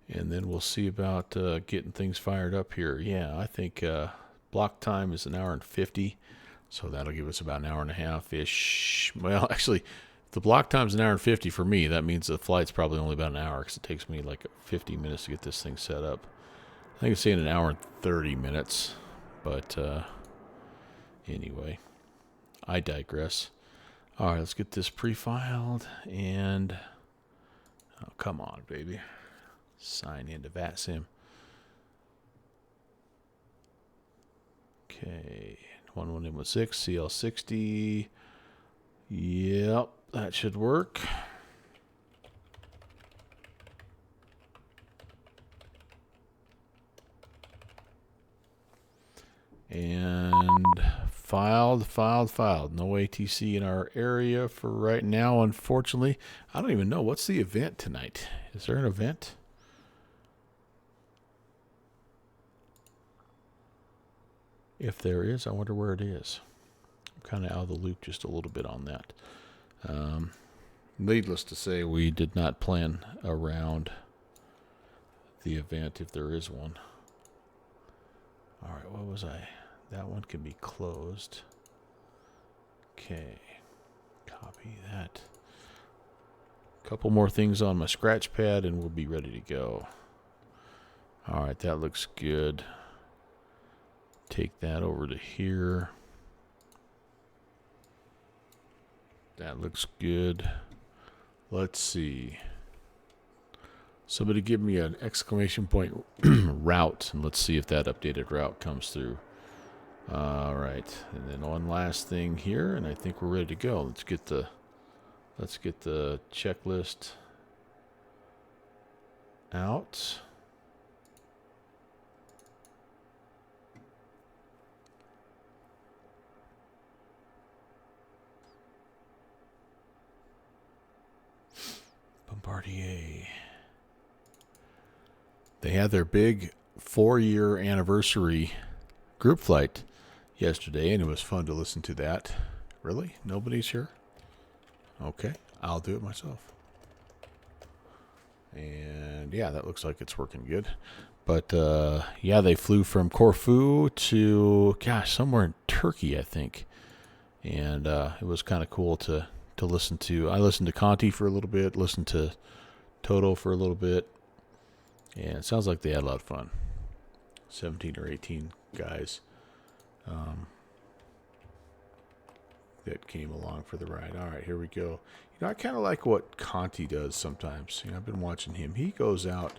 And then we'll see about getting things fired up here. Yeah, I think block time is 1 hour and 50. So that'll give us about 1 hour and a half-ish. Well, actually, if the block time's 1 hour and 50 for me, that means the flight's probably only about an hour because it takes me like 50 minutes to get this thing set up. I think it's saying 1 hour and 30 minutes. But anyway, I digress. All right, let's get this pre-filed. And, oh, come on, baby. Sign into VATSIM. Okay, 1116 CL60. Yep, that should work. And filed. No ATC in our area for right now, unfortunately. I don't even know. What's the event tonight? Is there an event? If there is, I wonder where it is. I'm kind of out of the loop just a little bit on that. Needless to say, we did not plan around the event if there is one. All right, what was I? That one can be closed. Okay, copy that. Couple more things on my scratch pad and we'll be ready to go. All right, that looks good. Take that over to here. That looks good. Let's see. Somebody give me an exclamation point route, and let's see if that updated route comes through. All right, and then one last thing here, and I think we're ready to go. Let's get the checklist out. Bombardier. They had their big 4-year anniversary group flight yesterday, and it was fun to listen to that. Really? Nobody's here? Okay, I'll do it myself. And yeah, that looks like it's working good. But yeah, they flew from Corfu to, gosh, somewhere in Turkey, I think. And it was kind of cool to listen to. I listened to Conti for a little bit, listened to Toto for a little bit, and it sounds like they had a lot of fun. 17 or 18 guys that came along for the ride. All right, here we go. You know, I kind of like what Conti does sometimes. You know, I've been watching him. He goes out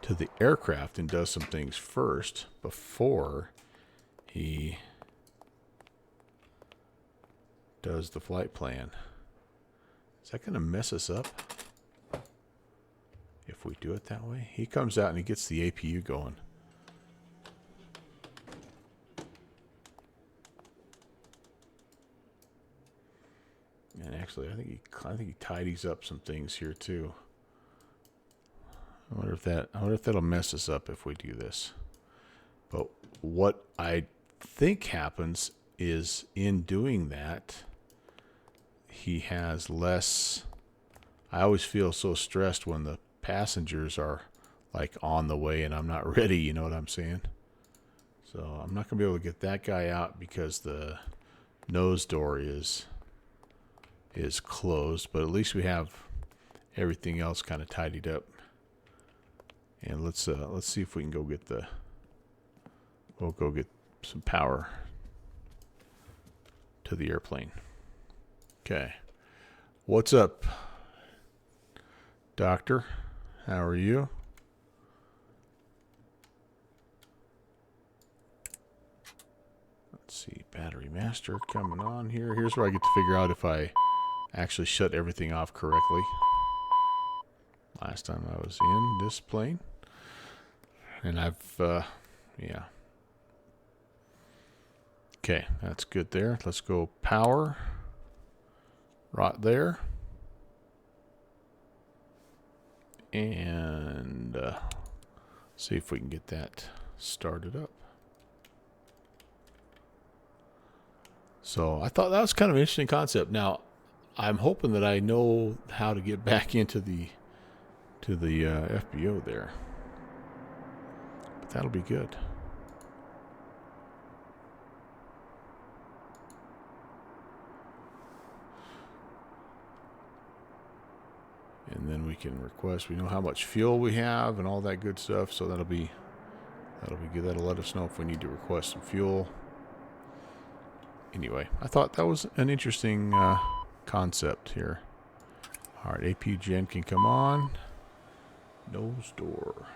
to the aircraft and does some things first before he does the flight plan. Is that going to mess us up if we do it that way? He comes out and he gets the APU going. And actually, I think he tidies up some things here too. I wonder if that'll mess us up if we do this. But what I think happens is in doing that, he has less. I always feel so stressed when the passengers are like on the way and I'm not ready, you know what I'm saying? So I'm not going to be able to get that guy out because the nose door is closed, but at least we have everything else kind of tidied up. And let's see if we can go get we'll go get some power to the airplane. Okay. What's up, Doctor? How are you? Let's see, battery master coming on here. Here's where I get to figure out if I actually shut everything off correctly. Last time I was in this plane. And yeah. Okay, that's good there. Let's go power. Right there. And see if we can get that started up. So I thought that was kind of an interesting concept. Now, I'm hoping that I know how to get back into the FBO there. But that'll be good. And then we can request. We know how much fuel we have and all that good stuff. So that'll be good. That'll let us know if we need to request some fuel. Anyway, I thought that was an interesting concept here. All right, AP Gen can come on. Nose door.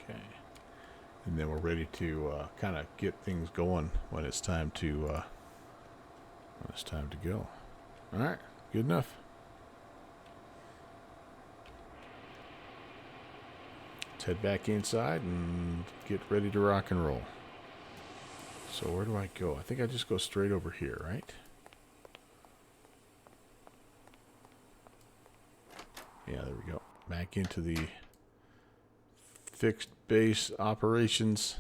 Okay. And then we're ready to kind of get things going when it's time to go. All right, good enough. Let's head back inside and get ready to rock and roll. So where do I go? I think I just go straight over here, right? Yeah, there we go. Back into the fixed base operations.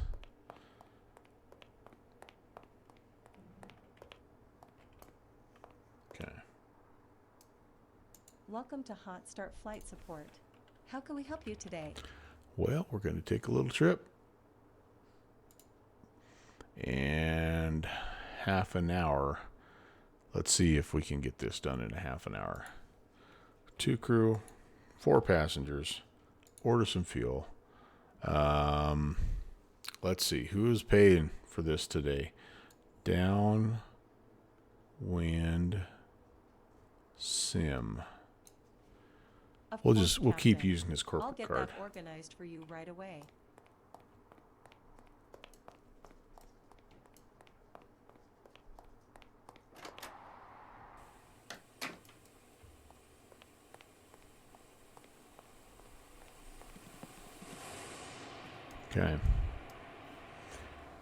Okay. Welcome to Hot Start Flight Support. How can we help you today? Well, we're going to take a little trip. And half an hour. Let's see if we can get this done in a half an hour. 2 crew, 4 passengers. Order some fuel. Let's see. Who is paying for this today? Downwind Sim. We'll keep using his corporate card. I'll get that organized for you right away. Okay.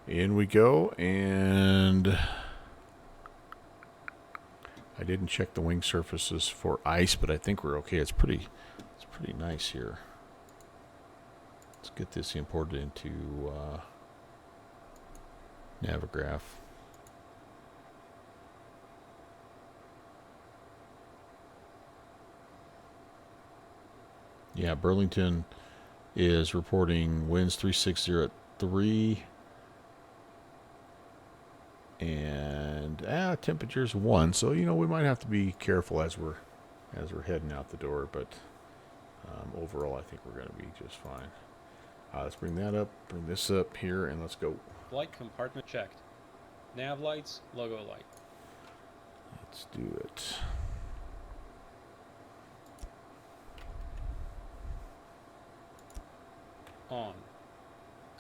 In we go, and I didn't check the wing surfaces for ice, but I think we're okay. It's pretty nice here. Let's get this imported into Navigraph. Yeah, Burlington is reporting winds 360 at 3 and temperature's 1, so we might have to be careful as we're heading out the door, but overall I think we're going to be just fine. Let's bring this up here, and let's go. Flight compartment checked. Nav lights, logo light. Let's do it. On.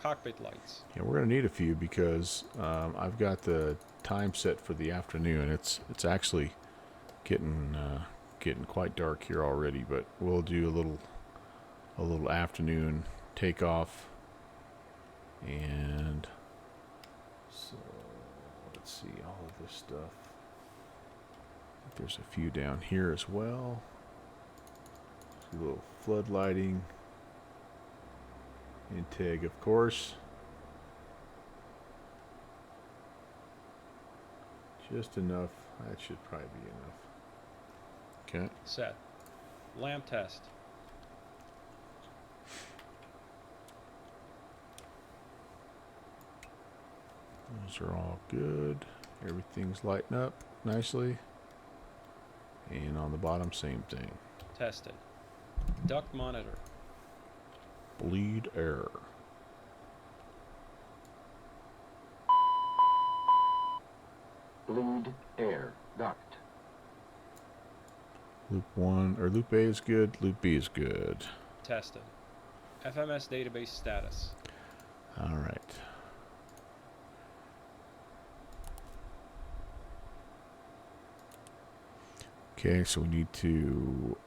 Cockpit lights. Yeah, we're going to need a few because I've got the time set for the afternoon. It's actually getting quite dark here already, but we'll do a little afternoon takeoff. And so let's see all of this stuff. I think there's a few down here as well. A little flood lighting. Integ, of course. Just enough. That should probably be enough. Okay. Set. Lamp test. Those are all good. Everything's lighting up nicely. And on the bottom, same thing. Tested. Duct monitor. Bleed error. Bleed air duct. Loop 1 or loop A is good. Loop B is good. Tested. FMS database status. All right. Okay, so we need to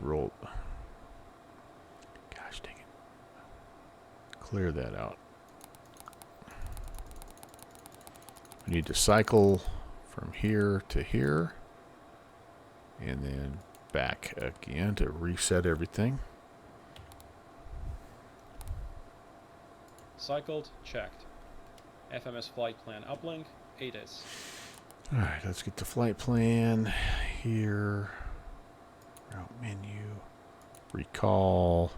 roll. Gosh dang it. Clear that out. We need to cycle from here to here and then back again to reset everything. Cycled, checked. FMS flight plan uplink, ATIS. All right, let's get the flight plan here. Route menu, recall.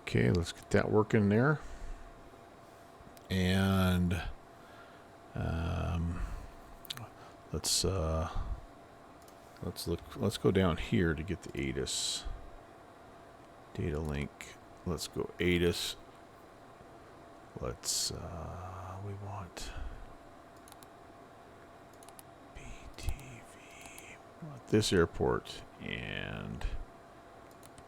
Okay, let's get that working there. And let's go down here to get the ATIS data link. Let's go ATIS. Let's we want BTV. We want this airport, and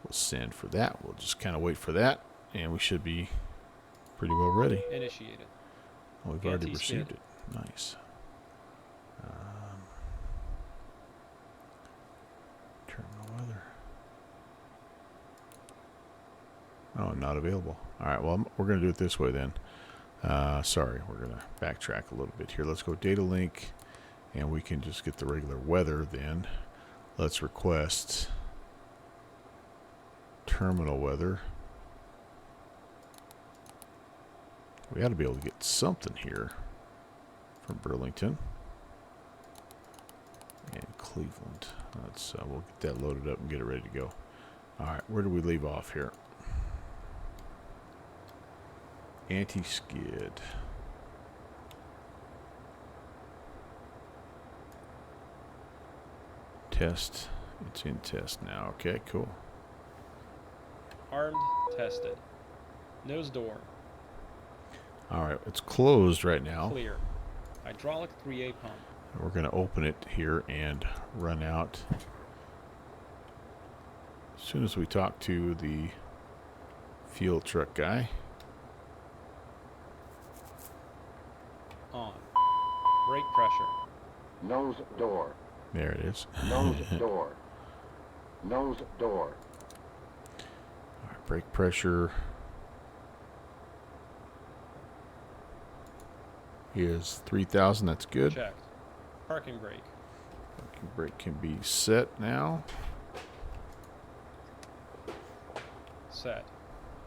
we'll send for that. We'll just kind of wait for that, and we should be pretty well ready. Initiated. Oh, we've already received it. Nice. Terminal weather. Oh, not available. All right, well, we're going to do it this way then. Sorry, we're going to backtrack a little bit here. Let's go data link, and we can just get the regular weather then. Let's request terminal weather. We ought to be able to get something here from Burlington and Cleveland. Let's we'll get that loaded up and get it ready to go. All right, where do we leave off here? Anti-skid. Test. It's in test now. Okay, cool. Armed, tested. Nose door. All right, it's closed right now. Clear. Hydraulic 3A pump. We're going to open it here and run out. As soon as we talk to the fuel truck guy. On. Brake pressure. Nose door. There it is. Nose door. Nose door. All right, brake pressure is 3,000. That's good. Checked. Parking brake. Parking brake can be set now. Set.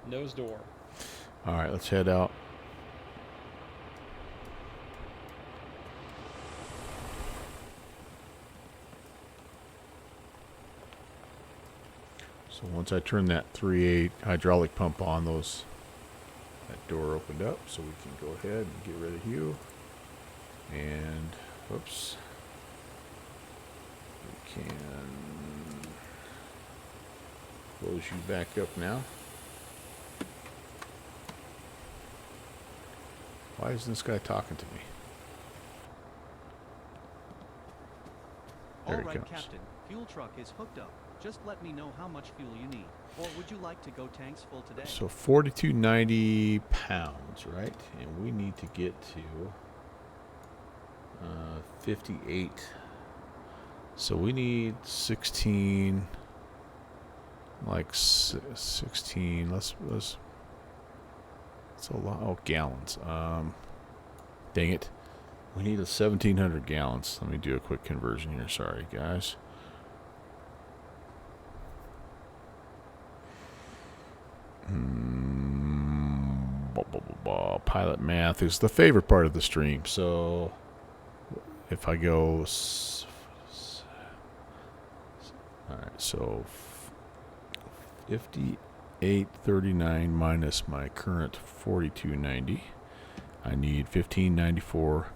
Nose door. All right, let's head out. So once I turn that 3.8 hydraulic pump on, that door opened up, so we can go ahead and get rid of you. And whoops, we can close you back up now. Why isn't this guy talking to me? There All he right, comes. Captain. Fuel truck is hooked up. Just let me know how much fuel you need. Or would you like to go tanks full today? So 4,290 pounds, right? And we need to get to 58. So we need 16, like 16. Let's That's a lot. Oh, gallons. Dang it. We need 1,700 gallons. Let me do a quick conversion here. Sorry, guys. Pilot math is the favorite part of the stream. So if I go... Alright, so 5839 minus my current 4290. I need 1594,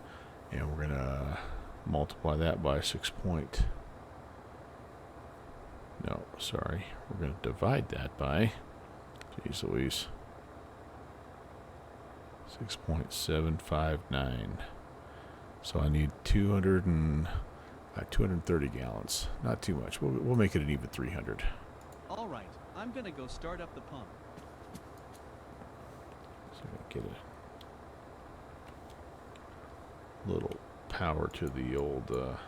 and we're going to multiply that by 6 point. No, sorry. We're going to divide that by, geez Louise, 6.759. So I need 230 gallons. Not too much. We'll make it an even 300. All right, I'm gonna go start up the pump. So get a little power to the old. There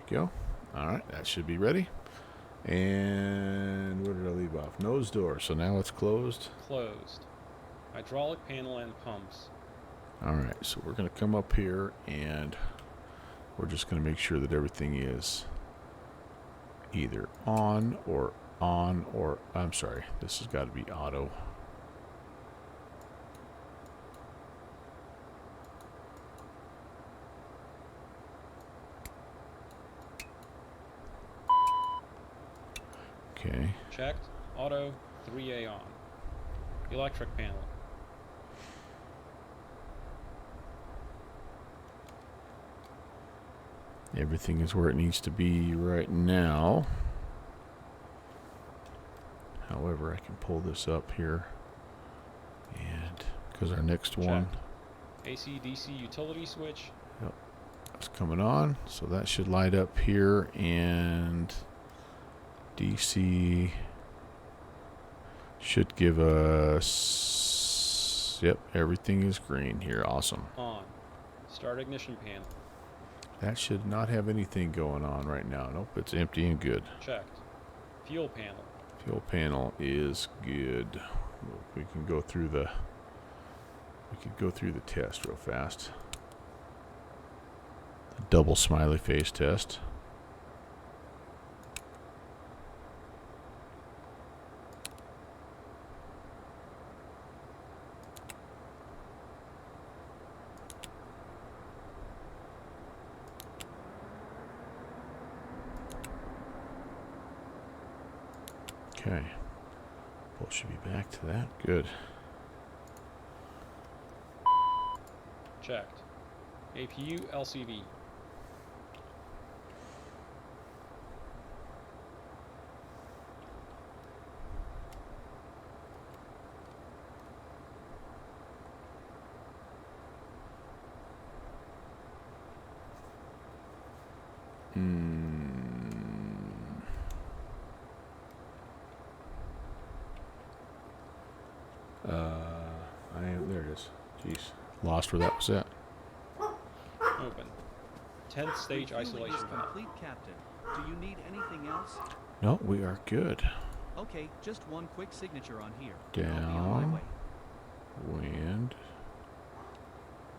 we go. All right, that should be ready. And where did I leave off? Nose door. So now it's closed. Closed. Hydraulic panel and pumps. Alright, so we're going to come up here and we're just going to make sure that everything is either on, or I'm sorry, this has got to be auto. Okay. Checked. Auto 3A on. Electric panel. Everything is where it needs to be right now. However, I can pull this up here, and because our next one, AC DC utility switch. Yep, it's coming on, so that should light up here, and DC should give us, yep, everything is green here. Awesome. On. Start ignition panel. That should not have anything going on right now. Nope, it's empty and good. Checked. Fuel panel. Fuel panel is good. We can go through the test real fast. The double smiley face test. Okay. Both should be back to that. Good. Checked. APU LCV. There it is. Jeez. Lost where that was at. Open. 10th stage Refueling isolation is valve. complete, Captain. Do you need anything else? No, we are good. Okay, just one quick signature on here. and I'll be on my Down. way. Wind.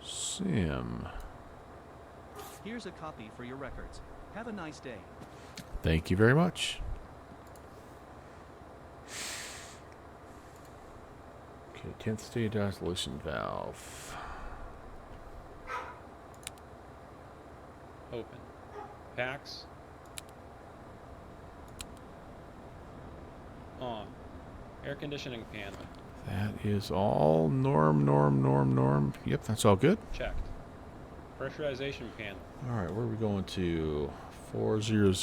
Sim. Here's a copy for your records. Have a nice day. Thank you very much. Okay, 10th stage isolation valve. Open. Packs. On. Air conditioning panel. That is all norm. Yep, that's all good. Checked. Pressurization panel. All right, where are we going to? 400.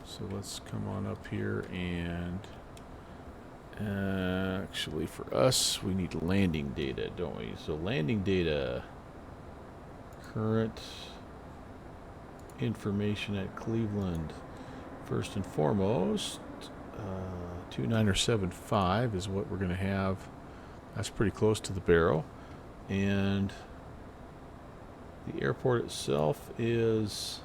So let's come on up here and actually for us, we need landing data, don't we? So landing data, current information at Cleveland. First and foremost, 2975 is what we're going to have. That's pretty close to the barrel. And the airport itself is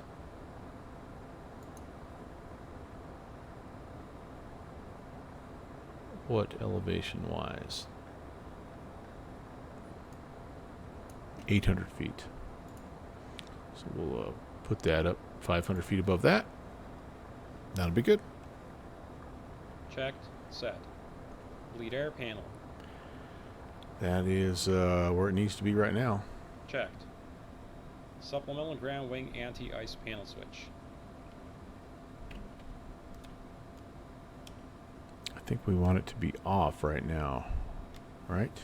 what elevation wise? 800 feet. So we'll put that up 500 feet above that. That'll be good. Checked. Set. Lead air panel. That is where it needs to be right now. Checked. Supplemental ground wing anti-ice panel switch. I think we want it to be off right now. Right?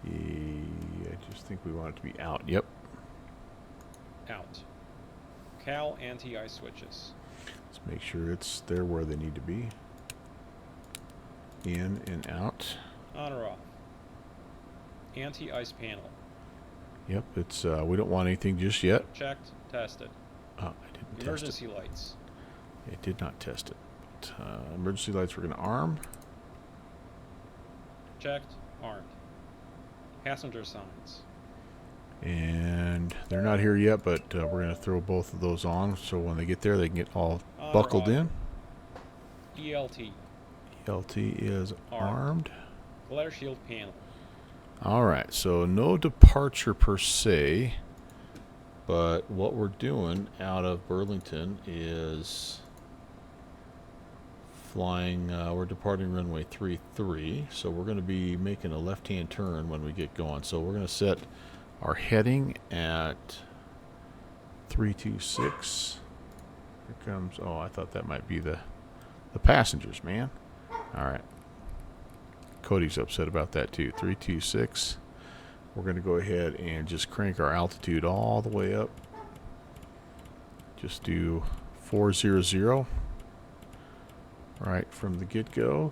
I just think we want it to be out. Yep. Out. Cal anti-ice switches. Let's make sure it's there where they need to be. In and out. On or off. Anti-ice panel. Yep, it's we don't want anything just yet. Checked. Tested. I didn't Emergency test it. lights. It did not test it. But, emergency lights we're going to arm. Checked. Armed. Passenger signs. And they're not here yet, but we're going to throw both of those on so when they get there they can get all buckled in. ELT. ELT is armed. Glare shield panel. Alright, so no departure per se, but what we're doing out of Burlington is flying, we're departing runway 33, so we're going to be making a left-hand turn when we get going. So we're going to set our heading at 326. Here comes, oh, I thought that might be the passengers, man. Alright. Cody's upset about that too. 326. We're going to go ahead and just crank our altitude all the way up. Just do 400 right from the get-go.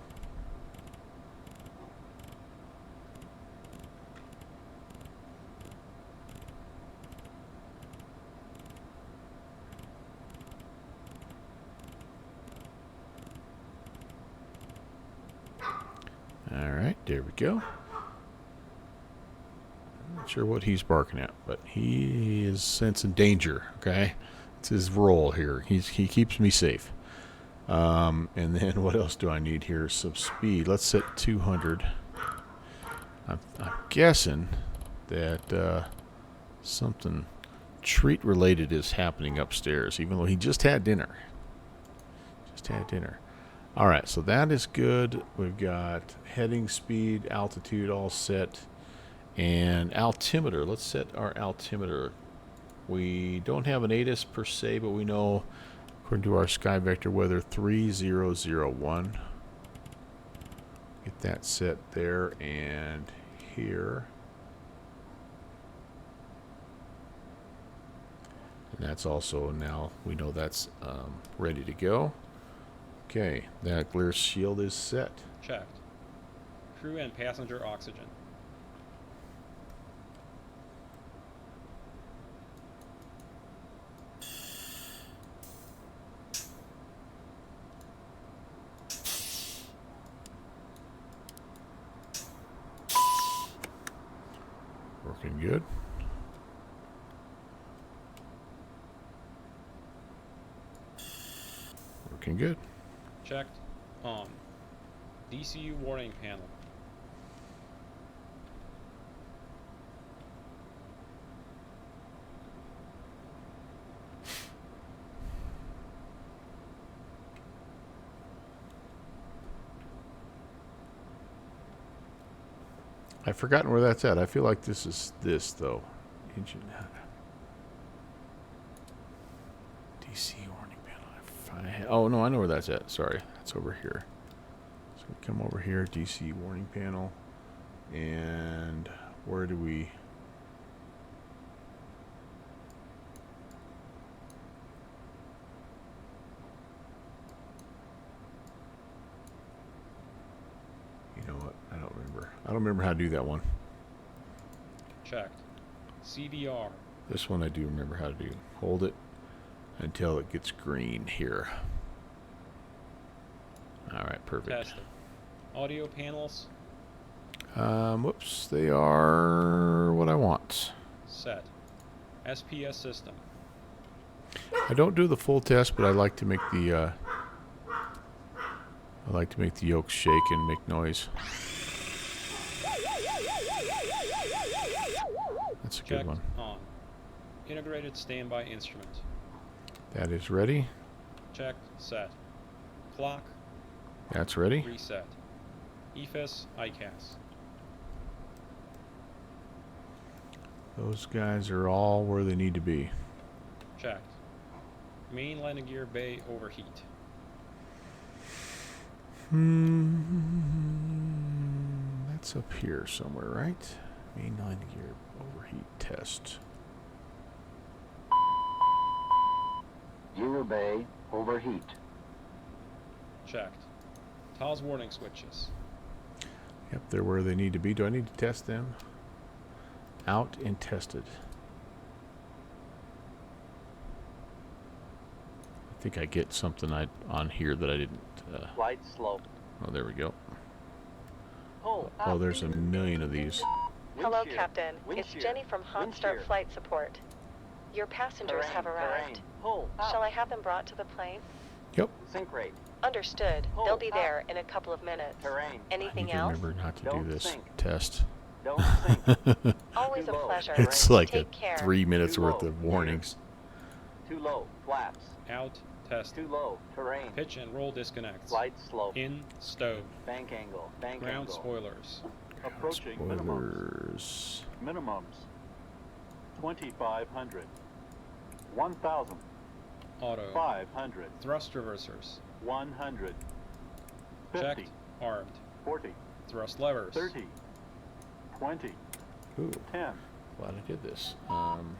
Alright, there we go. I'm not sure what he's barking at, but he is sensing danger, okay? It's his role here. He keeps me safe. And then what else do I need here? Some speed. Let's set 200. I'm guessing that something treat-related is happening upstairs, even though he just had dinner. Alright, so that is good. We've got heading speed, altitude all set. And altimeter. Let's set our altimeter. We don't have an ATIS per se, but we know, according to our Sky Vector weather, 3001. Get that set there and here. And that's also now, we know that's ready to go. Okay, that glare shield is set. Checked. Crew and passenger oxygen. Working good. Working good. Checked. On. DCU warning panel. I've forgotten where that's at. I feel like this is this, though. Engine. DC warning panel. Oh, no, I know where that's at. Sorry. That's over here. So we come over here, DC warning panel. And where do we... You know what? I don't remember. I don't remember how to do that one. Checked. CDR. This one I do remember how to do. Hold it until it gets green here. Alright, perfect. Tested. Audio panels. Whoops. They are what I want. Set. SPS system. I don't do the full test, but I like to make the I like to make the yolks shake and make noise. That's a good one. On. Integrated standby instrument. That is ready. Check. Set. Clock. That's ready. Reset. EFIS. ICAS. Those guys are all where they need to be. Checked. Main landing gear bay overheat. That's up here somewhere, right? Main landing gear overheat test. Gear bay overheat. Checked. TOS warning switches. Yep, they're where they need to be. Do I need to test them? Out and tested. I think I get something on here that I didn't. Flight slope. Oh, there we go. Oh, There's a million of these. Hello, Captain. It's Jenny from Hot Start Flight Support. Your passengers have arrived. Shall I have them brought to the plane? Yep. Sink rate. Understood. They'll be there in a couple of minutes. Anything else? Remember not to do this test. Don't sink. Always a pleasure. It's like Take care. 3 minutes worth of warnings. Too low. Flaps. Out. Test. Too low. Terrain. Pitch and roll disconnects. Flight slope. In. Stow. Bank angle. Bank Ground angle. spoilers. Approaching minimums. Minimums. 2,500. 1,000. Auto. 500. Thrust reversers. 100. 50. Checked. Armed. 40. Thrust levers. 30. 20. Ooh. 10. Glad I did this.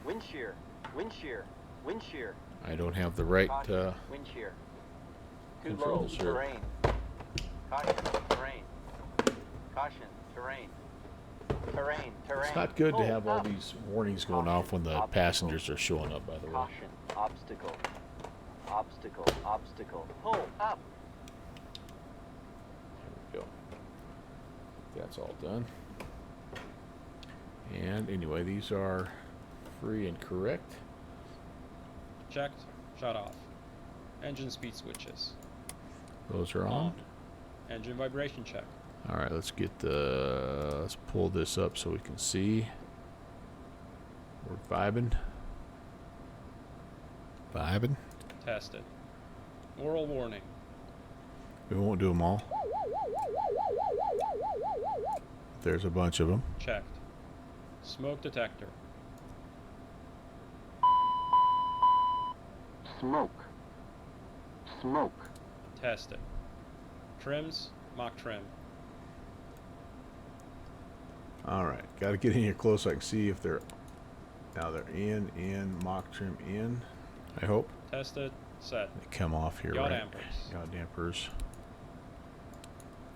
Wind shear. Wind shear. Wind shear. I don't have the right Wind shear. Too low. controls here. Terrain. Caution. Terrain. Caution. Terrain. Terrain. Terrain. It's not good to have all these warnings going off when the passengers are showing up, by the way. Caution. Obstacle. Obstacle. Obstacle. Pull up. There we go. That's all done. And anyway, these are free and correct. Checked. Shut off. Engine speed switches. Those are on. Engine vibration check. All right, let's pull this up so we can see. We're vibing. Vibing. Tested. Oral warning. We won't do them all. There's a bunch of them. Checked. Smoke detector. Smoke. Smoke. Tested. Trims. Mock trim. All right, got to get in here close so I can see if they're. Now they're in, mock trim in. I hope. Tested. Set. They come off here, Yaw right? dampers. Yaw dampers.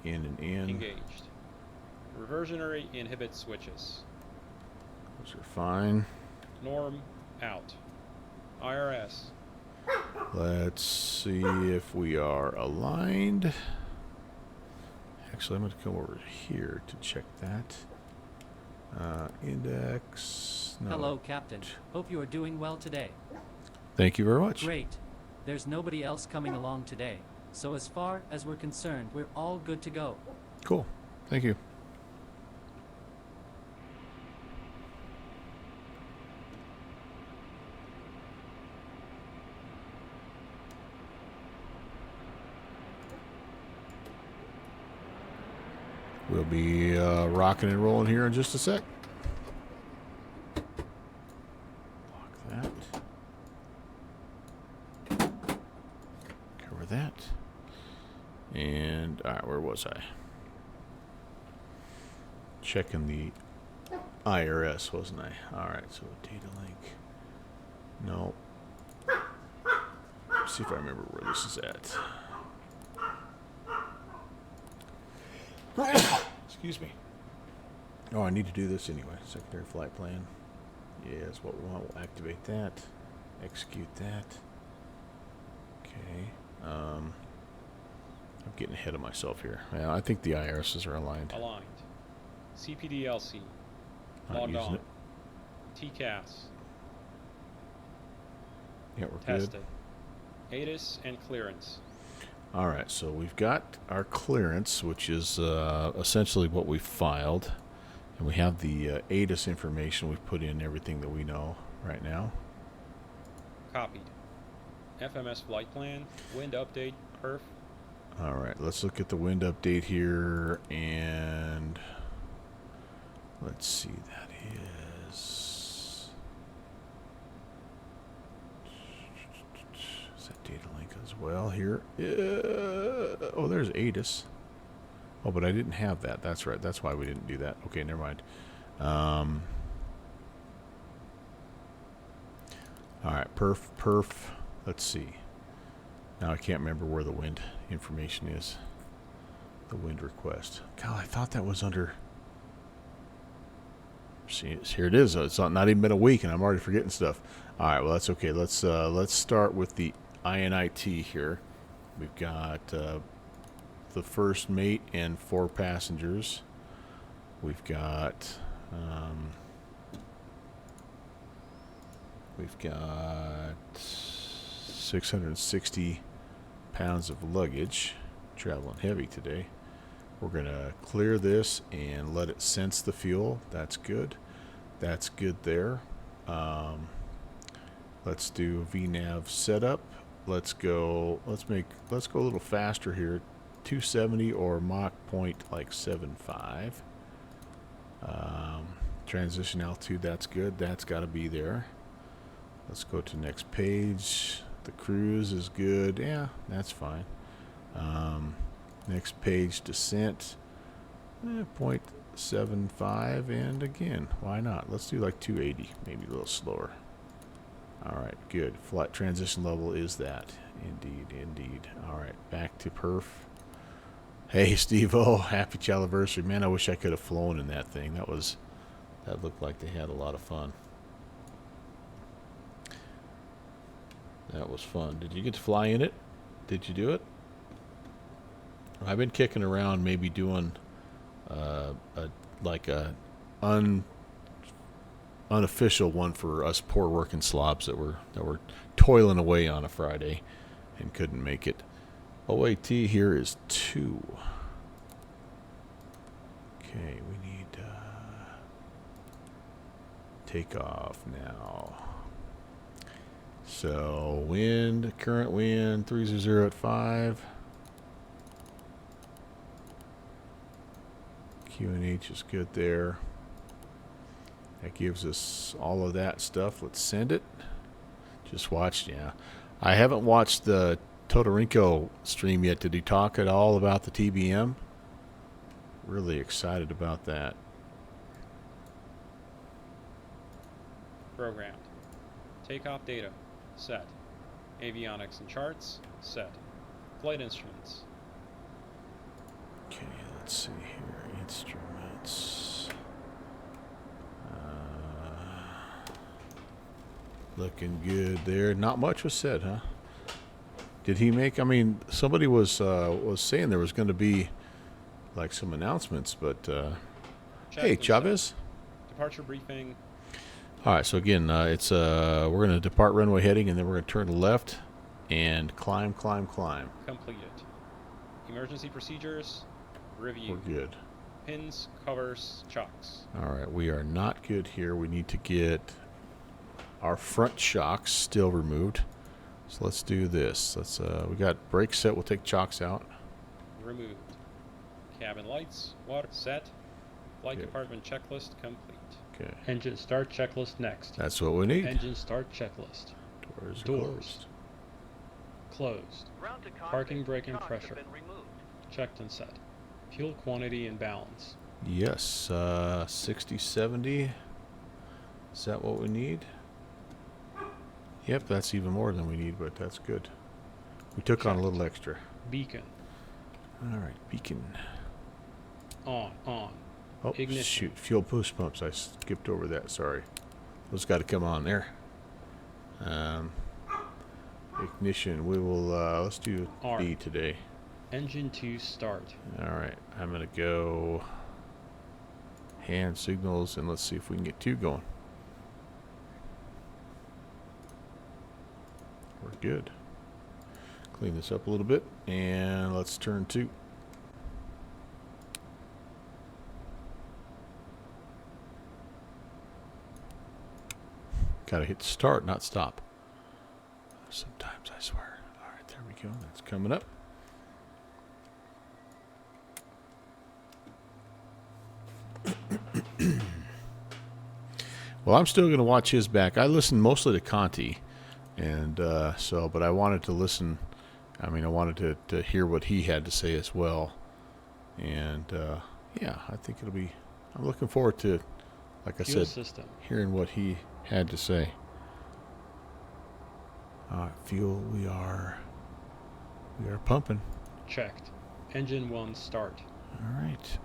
In and in. Engaged. Reversionary inhibit switches. Those are fine. Norm out. IRS. Let's see if we are aligned. Actually, I'm going to come over here to check that. Index. No. Hello, Captain. Hope you are doing well today. Thank you very much. Great. There's nobody else coming along today. So as far as we're concerned, we're all good to go. Cool. Thank you. We'll be rocking and rolling here in just a sec. Lock that. Cover that. And, alright, where was I? Checking the IRS, wasn't I? Alright, so data link. No. Let's see if I remember where this is at. Excuse me. Oh, I need to do this anyway. Secondary flight plan. Yeah, that's what we want. We'll activate that. Execute that. Okay. I'm getting ahead of myself here. Yeah, I think the IRSs are aligned. Aligned. CPDLC. Not Logged using on. it. TCAS. Yeah, we're Tested. good. ATIS and clearance. All right, so we've got our clearance, which is essentially what we filed. And we have the ATIS information. We've put in everything that we know right now. Copied. FMS flight plan, wind update, perf. All right, let's look at the wind update here, and let's see, that is that data link as well here. Oh, there's ATIS. Oh, but I didn't have that. That's right. That's why we didn't do that. Okay, never mind. All right, perf. Let's see. Now I can't remember where the wind information is. The wind request. God, I thought that was under. See, here it is. It's not even been a week, and I'm already forgetting stuff. All right, well that's okay. Let's start with the INIT here. We've got the first mate and 4 passengers. We've got 660 pounds of luggage, traveling heavy today. We're gonna clear this and let it sense the fuel. That's good. That's good there. Let's do VNAV setup. Let's go a little faster here. 270 or Mach point like 7.5. Transition altitude, that's good. That's got to be there. Let's go to next page. The cruise is good. Yeah, that's fine. Next page, descent. 0.75, and again, why not? Let's do like 280, maybe a little slower. All right, good. Flight transition level is that. Indeed. All right, back to perf. Hey, Steve-O, happy anniversary. Man, I wish I could have flown in that thing. That looked like they had a lot of fun. That was fun. Did you get to fly in it? Did you do it? I've been kicking around maybe doing like a unofficial one for us poor working slobs that were toiling away on a Friday and couldn't make it. OAT here is 2. Okay, we need takeoff now. So current wind 300 at 5. QNH is good there. That gives us all of that stuff. Let's send it. Just watched, yeah. I haven't watched the Todorinko stream yet. Did he talk at all about the TBM? Really excited about that. Programmed. Takeoff data. Set. Avionics and charts. Set. Flight instruments. Okay, let's see here. Instruments. Looking good there. Not much was said, huh? Did he make? I mean, somebody was saying there was going to be like some announcements, but hey, Chavez. Departure briefing. All right, so again, it's we're going to depart runway heading, and then we're going to turn left and climb. Completed. Emergency procedures. Review. We're good. Pins, covers, chocks. All right, we are not good here. We need to get our front shocks still removed. So let's do this. Let's we got brakes set. We'll take chocks out. Removed. Cabin lights, water set. Flight Good. department checklist complete. Okay. Engine start checklist next. That's what we need. Engine start checklist. Doors are closed. Closed. Parking brake and pressure. Checked and set. Fuel quantity and balance. Yes, 60, 70. Is that what we need? Yep, that's even more than we need, but that's good. We took on a little extra. Beacon. All right, beacon. On. Oh, Ignition. shoot. Fuel boost pumps. I skipped over that. Sorry. Those got to come on there. Ignition. We will, let's do R. B today. Engine 2 start. All right. I'm going to go hand signals, and let's see if we can get 2 going. We're good. Clean this up a little bit, and let's turn 2. Gotta hit start, not stop. Sometimes I swear. Alright, there we go. That's coming up. Well, I'm still going to watch his back. I listened mostly to Conti, and but I wanted to listen. I mean, I wanted to hear what he had to say as well. And yeah, I think it'll be. I'm looking forward to, like I Fuel said, system. hearing what he had to say. Fuel, we are pumping. Checked. Engine 1 start. All right.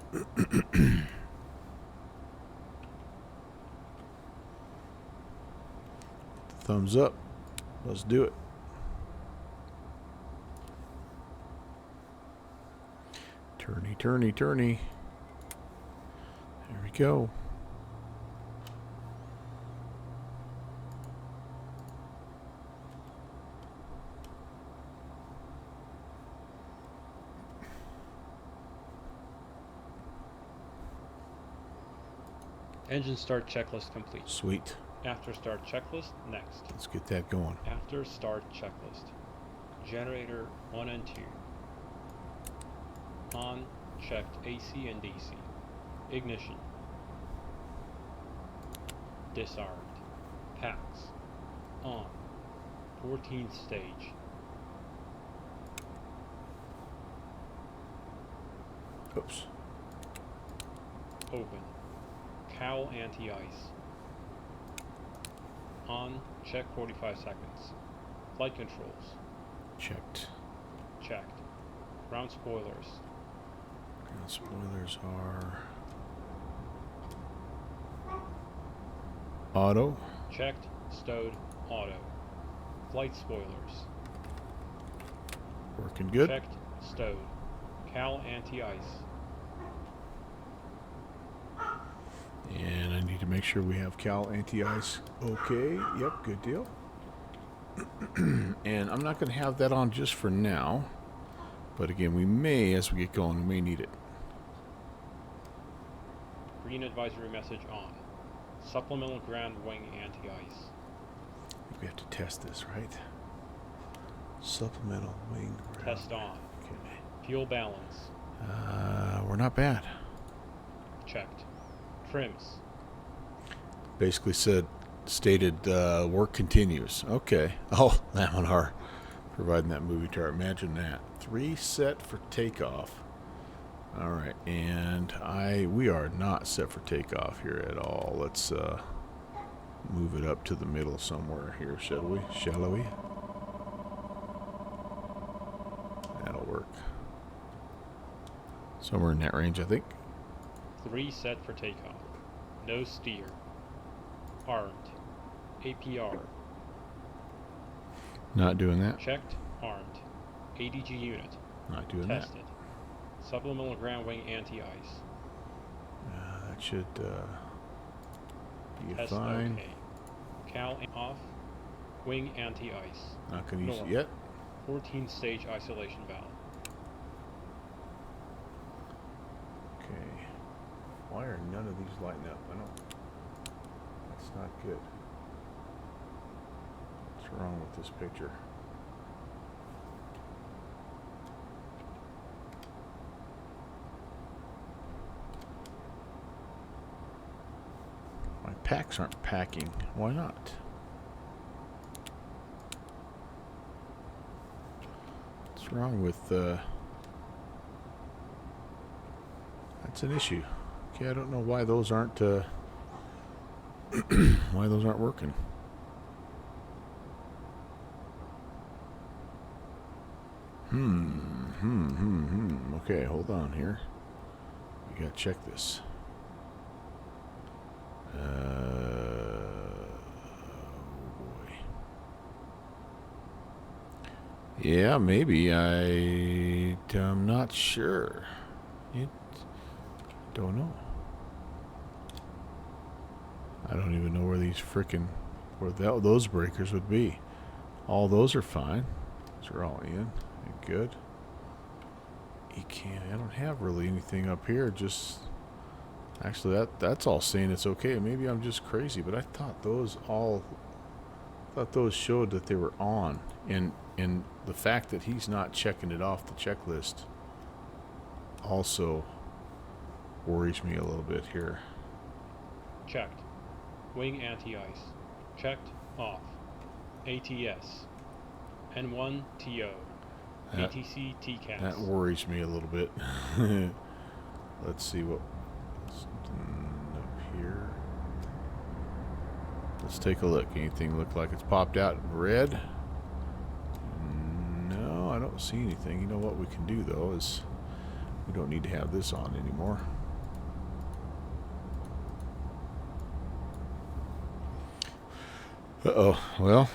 Thumbs up. Let's do it. Turny, turny, turny. There we go. Engine start checklist complete. Sweet. After start checklist, next. Let's get that going. After start checklist. Generator 1 and 2. On, checked AC and DC. Ignition. Disarmed. Packs. On. 14th stage. Oops. Open. Cowl anti-ice. On, check 45 seconds. Flight controls. Checked. Checked. Ground spoilers. Ground spoilers are auto. Checked, stowed, auto. Flight spoilers. Working good. Checked, stowed. Cowl anti-ice. And I need to make sure we have Cal anti-ice. Okay, yep, good deal. And I'm not going to have that on just for now. But again, we may, as we get going, we may need it. Green advisory message on. Supplemental ground wing anti-ice. We have to test this, right? Supplemental wing ground. Test on. Okay. Fuel balance. We're not bad. Checked. Trims. Basically stated work continues. Okay. Oh, Laminar providing that movie chart. Imagine that. 3 set for takeoff. All right, and we are not set for takeoff here at all. Let's move it up to the middle somewhere here, shall we? Shall we? That'll work. Somewhere in that range, I think. 3 set for takeoff. No steer. Armed. APR. Not doing that. Checked. Armed. ADG unit. Not doing Tested. Supplemental ground wing anti-ice. That should be Test fine. okay. Cal off. Wing anti-ice. Not going to use North. it yet. 14th stage isolation valve. Okay. Why are none of these lighting up? I don't. That's not good. What's wrong with this picture? My packs aren't packing. Why not? What's wrong with that's an issue. Okay, I don't know why those aren't why those aren't working. Okay, hold on here. We gotta check this. Oh boy. Yeah, maybe. I'm not sure. Don't know. I don't even know where these frickin' those breakers would be. All those are fine. Those are all in. Good. ECAM. I don't have really anything up here. Just actually that's all saying it's okay. Maybe I'm just crazy, but I thought those showed that they were on, and the fact that he's not checking it off the checklist also worries me a little bit here. Checked. Wing anti-ice. Checked. Off. ATS. N1 TO. ATC TCAS. That worries me a little bit. Let's see what something up here. Let's take a look. Anything look like it's popped out in red? No, I don't see anything. You know what we can do though is we don't need to have this on anymore. Uh-oh. Well.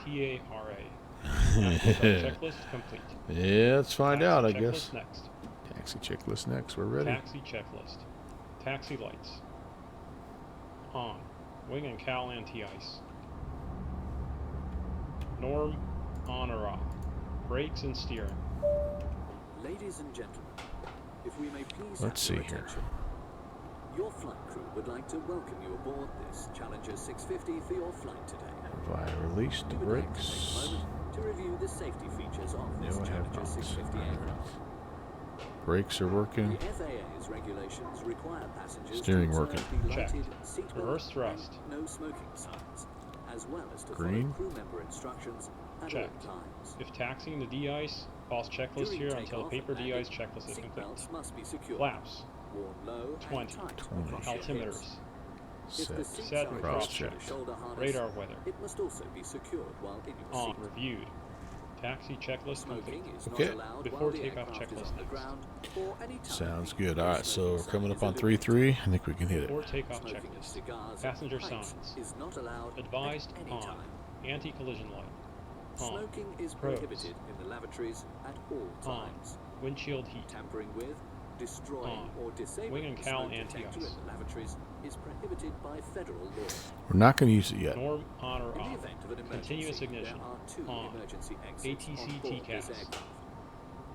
TARA. Checklist complete. Yeah, let's find out, I Checklist guess. Next. Taxi checklist next. We're ready. Taxi checklist. Taxi lights. On. Wing and cowl anti-ice. Norm on or off. Brakes and steering. Ladies and gentlemen, if we may please Let's see have your here. attention. Your flight crew would like to welcome you aboard this Challenger 650 for your flight today. Have I released the We would like to brakes? take a moment to review the safety features of this No, I have Challenger not. 650 aircraft. Brakes are working. The FAA's regulations require passengers Steering to working. observe the Checked. lighted seatbelt Reverse thrust. and no smoking signs, as well as to Green. follow crew member instructions at Checked. all times. If taxiing the D-ice, pause checklist During here until the takeoff paper and D-ice landing, checklist is complete. seatbelts must be secured. Flaps. Worn low 20. and tight 20. across your Altimeters. hips. If the Set. seats Set are and cross attached to the checked. shoulder harness, Radar weather. it must also be secured while in your On. seat. Reviewed. Taxi checklist Smoking complete. is Okay. not allowed Before while the takeoff aircraft is checklist on the next. ground or any time Sounds the good. no Alright, so we're smoking coming sign up on is 3-3. I think we can hit it. Before takeoff Smoking of checklist. cigars Passenger and pipes signs. is not allowed Advised at any on. time. Anti-collision light. On. Smoking is Pros. prohibited in the lavatories at all On. times. Windshield heat. Tampering with, destroying, On. or disabling Wing and the cowl smoke detector anti-ice. in the lavatories is prohibited by federal law. We're not going to use it yet. Norm on or In the off. event of an emergency, Continuous ignition. there are two On. emergency exits ATC on board TCAS. this aircraft.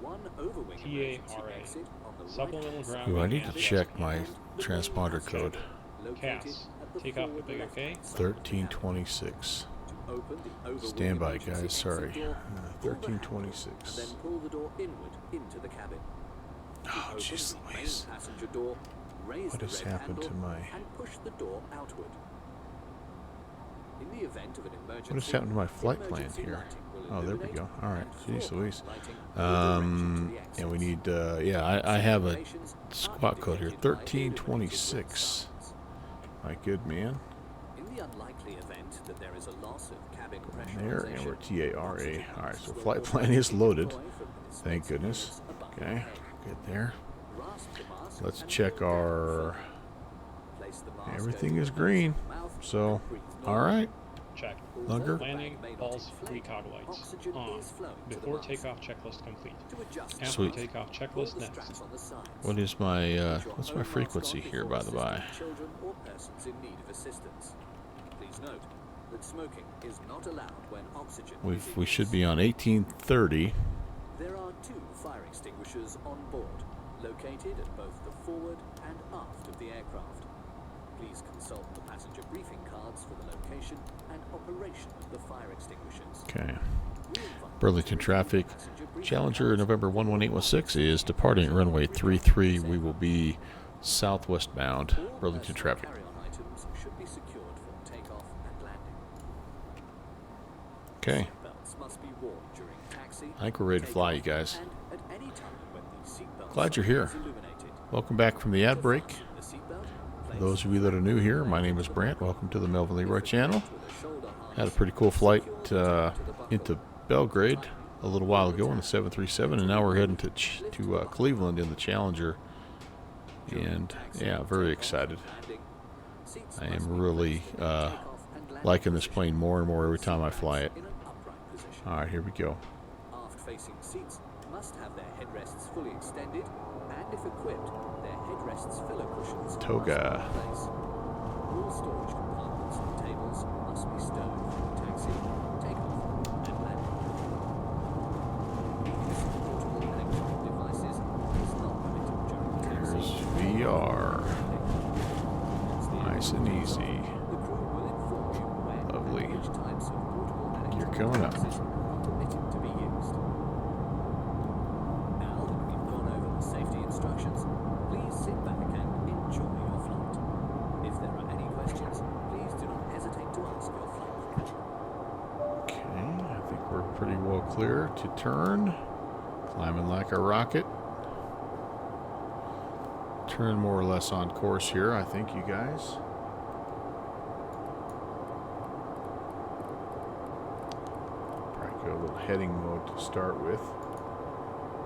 One overwing emergency TARA. exit on the Supplemental right-hand ground side Ooh, I wing need to anti-ice. check my and the transponder wing code. located CAS. at the Take off the forward big left-hand OK. side of the cabin. 1326. To open the overwing Stand by, emergency guys. exit Sorry. door, pull the handle and 1326. then pull the door inward into the cabin. To Oh, open jeez the main Louise. passenger door, raise What the has red happened handle to my... and push the door outward. In the event of an emergency, What has happened to my flight plan emergency here? lighting will Oh, there we illuminate go. Alright. and Jeez floor Louise. lighting will direct you to the And we exits. need, yeah, I have a Situations are squat code here. indicated by illuminated 1326. signs. My good man. In the unlikely event that there is a loss of cabin There, and we're pressurization, TARA. oxygen Alright, masks so will flight plan is automatically loaded. deploy from the Thank dispensing goodness. units above Okay, your head. good there. Grasp the mask Let's and check pull down our... fully. Place the mask Everything over is the green. mouth So, and breathe normally. alright. Check. Lugger. Landing, Bag may not pulse, inflate. recog lights. Oxygen On. is flowing to the Before mask. takeoff checklist complete. To adjust After Sweet. takeoff pull checklist the next. straps on the sides. What is my, Put your what's own my mask frequency on here, before by the by? assisting children or persons in need of assistance. Please note that smoking is not allowed when oxygen is in We should use. be on 1830. There are two fire extinguishers on board, located at both the forward and aft of the aircraft. Please consult the passenger briefing cards for the location and operation of the fire extinguishers. Okay. We invite Burlington traffic. Challenger November 11816 is departing at runway 33. We will be southwest bound. all Burlington personal traffic. carry-on items should be secured for takeoff and landing. Okay. Seatbelts must be worn during taxi, I think we're ready to fly, you guys. and at any time when the seatbelt Glad you're sign here. is illuminated. Welcome back from the ad break. Fasten the seatbelt, For place those of you that are new here, my name is Brant. Welcome to the Melvin Leroy channel. with a shoulder harness Had a pretty cool flight secure the tape to the buckle. into Belgrade a little while ago on the 737, and now we're heading to Cleveland in the Challenger. And yeah, very excited. I am really liking this plane more and more every time I fly it. In an upright position. All right, here we go. Aft-facing seats must have their headrests fully extended, and if equipped, their headrests filler cushions Toga. must be in place. All storage compartments and tables must be stowed for taxi, takeoff, and landing. coming up. Permitted to be used. Now that we've gone over the safety instructions, please sit back and enjoy your flight. If there are any questions, please do not hesitate to ask your flight mechanic. Okay, I think we're pretty well clear to turn. Climbing like a rocket. Turn more or less on course here, I think, you guys. Probably go a little heading mode to start with.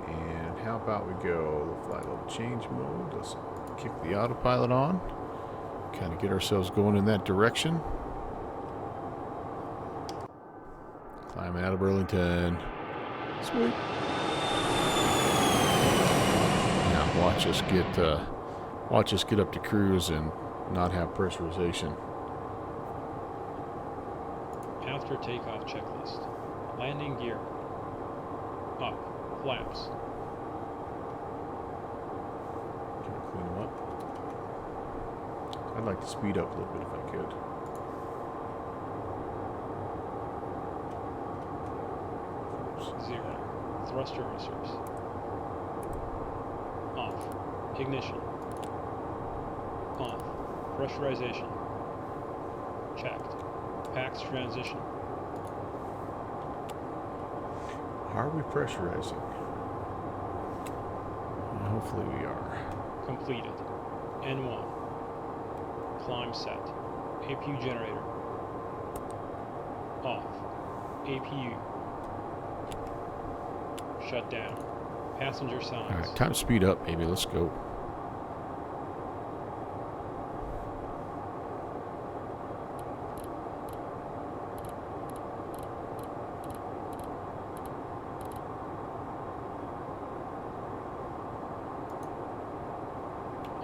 And how about we go the flight level change mode? Let's kick the autopilot on. Kind of get ourselves going in that direction. Climbing out of Burlington. Sweet. Now watch us get up to cruise and not have pressurization. After takeoff checklist. Landing gear. Up. Flaps. Can I clean them up? I'd like to speed up a little bit if I could. Zero. Thruster reserves. Off. Ignition. On. Pressurization. Checked. Pax transition. Are we pressurizing? Hopefully we are. Completed. N1. Climb set. APU generator. Off. APU. Shut down. Passenger signs. Alright, time to speed up, baby. Let's go.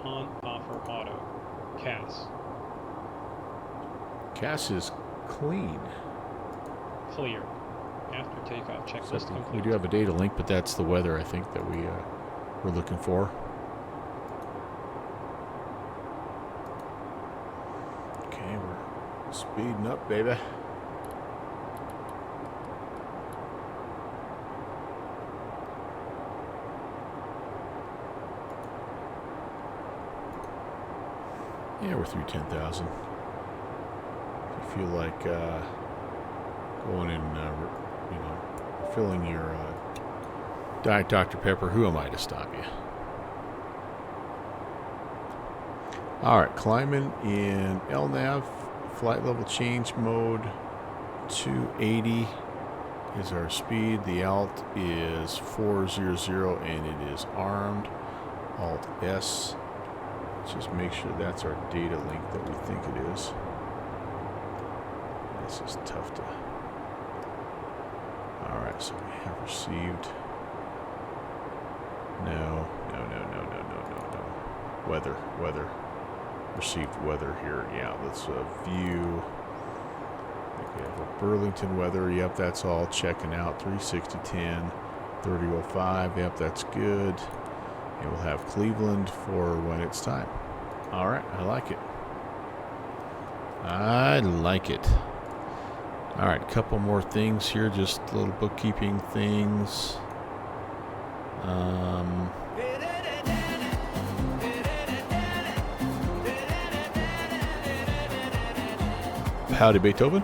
On, off, or auto. CAS. CAS is clean. Clear. After takeoff checklist complete. We do have a data link, but that's the weather, I think, that we're looking for. Okay, we're speeding up, baby. Yeah, we're through 10,000. If you feel like going and filling your Diet Dr. Pepper, who am I to stop you? All right, climbing in LNAV, flight level change mode, 280 is our speed. The alt is 400 and it is armed. Alt S. Let's just make sure that's our data link that we think it is. This is tough to... Alright, so we have received... No. Weather. Received weather here. Yeah, let's view... I think we have a Burlington weather. Yep, that's all checking out. 36010, 3005. Yep, that's good. And we'll have Cleveland for when it's time. Alright, I like it. Alright, a couple more things here, just little bookkeeping things. Howdy, Beethoven.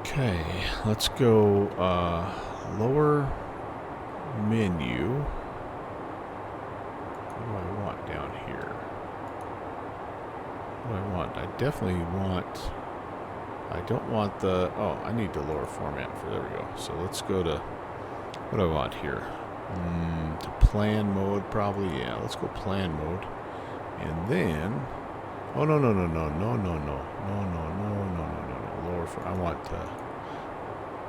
Okay, let's go lower menu. What do I want down here? What do I want? I definitely want... I don't want the... Oh, I need the lower format for... There we go. So let's go to... What do I want here? To plan mode, probably. Yeah, let's go plan mode. And then... Oh, no. Lower for... I want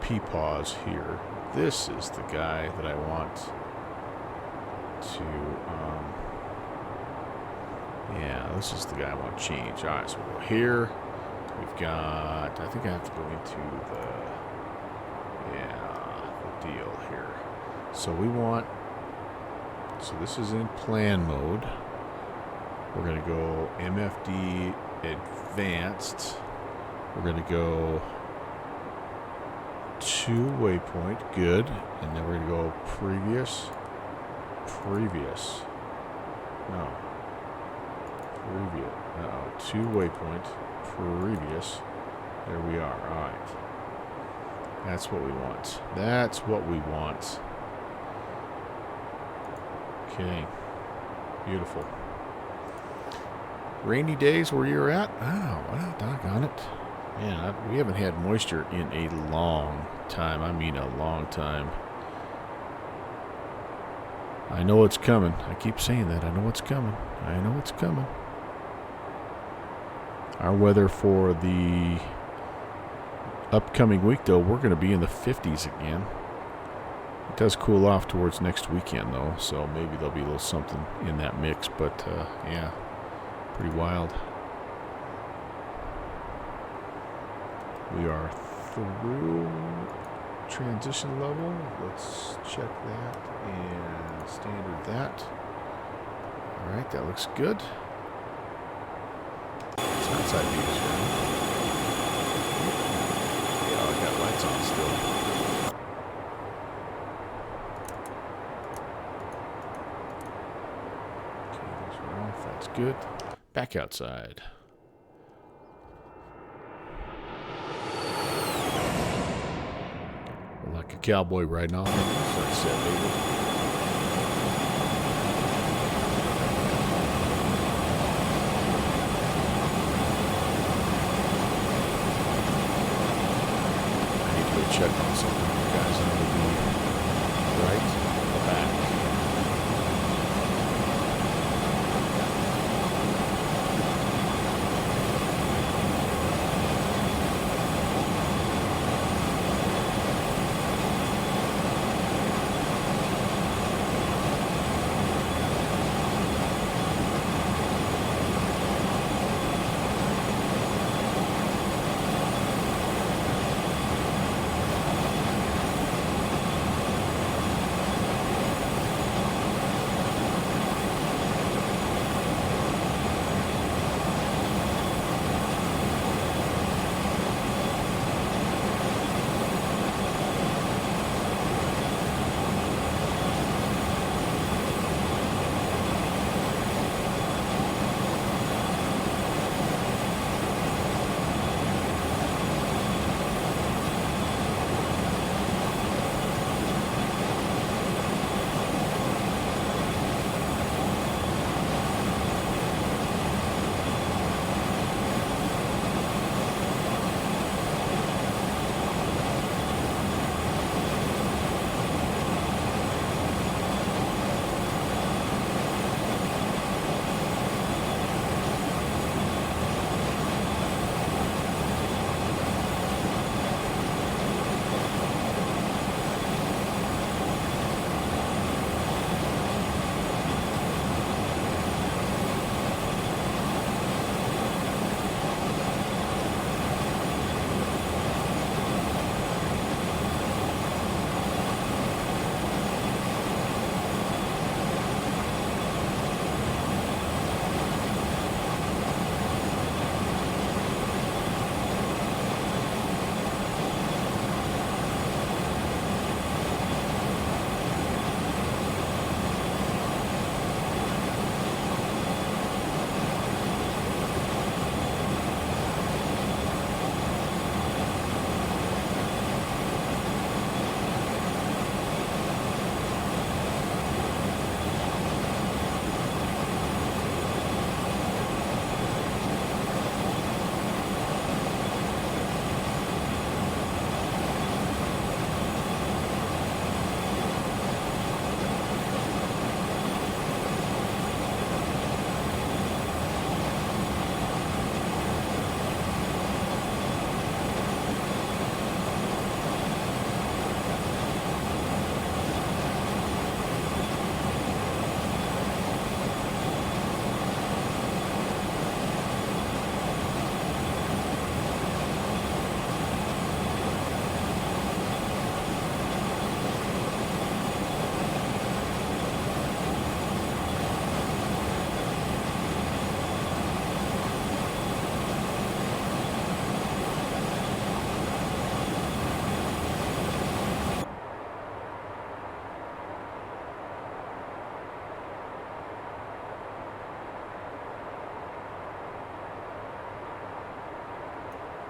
P-pause here. This is the guy that I want to... yeah, this is the guy I want to change. Alright, so we'll go here. We've got... I think I have to go into the... Yeah, the deal here. So we want... So this is in plan mode. We're going to go MFD advanced. We're going to go to waypoint. Good. And then we're going to go previous. No. Previous. Uh-oh. To waypoint. Previous. There we are. All right. That's what we want. That's what we want. Okay. Beautiful. Rainy days where you're at? Oh, well, doggone it. Man, we haven't had moisture in a long time. I mean a long time. I know it's coming. I keep saying that. I know it's coming. I know it's coming. Our weather for the upcoming week, though, we're going to be in the 50s again. It does cool off towards next weekend, though, so maybe there'll be a little something in that mix, but yeah, pretty wild. We are through transition level. Let's check that and standard that. All right, that looks good. It's outside views, right? Yeah, I got lights on still. Okay, those are off. That's good. Back outside. Like a cowboy riding off. Sunset, baby. Check on something, you guys. I'm going to be right back.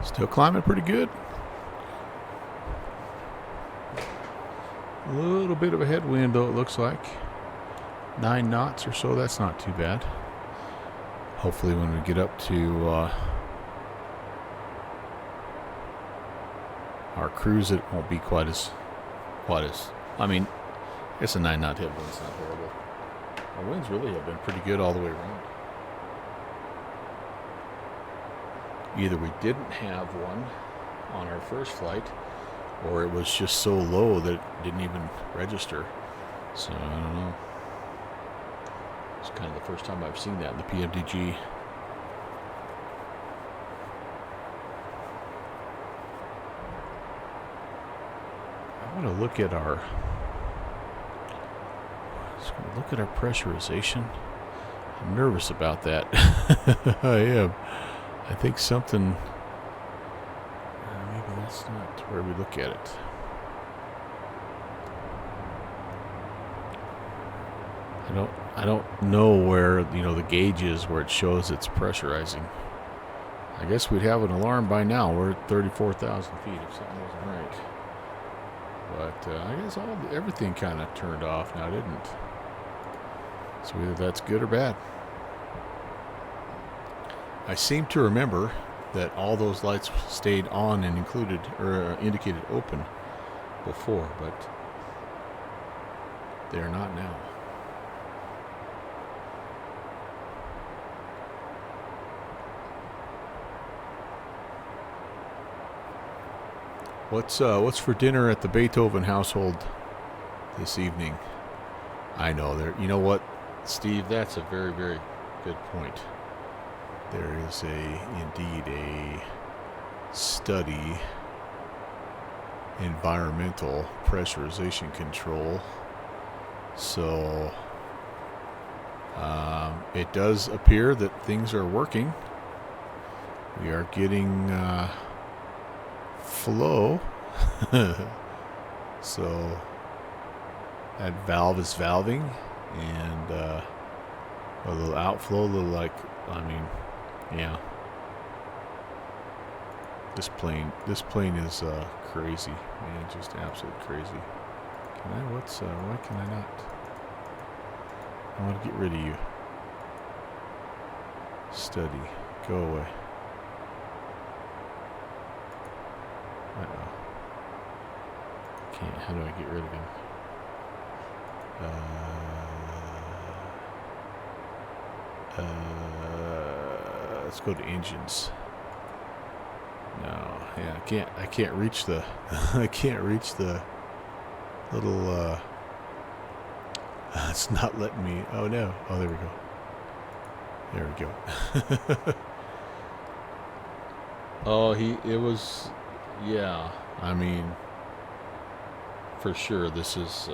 Still climbing pretty good. A little bit of a headwind, though, it looks like. 9 knots or so. That's not too bad. Hopefully when we get up to our cruise, it won't be quite as, I mean, it's a 9 knot headwind. It's not horrible. Our winds really have been pretty good all the way around. Either we didn't have one on our first flight, or it was just so low that it didn't even register. So, I don't know. It's kind of the first time I've seen that in the PMDG. I want to look at our... pressurization. I'm nervous about that. I am. I think something... maybe that's not where we look at it. I don't know where, the gauge is where it shows it's pressurizing. I guess we'd have an alarm by now. We're at 34,000 feet if something wasn't right. But I guess everything kind of turned off now, didn't it? So either that's good or bad. I seem to remember that all those lights stayed on and included or indicated open before, but they're not now. What's for dinner at the Beethoven household this evening? I know there. You know what, Steve? That's a very, very good point. There is indeed a study, environmental pressurization control. So it does appear that things are working. We are getting flow. So that valve is valving, and a little outflow, a little yeah. This plane is crazy, man, just absolutely crazy. Why can I not? I want to get rid of you. Study, go away. Can't. How do I get rid of him? Let's go to engines. No, yeah, I can't reach the I can't reach the little it's not letting me. Oh no. Oh, there we go. There we go. Oh, yeah, I mean, for sure this is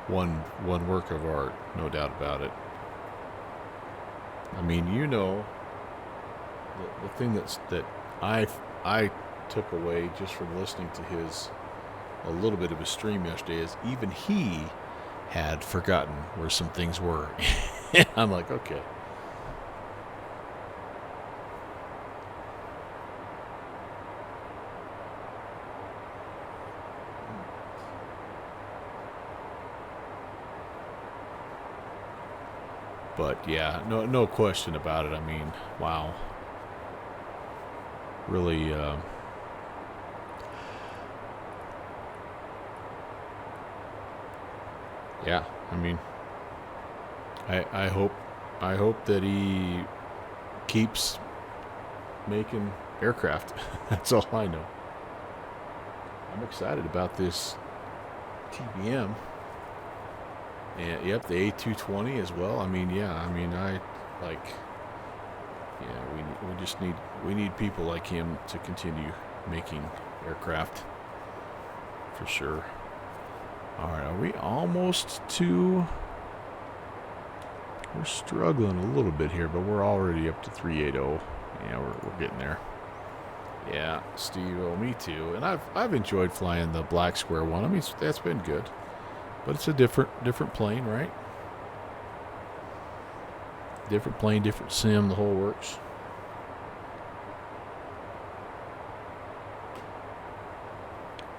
one work of art, no doubt about it. I mean, the thing that I took away just from listening to a little bit of his stream yesterday is even he had forgotten where some things were. I'm like, okay. But yeah, no question about it. I mean, wow. Really, yeah. I mean, I hope that he keeps making aircraft. That's all I know. I'm excited about this TBM. And yep, the A220 as well. I mean, yeah. We need people like him to continue making aircraft for sure. All right, are we almost to? We're struggling a little bit here, but we're already up to 380. Yeah, we're getting there. Yeah, Steve. Oh, me too. And I've enjoyed flying the Black Square one. I mean, that's been good. But it's a different plane, right? Different plane, different sim, the whole works.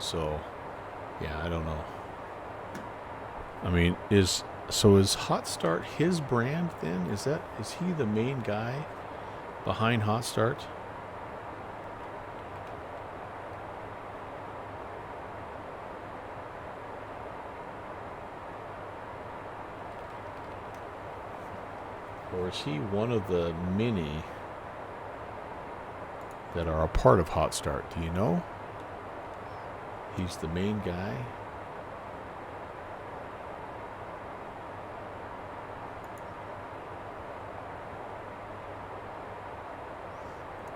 So, yeah, I don't know. I mean, is Hot Start his brand then? Is he the main guy behind Hot Start? Or is he one of the many that are a part of Hot Start? Do you know? He's the main guy.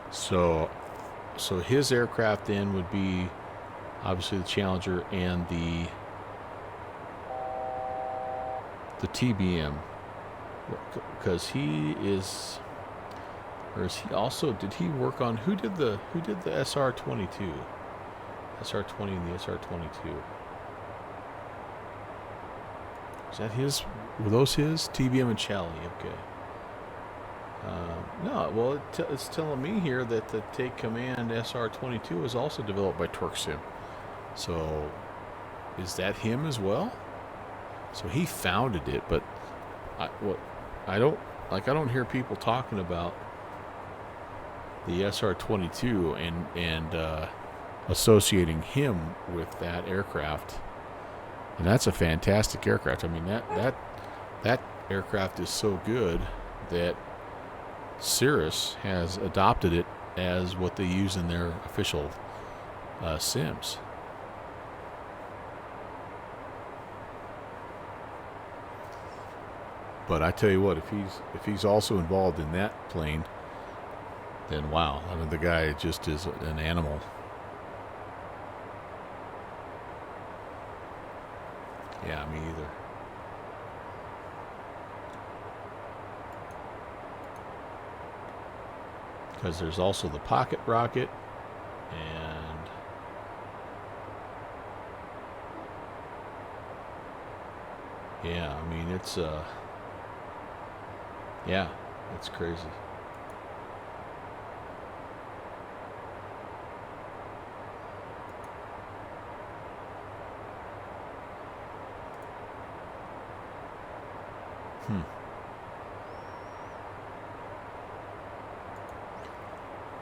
So his aircraft then would be obviously the Challenger and the TBM, because he is, or is he also? Did he work on who did the SR-22, SR-20 and the SR-22? Is that his? Were those his? TBM and Chalet. Okay. No, well, it's telling me here that the Take Command SR-22 was also developed by TorqueSim. So, is that him as well? So he founded it, but I don't hear people talking about the SR-22 and associating him with that aircraft. And that's a fantastic aircraft. I mean, that aircraft is so good that Cirrus has adopted it as what they use in their official sims. But I tell you what, if he's also involved in that plane, then wow, I mean, the guy just is an animal. Yeah, me either. Because there's also the pocket rocket, and yeah, I mean, it's yeah, it's crazy.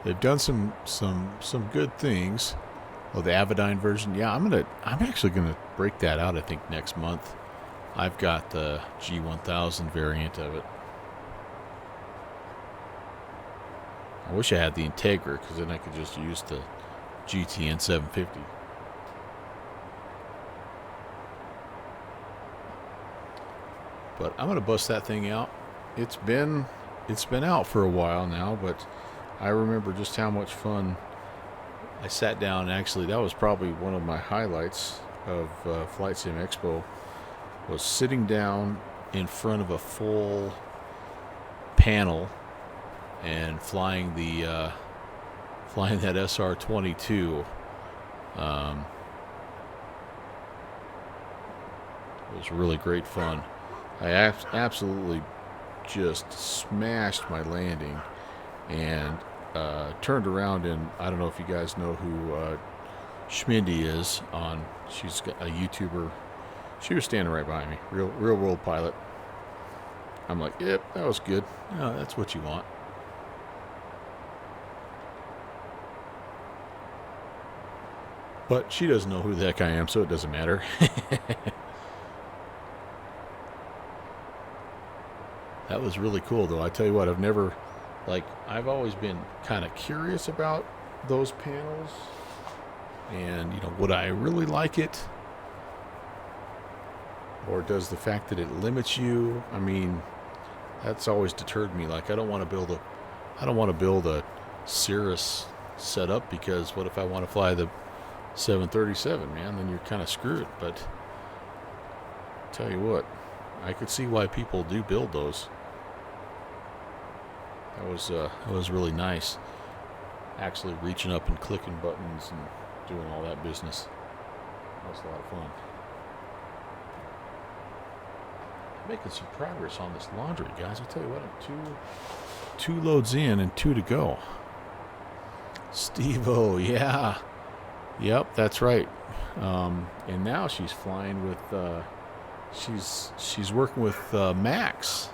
They've done some good things. Oh, the Avidyne version. Yeah, I'm actually gonna break that out, I think, next month. I've got the G1000 variant of it. I wish I had the Integra, because then I could just use the GTN 750. But I'm gonna bust that thing out. It's been out for a while now, but I remember just how much fun I sat down. Actually, that was probably one of my highlights of Flight Sim Expo, was sitting down in front of a full panel and flying that SR-22. It was really great fun. I absolutely just smashed my landing and turned around, and I don't know if you guys know who Schmindy is. She's a YouTuber. She was standing right behind me, real world pilot. I'm like, yep, that was good. Oh, that's what you want. But she doesn't know who the heck I am, so it doesn't matter. That was really cool, though. I tell you what, I've always been kind of curious about those panels, and would I really like it, or does the fact that it limits you? I mean, that's always deterred me. Like, I don't want to build a Cirrus setup, because what if I want to fly the 737, man? Then you're kind of screwed. But tell you what, I could see why people do build those. That was really nice. Actually reaching up and clicking buttons and doing all that business. That was a lot of fun. Making some progress on this laundry, guys. I tell you what, I'm two loads in and 2 to go. Steve-O, yeah. Yep, that's right. And now she's flying with. She's working with Max.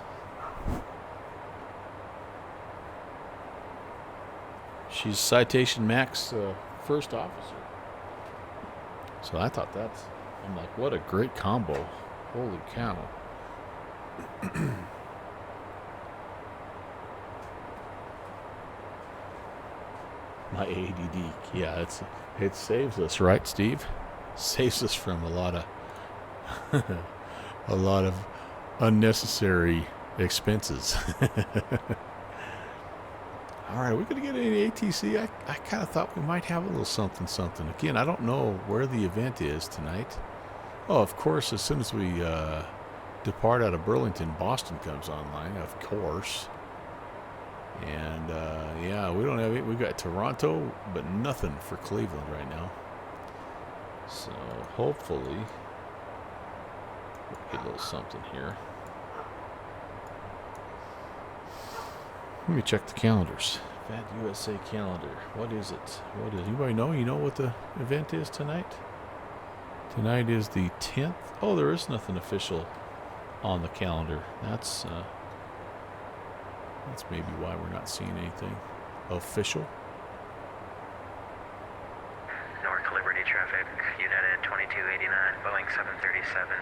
She's Citation Max first officer. So I thought I'm like, what a great combo. Holy cow. My ADD. Yeah, it saves us, right, Steve? Saves us from a lot of unnecessary expenses. All right, we're going to get any ATC. I kind of thought we might have a little something. Again, I don't know where the event is tonight. Oh, of course, as soon as we depart out of Burlington, Boston comes online, of course. And, yeah, we don't have it. We got Toronto, but nothing for Cleveland right now. So, hopefully, we'll get a little something here. Let me check the calendars. Fat USA calendar. What is it? Anybody know? You know what the event is tonight? Tonight is the 10th. Oh, there is nothing official on the calendar. That's maybe why we're not seeing anything official. Newark Liberty traffic, United 2289, Boeing 737,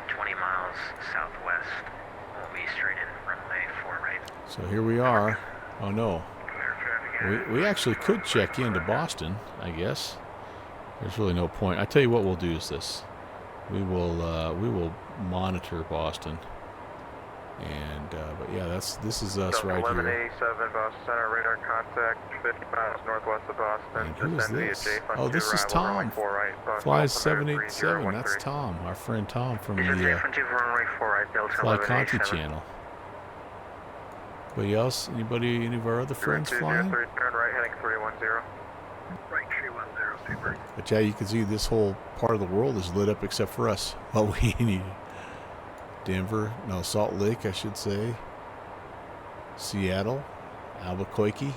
20 miles southwest. We'll be straight in, runway 4 right. So here we are. Oh no. We actually could check into Boston, I guess. There's really no point. I tell you what we'll do is this. We will monitor Boston. And but yeah, this is us right here. 1187 Boston Center, radar contact 50 miles northwest of Boston. And who is this? Oh, this is Tom. Flies 787. That's Tom, our friend Tom from the Fly Conti channel. Anybody else? Any of our other friends flying? Turn right, heading 310. Right 310, super. But yeah, you can see this whole part of the world is lit up except for us. Well, we need Salt Lake, I should say. Seattle, Albuquerque.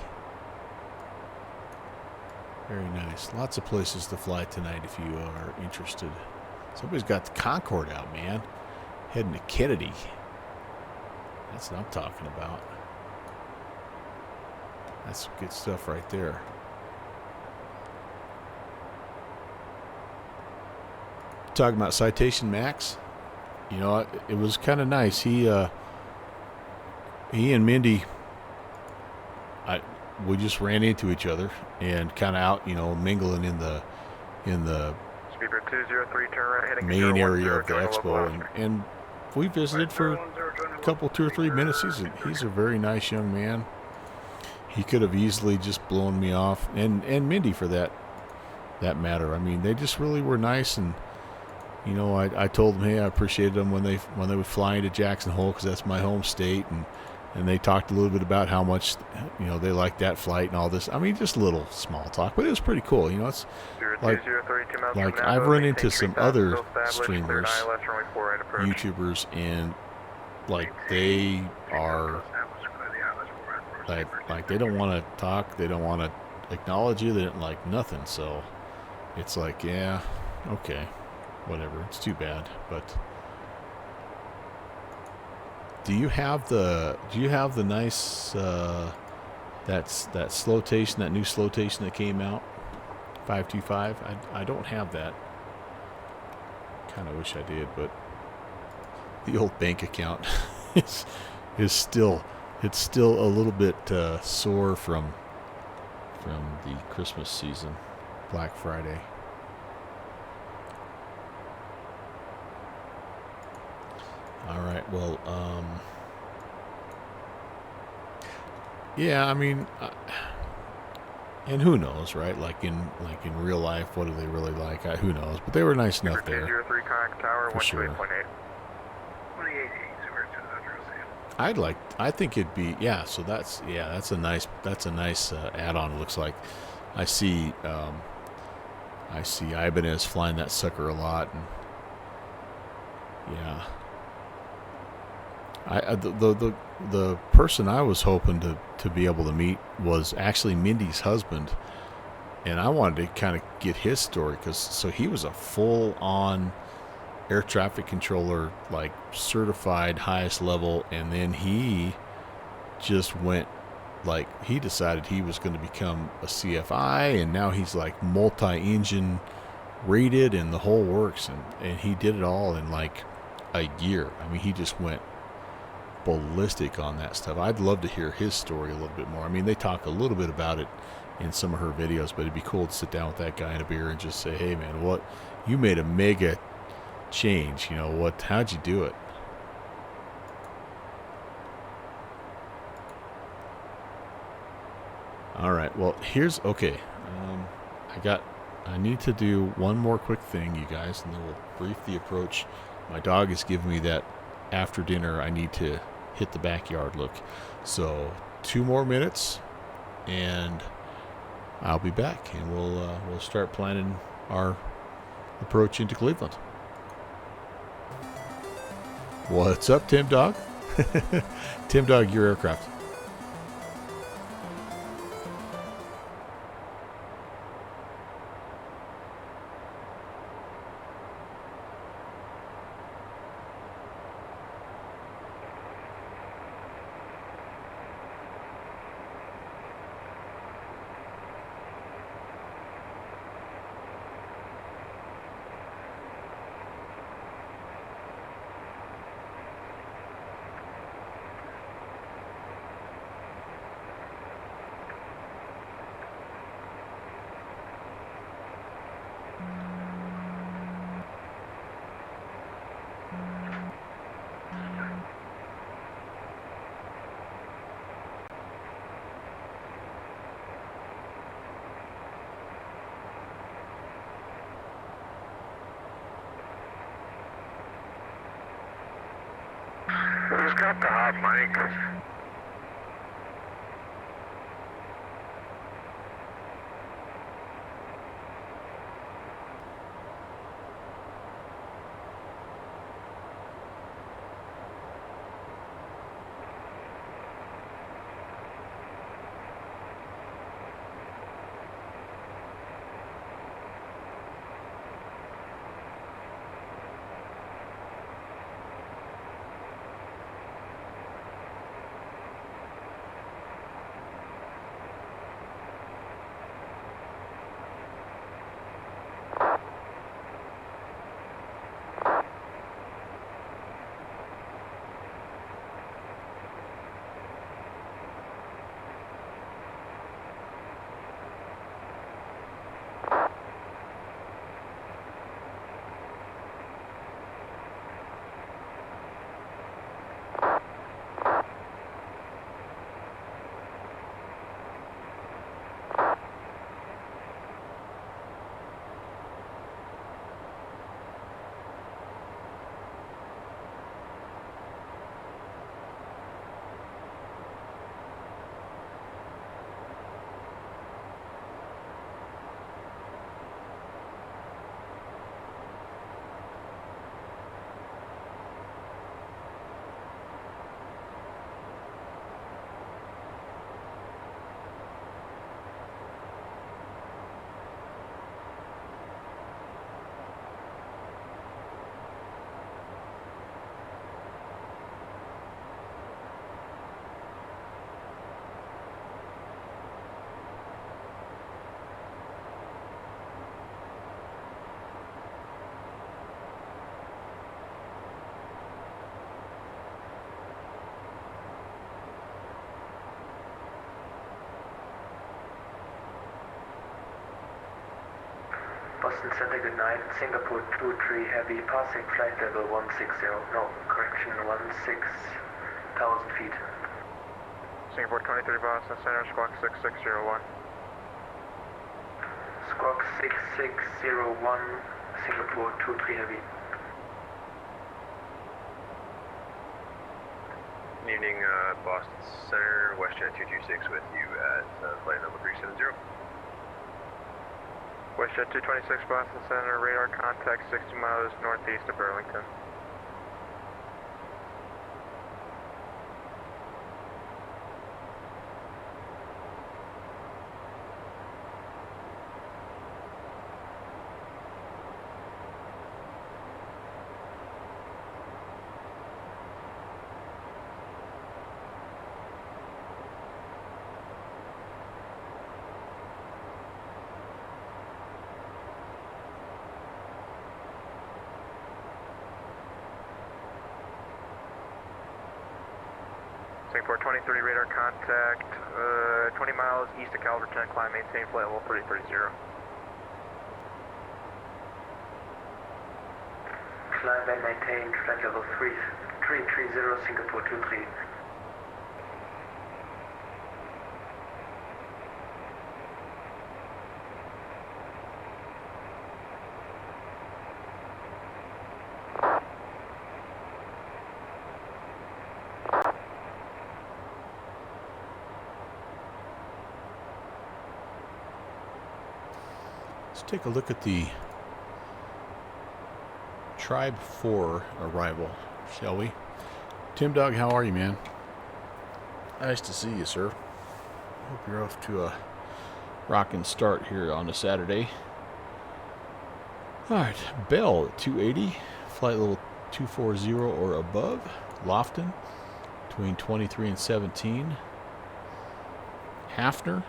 Very nice. Lots of places to fly tonight if you are interested. Somebody's got the Concorde out, man. Heading to Kennedy. That's what I'm talking about. That's some good stuff right there. Talking about Citation Max. You know, it was kind of nice. He and Mindy, we just ran into each other and kind of out, mingling in the Speedbird 203, turn right, heading main area of the expo, and we visited for a couple, 2 or 3 minutes. He's a very nice young man. He could have easily just blown me off, and Mindy for that matter. I mean, they just really were nice, and I told them, hey, I appreciated them when they would fly into Jackson Hole because that's my home state, and they talked a little bit about how much they liked that flight and all this. I mean, just a little small talk, but it was pretty cool. It's like I've run into some other streamers, YouTubers, and like they are like they don't want to talk, they don't want to acknowledge you, they don't like nothing. So it's like, yeah, okay, whatever. It's too bad, but. Do you have the nice that Slotation, that new Slotation that came out, 525? I don't have that. Kind of wish I did, but the old bank account is still a little bit sore from the Christmas season, Black Friday. All right. Well, yeah. I mean, and who knows, right? Like in real life, what do they really like? Who knows? But they were nice enough there. 203 Connect Tower, for sure. 128.8. I think it'd be, yeah. So that's a nice add-on. It looks like. I see Ibanez flying that sucker a lot, and yeah. The person I was hoping to be able to meet was actually Mindy's husband. and I wanted to kind of get his story, because so he was a full-on air traffic controller, like certified highest level, and then he just went, like, he decided he was going to become a CFI, and now he's like multi-engine rated and the whole works, and he did it all in like a year. I mean, he just went ballistic on that stuff. I'd love to hear his story a little bit more. I mean, they talk a little bit about it in some of her videos, but it'd be cool to sit down with that guy in a beer and just say, hey man, what, you made a mega change, you know, what, how'd you do it? All right, well, here's, okay, I need to do one more quick thing, you guys, and then we'll brief the approach. My dog is giving me that after dinner, I need to hit the backyard look. So 2 more minutes, and I'll be back, and we'll start planning our approach into Cleveland. What's up, Tim Dog? Tim Dog, your aircraft. Who's got the hot mic? Boston Center, good night. Singapore 23 Heavy, passing flight level 160, no, correction, 16,000 feet. Singapore 23 Boston Center, squawk 6601. Squawk 6601, Singapore 23 Heavy. Good evening, Boston Center, WestJet 226 with you at flight number 370. WestJet 226 Boston Center, radar contact 60 miles northeast of Burlington. report 2030 radar contact, 20 miles east of Calverton, climb, maintain flight level 3030. Climb and maintain flight level 3330, Singapore 23. Let's take a look at the Tribe 4 arrival, shall we? Tim Dog, how are you, man? Nice to see you, sir. Hope you're off to a rockin' start here on a Saturday. Alright, Bell at 280, flight level 240 or above. Lofton, between 23 and 17. Hafner,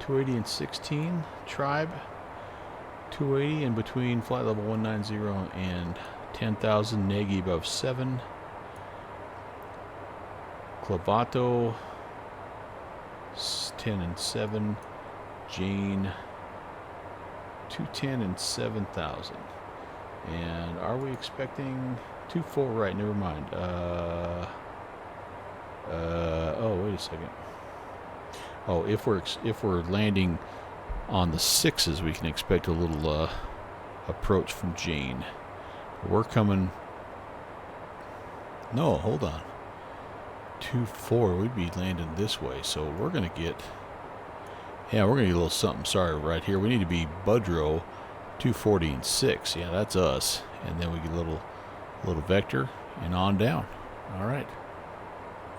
280 and 16. Tribe, 280 and between flight level 190 and 10,000. Nagy above 7. Clavato, 10 and 7. Jane, 210 and 7,000. And are we expecting 24? Right, never mind. Oh, wait a second. Oh, if we're landing on the 6s, we can expect a little approach from Jane. We're coming. No, hold on. 24, we'd be landing this way, so we're gonna get. Yeah, we're gonna get a little something. Sorry, right here. We need to be Budrow, 240 and 6. Yeah, that's us. And then we get a little vector and on down. All right.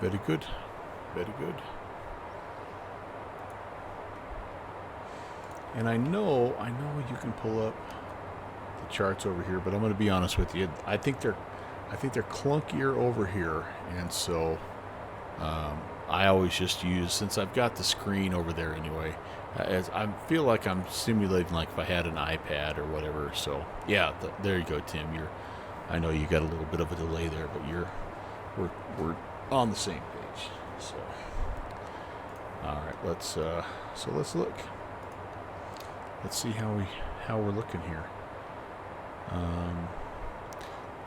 Very good. Very good. And I know you can pull up the charts over here, but I'm going to be honest with you. I think they're clunkier over here, and so I always just use, since I've got the screen over there anyway. As I feel like I'm simulating like if I had an iPad or whatever. So yeah, there you go, Tim. I know you got a little bit of a delay there, but we're on the same page. So all right, let's look. Let's see how we're looking here.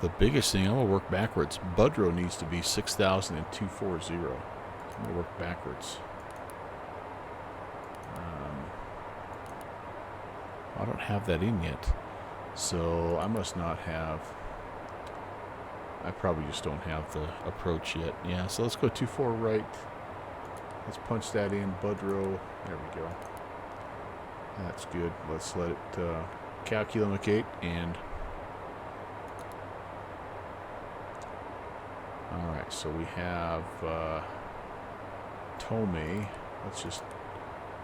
The biggest thing, I'm gonna work backwards. Budrow needs to be 6,000 and 240. I'm gonna work backwards. I don't have that in yet, so I must not have. I probably just don't have the approach yet. Yeah, so let's go 24 right. Let's punch that in. Budrow. There we go. That's good. Let's let it calculate and. Alright, so we have Tomei. Let's just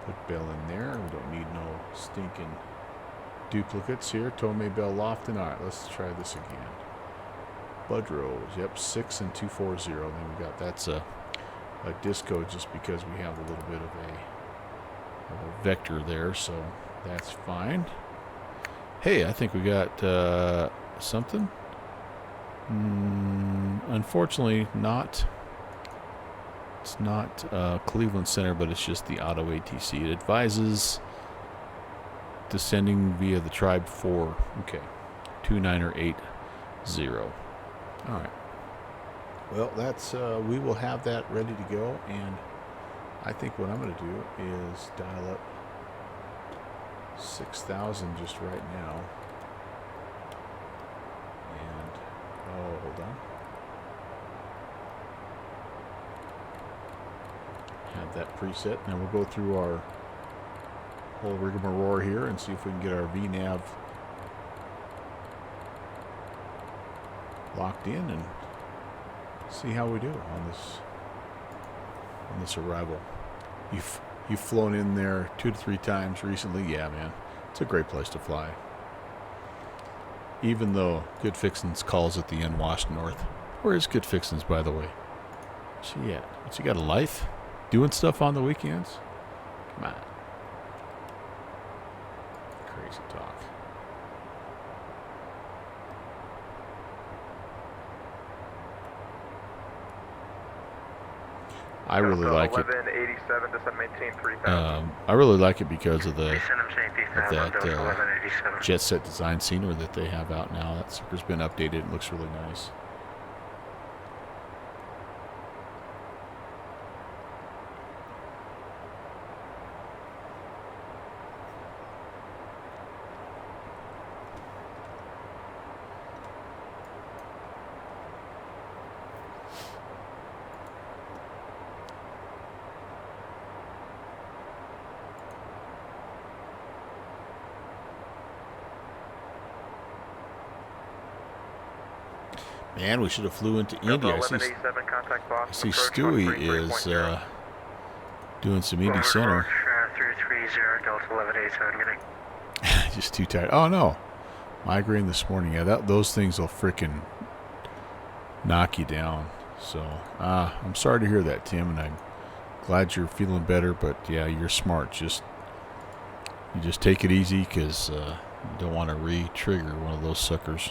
put Bell in there. We don't need no stinking duplicates here. Tomei, Bell, Lofton. Alright, let's try this again. Budrow. Yep, 6 and 240. Then we got, that's a disco just because we have a little bit of a vector there, so that's fine. Hey, I think we got something. Unfortunately, not. It's not Cleveland Center, but it's just the auto ATC. It advises descending via the Tribe 4. Okay, 2980. All right. Well, that's we will have that ready to go, and I think what I'm going to do is dial up 6,000 just right now. And, oh, hold on. Have that preset. Now we'll go through our whole rigmarole here and see if we can get our VNAV locked in and see how we do on this arrival. You've flown in there 2 to 3 times recently. Yeah, man, it's a great place to fly. Even though Good Fixins calls it the unwashed north. Where is Good Fixins, by the way? Where's she at? What, she got a life? Doing stuff on the weekends? Come on. Crazy talk. I really like it. 1187 to 718 3000. I really like it because of that jet set design scenery that they have out now. That sucker's been updated. It looks really nice. Man, we should have flew into India. I see Stewie is doing some Indy Center. 330 Delta 1187 Just too tired. Oh no, migraine this morning. Yeah, those things will frickin' knock you down. So I'm sorry to hear that, Tim, and I'm glad you're feeling better. But yeah, you're smart. You just take it easy because you don't want to re-trigger one of those suckers.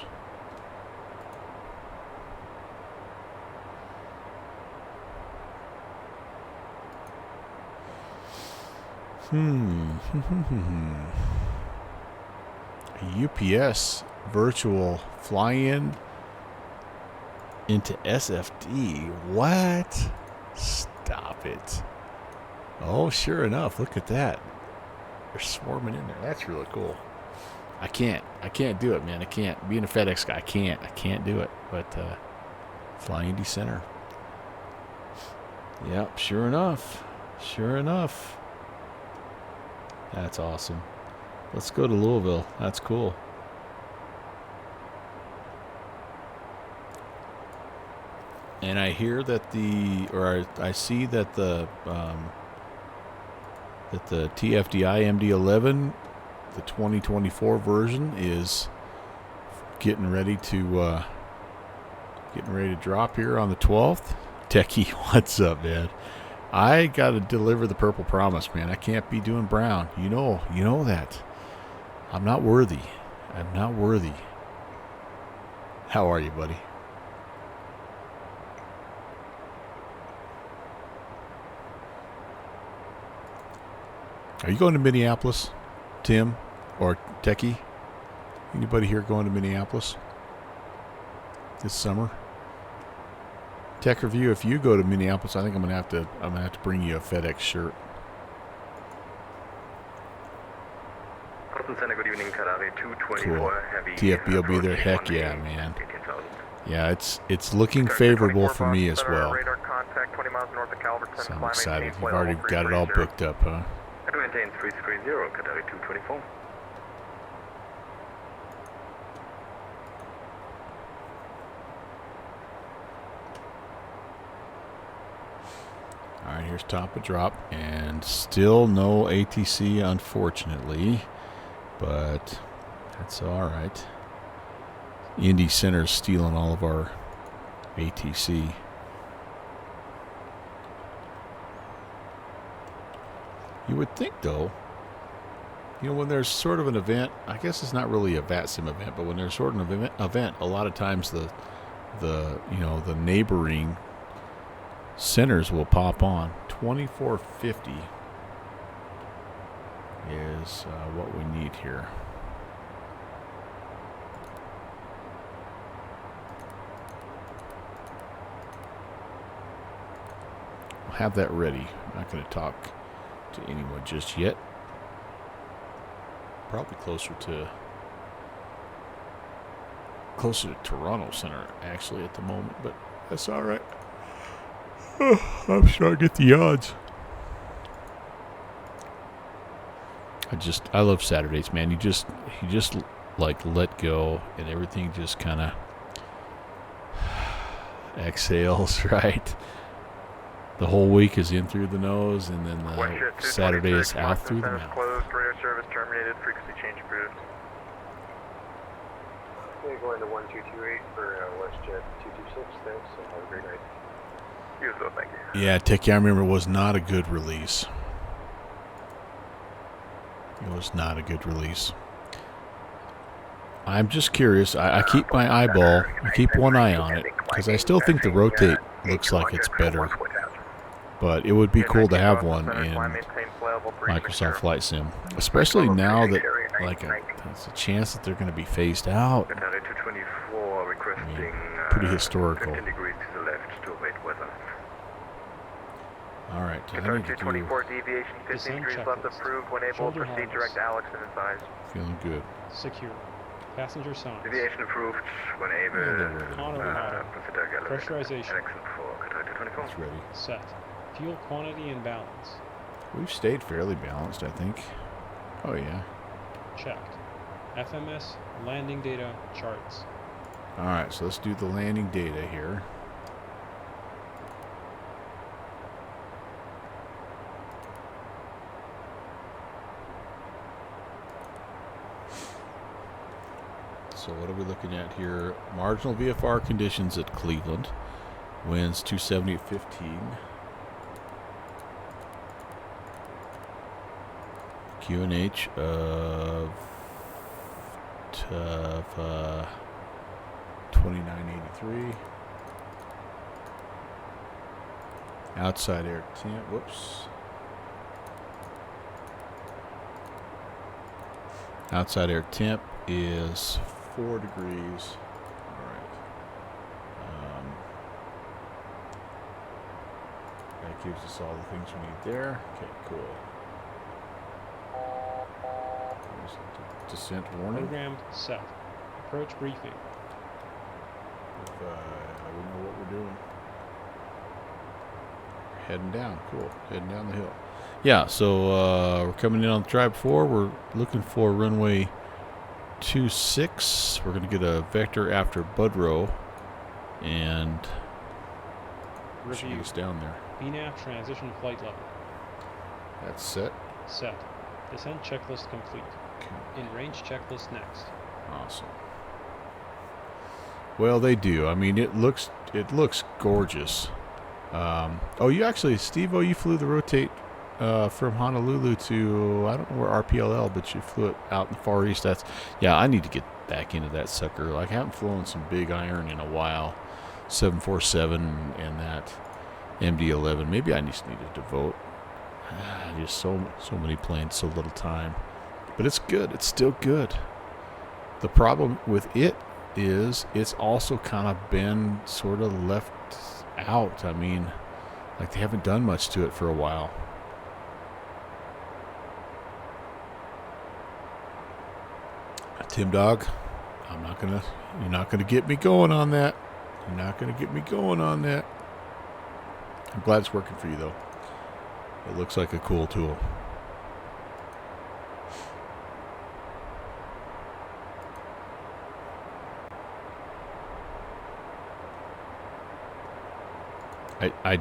UPS virtual fly-in into SFD. What? Stop it. Oh, sure enough. Look at that. They're swarming in there. That's really cool. I can't do it, man. I can't. Being a FedEx guy, I can't do it. But Fly Indy Center. Yep, sure enough. That's awesome. Let's go to Louisville. That's cool. And I hear that I see that the TFDI MD-11, the 2024 version, is getting ready to drop here on the 12th. Techie, what's up, man? I got to deliver the Purple Promise, man. I can't be doing brown. You know that. I'm not worthy. How are you, buddy? Are you going to Minneapolis, Tim or Techie? Anybody here going to Minneapolis this summer? Tech Review, if you go to Minneapolis, I think I'm gonna have to bring you a FedEx shirt. Good evening, Karavi 224 Cool. heavy. TFB will be there. Heck yeah, man. Yeah, it's looking favorable for me as well. Radar contact 20 miles north of Calverton. So I'm excited. You've already got it all booked up, huh? Maintain 330, Karavi 224. All right, here's top of drop, and still no ATC, unfortunately, but that's all right. Indy Center's stealing all of our ATC. You would think, though, when there's sort of an event, I guess it's not really a VATSIM event, but when there's sort of an event, a lot of times the neighboring centers will pop on. 2450 is what we need here. We'll have that ready. I'm not going to talk to anyone just yet. Probably closer to Toronto Center actually at the moment, but that's all right. I'm starting to get the odds. I love Saturdays, man. You just like let go and everything just kind of exhales, right? The whole week is in through the nose, and then the Saturday is out through the mouth. Closed, radar service terminated, frequency change approved. Okay, going to 1228 for WestJet 226, thanks, and have a great night. You as well, thank you. Yeah, Techie, I remember it was not a good release. It was not a good release. I'm just curious. I keep my eyeball. I keep one eye on it because I still think the rotate looks like it's better But it would be cool to have one in Microsoft Flight Sim, especially now that there's a chance that they're going to be phased out. I mean, pretty historical. All right, I need to do deviation 15 degrees left approved. When able, proceed direct Alex and advise. Feeling good. Secure. Passenger signs. Deviation approved. When able, Pressurization. It's ready. Set. Fuel quantity and balance. We've stayed fairly balanced, I think. Oh yeah. Checked. FMS landing data charts. All right, so let's do the landing data here. So what are we looking at here? Marginal VFR conditions at Cleveland. Winds 270 at 15. QNH of 2983. Outside air temp. Whoops. Outside air temp is 4 degrees. All right. That gives us all the things we need there. Okay, cool. Descent warning. Programmed set. Approach briefing. If we know what we're doing. Heading down. Cool. Heading down the hill. Yeah, so we're coming in on the drive 4. We're looking for runway 26. We're going to get a vector after Budrow. And review us down there. BNAV transition flight level. That's set. Set. Descent checklist complete. In range checklist next. Awesome. Well, they do. I mean, it looks gorgeous. Oh, you actually, Steve-O, you flew the rotate from Honolulu to, I don't know where RPLL, but you flew it out in the Far East. Yeah, I need to get back into that sucker. Like, I haven't flown some big iron in a while. 747 and that MD-11. Maybe I just need to devote just so many planes, so little time. But it's good. It's still good. The problem with it is it's also kind of been sort of left out. I mean, like they haven't done much to it for a while. Tim Dog, you're not gonna get me going on that. You're not gonna get me going on that. I'm glad it's working for you though. It looks like a cool tool. I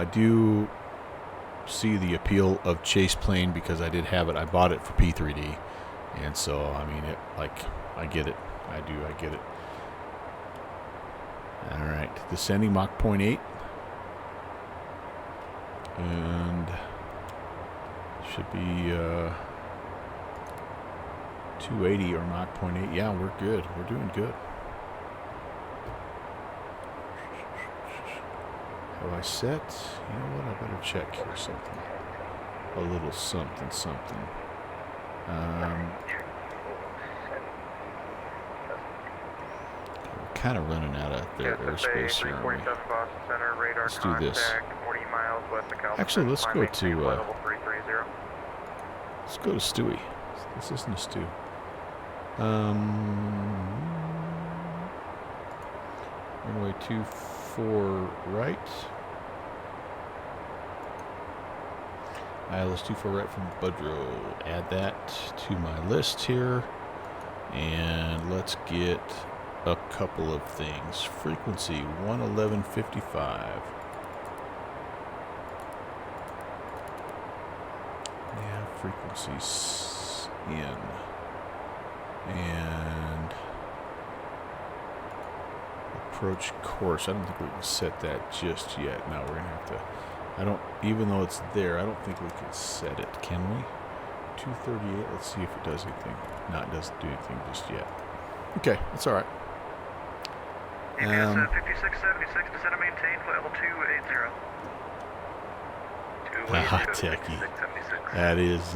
do see the appeal of Chase Plane because I did have it. I bought it for P3D, and so I mean I get it. I get it. All right, descending Mach 0.8, and should be 280 or Mach 0.8. Yeah, we're good. We're doing good. Have I set? You know what? I better check here something. A little something. We're kind of running out of their airspace here, aren't we? Let's do this. Actually, let's go to Stewie. This isn't a Stew. Runway 24 right. ILS 24 right from Budrow. Add that to my list here. And let's get a couple of things. Frequency 111.55. Yeah, frequencies in. And approach course. I don't think we can set that just yet. No, we're gonna have to. Even though it's there, I don't think we can set it. Can we? 238. Let's see if it does anything. No, it doesn't do anything just yet. Okay, that's all right. 5676, descend and maintain, flight level 280. Techie. That is,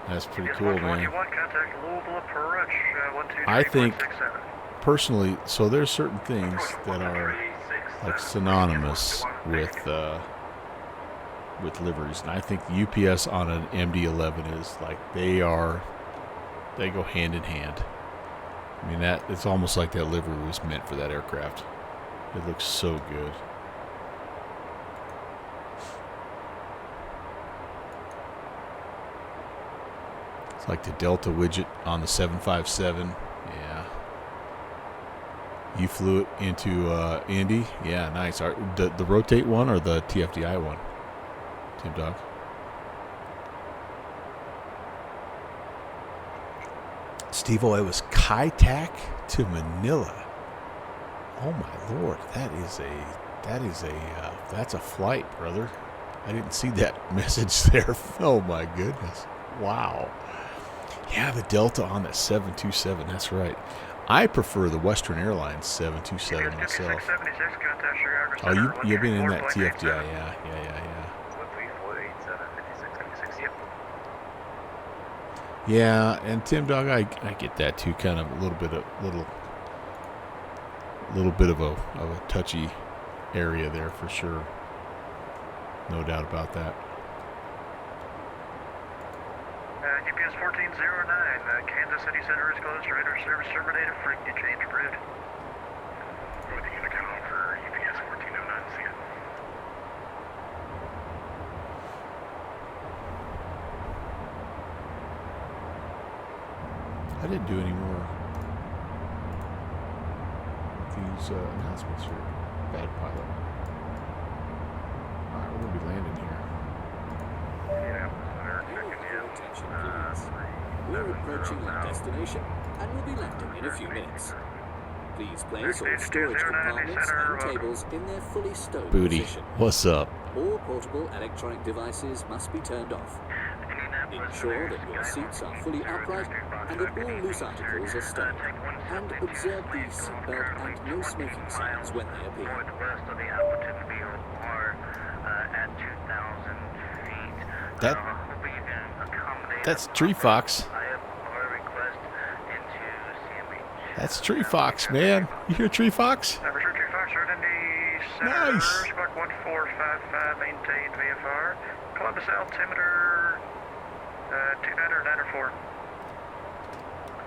that's pretty cool, man. Contact Louisville approach, I think, personally, so there's certain things that are like synonymous with liveries, and I think the UPS on an MD-11 is like they go hand in hand. I mean, that it's almost like that livery was meant for that aircraft. It looks so good. It's like the Delta widget on the 757. Yeah. You flew it into Indy? Yeah, nice. The rotate one or the TFDI one? Tim Dog. Steve-O, it was Kai-Tak to Manila. Oh my Lord, that's a flight, brother. I didn't see that message there. Oh my goodness. Wow. Yeah, the Delta on that 727, that's right. I prefer the Western Airlines 727 myself. Oh, you've been in that TFDI, yeah. Yeah, and Tim Dog, I get that too. Kind of a little bit of a touchy area there for sure. No doubt about that. UPS 1409, Kansas City Center is closed. Radar service terminated. Frequency change grid. With the unit count for UPS 1409. See ya. I didn't do any more of these announcements here. Bad pilot. All right, we're going to be landing here. We're approaching our destination and will be landing in a few minutes. Please place all storage compartments and tables in their fully stowed Booty, position. what's up? All portable electronic devices must be turned off. Ensure that your seats are fully upright and that all loose articles are stowed. And observe the seatbelt and no smoking signs when they appear. That's Tree Fox. That's Tree Fox, man. You hear Tree Fox? Tree Fox, Nice. Buck 1455, maintain VFR. Columbus altimeter 2994.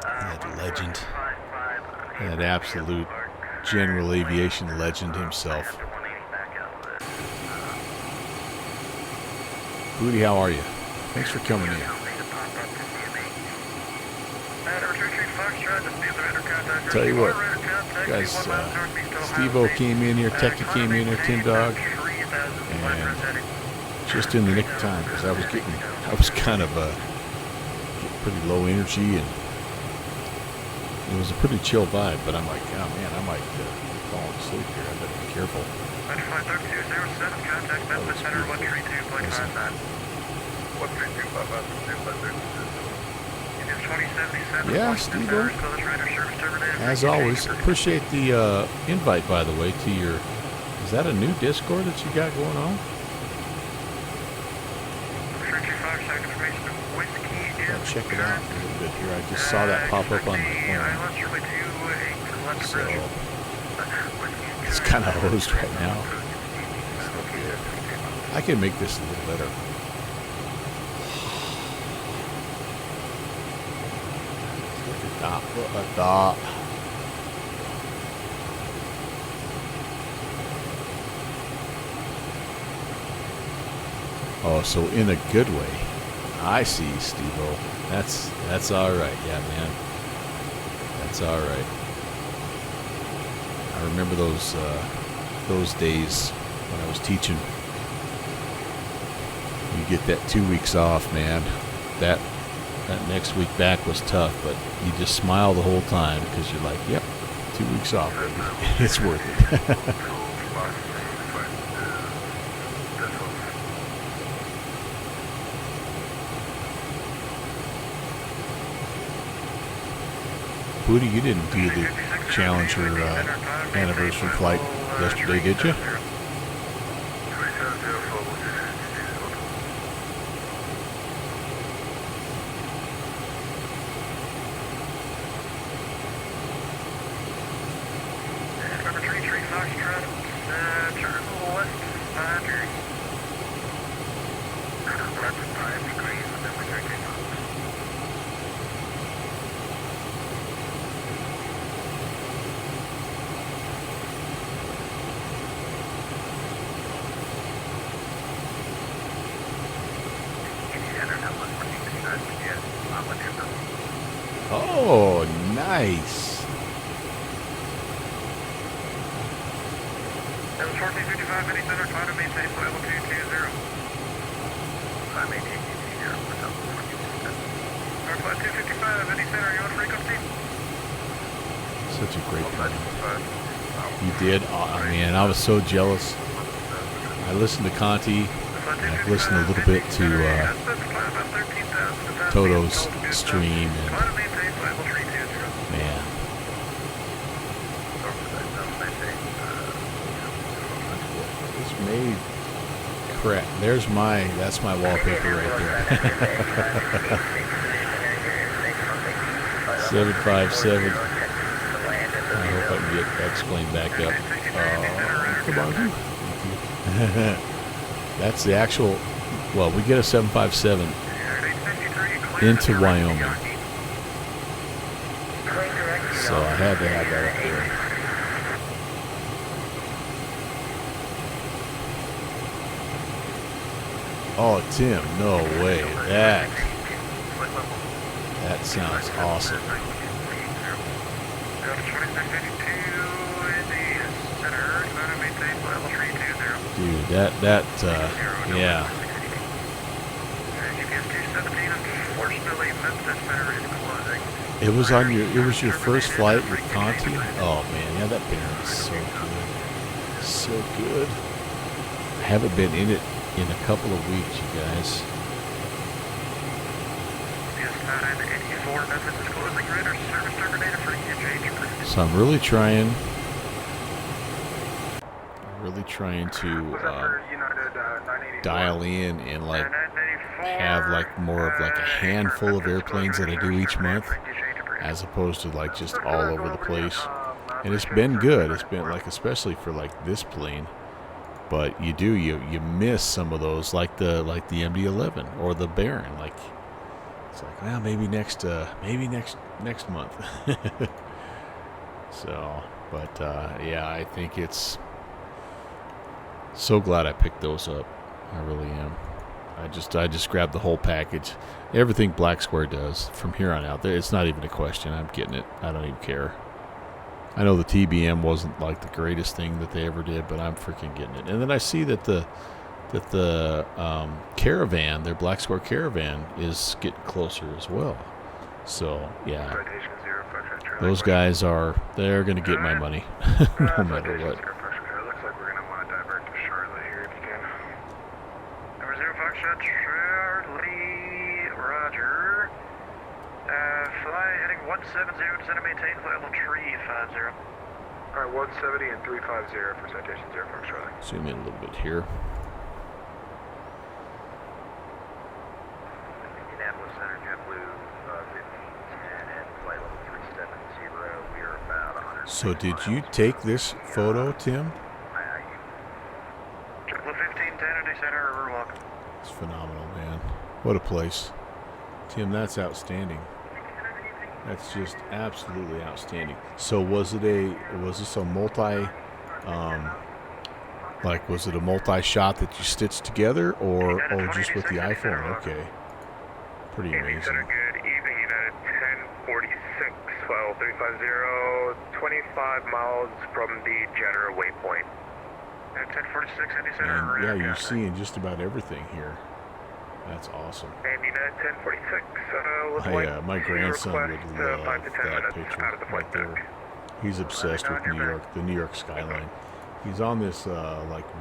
That legend. That absolute general aviation legend himself. Booty, how are you? Thanks for coming in. Tell you what, guys, Steve-O came in here, Techie came in here, Tim Dog, and just in the nick of time, because I was kind of pretty low energy, and it was a pretty chill vibe, but I'm like, oh man, I might fall asleep here, I better be careful. 953207, contact Memphis Center 132.59. 132.59. Yeah, Steve-O. As always, appreciate the invite, by the way, to your... Is that a new Discord that you got going on? I'll check it out a little bit here. I just saw that pop up on my phone. So, it's kind of hosed right now. I can make this a little better. Look at that. Oh, so in a good way. I see, Steve-O. That's all right. Yeah, man. That's all right. I remember those days when I was teaching. You get that 2 weeks off, man. That next week back was tough, but you just smile the whole time because you're like, yep, 2 weeks off, baby. It's worth it. Booty, you didn't do the Challenger anniversary flight yesterday, did you? Oh, nice. That was 1455, any center, try to maintain level 220. I maintain 220, what's up? Northwest 255, any center, you on frequency? Such a great plane. You did? Oh, man, I was so jealous. I listened to Conti, and I've listened a little bit to Toto's stream, and man. It's made crap. That's my wallpaper right there. 757. I hope I can get X-Plane back up. Come on. That's the actual, well, we get a 757 into Wyoming. So I had to have that up there. Oh, Tim, no way. That sounds awesome. Dude, yeah. It was your first flight with Conti? Oh man, yeah, that banner is so good. So good. I haven't been in it in a couple of weeks, you guys. So I'm really trying to dial in and like have like more of like a handful of airplanes that I do each month, as opposed to like just all over the place. And it's been good. It's been like, especially for like this plane. But you miss some of those, like the MD-11 or the Baron. Like it's like, well, maybe next month. So, but yeah, I think it's so glad I picked those up. I really am. I just grabbed the whole package, everything Black Square does from here on out. It's not even a question. I'm getting it. I don't even care. I know the TBM wasn't like the greatest thing that they ever did, but I'm freaking getting it. And then I see that the Caravan, their Black Square Caravan, is getting closer as well. So yeah, those guys they're going to get my money no matter what. Looks like we're going to want to divert to Charlotte here if you can. Number 0 Foxtrot Charlie, Roger. Fly heading 170, descend and maintain level 350. Alright, 170 and 350 for citation 0 Foxtrot. Zoom in a little bit here. Indianapolis Center, JetBlue 1510 and flight level 370. We are about 100. So did you take this photo, Tim? JetBlue 1510 at center, river walk. It's phenomenal, man. What a place. Tim, that's outstanding. That's just absolutely outstanding. So was this a multi, was it a multi-shot that you stitched together, or just with the iPhone? Okay. Pretty amazing. Good evening, United 1046, file 350, 25 miles from the general waypoint. And 1046, any center. And yeah, you're seeing just about everything here. That's awesome. And United 1046, my grandson would love that picture right there. He's obsessed with New York, the New York skyline. He's on this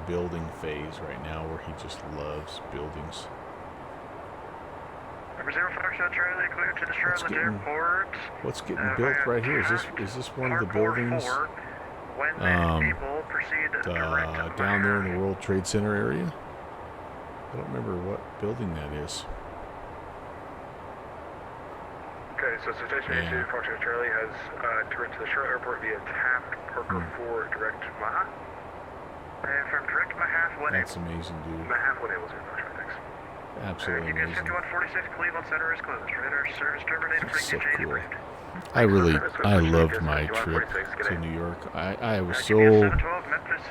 building phase right now where he just loves buildings. Number 0 Foxtrot Charlie, clear to the Charlotte Airport. What's getting built right here? Is this one of the buildings down there in the World Trade Center area? I don't remember what building that is. Okay, so Citation 82 Foxtrot Charlie has turned to the Charlotte Airport via Taft Parker 4 direct Maha. And from direct Maha 1 That's amazing, dude. Maha 1 able 0 Foxtrot, thanks. Absolutely amazing. 5146 Cleveland Center is closed. Radar service terminated. That's so cool. I loved my trip to New York. I was so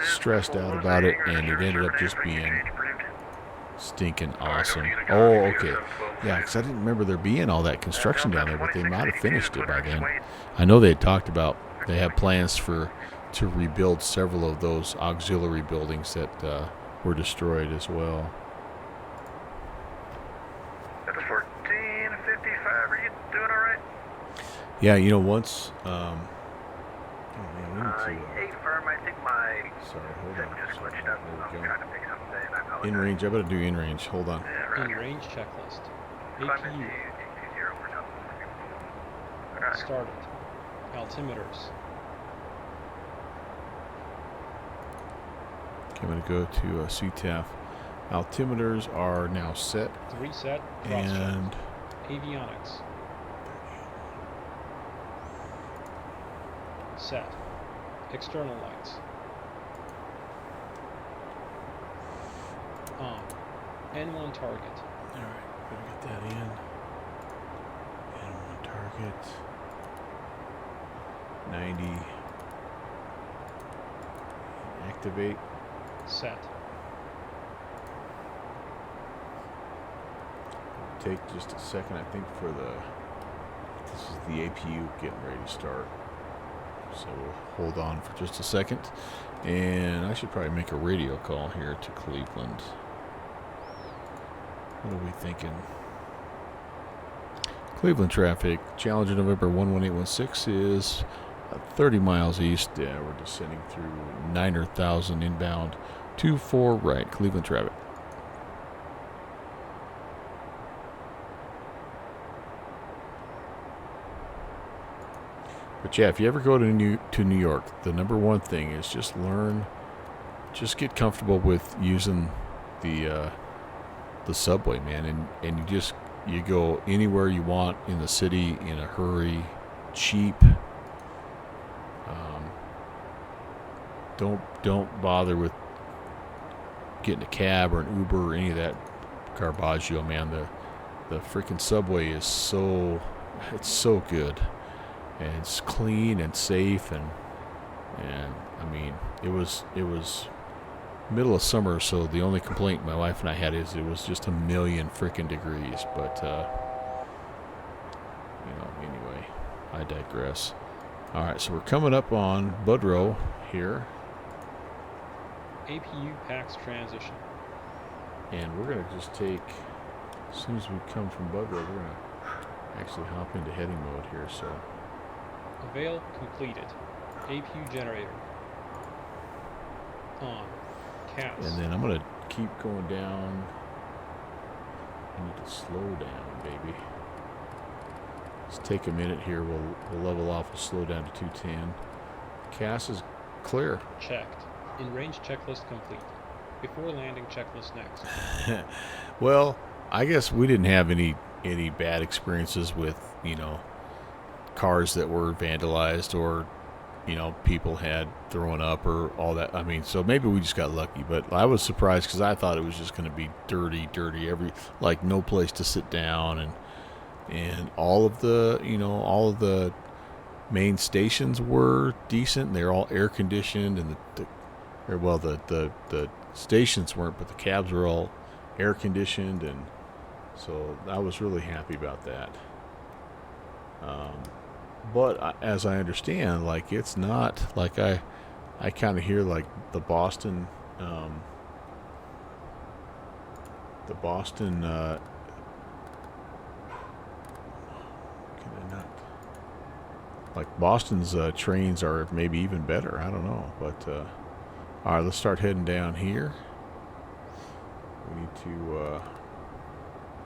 stressed out about it, and it ended up just being stinking awesome. Oh, okay. Yeah, because I didn't remember there being all that construction down there, but they might have finished it by then. I know they had talked about they have plans to rebuild several of those auxiliary buildings that were destroyed as well. 1455, are you doing all right? Yeah, you know, once. Oh man, we need to. Hey, firm, I think my. Sorry, hold on. Just glitched up. I'm trying to pick something. I apologize. In range, I better do in range. Hold on. In range checklist. APU. Started. Altimeters. Okay, I'm going to go to CTAF. Altimeters are now set. 3 set. And avionics. Set. External lights. On. N1 target. Alright, better get that in. N1 target. 90. Activate. Set. Take just a second, I think, for this is the APU getting ready to start. So we'll hold on for just a second. And I should probably make a radio call here to Cleveland. What are we thinking? Cleveland traffic, Challenger November 11816 is 30 miles east. Yeah, we're descending through 9,000 inbound. 24 right, Cleveland traffic. But yeah, if you ever go to New York, the number one thing is just just get comfortable with using the subway, man, and you go anywhere you want in the city in a hurry, cheap. Don't bother with getting a cab or an Uber or any of that garbaggio, man. The freaking subway is so good. And it's clean and safe, and I mean, it was middle of summer, so the only complaint my wife and I had is it was just a million freaking degrees. But anyway, I digress. All right, so we're coming up on Budrow here. APU PAX transition. And we're gonna just take, as soon as we come from Budrow, we're gonna actually hop into heading mode here. So. Avail completed. APU generator. On. CAS. And then I'm going to keep going down. I need to slow down, baby. Let's take a minute here. We'll level off. We'll slow down to 210. CAS is clear. Checked. In range checklist complete. Before landing checklist next. Well, I guess we didn't have any bad experiences with, cars that were vandalized or, people had thrown up or all that. I mean, so maybe we just got lucky, but I was surprised because I thought it was just going to be dirty, no place to sit down, and all of the main stations were decent. They're all air conditioned, and the stations weren't, but the cabs were all air conditioned, and so I was really happy about that. But as I understand, it's not like I kind of hear the Boston, Boston's trains are maybe even better. I don't know, but all right, let's start heading down here. We need to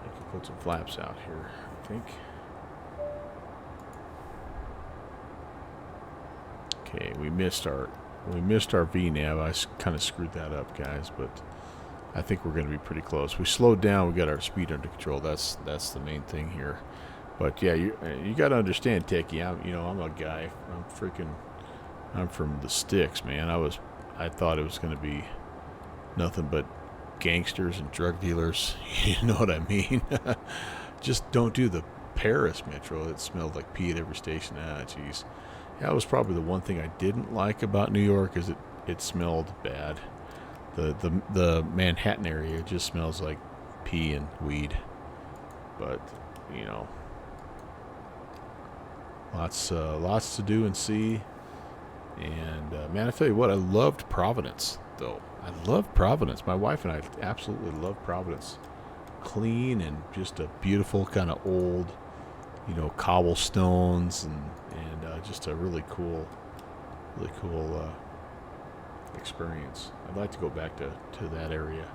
make a put some flaps out here, I think. Okay, we missed our VNAV. I kind of screwed that up, guys, but I think we're going to be pretty close. We slowed down. We got our speed under control. That's the main thing here. But yeah, you got to understand, Techie. I'm a guy. I'm from the sticks, man. I thought it was going to be nothing but gangsters and drug dealers. You know what I mean? Just don't do the Paris metro. It smelled like pee at every station. Jeez. That was probably the one thing I didn't like about New York, is it smelled bad. The Manhattan area just smells like pee and weed. But, lots to do and see. And man, I tell you what, I loved Providence, though. I loved Providence. My wife and I absolutely loved Providence. Clean and just a beautiful kind of old, cobblestones and just a really cool experience. I'd like to go back to that area.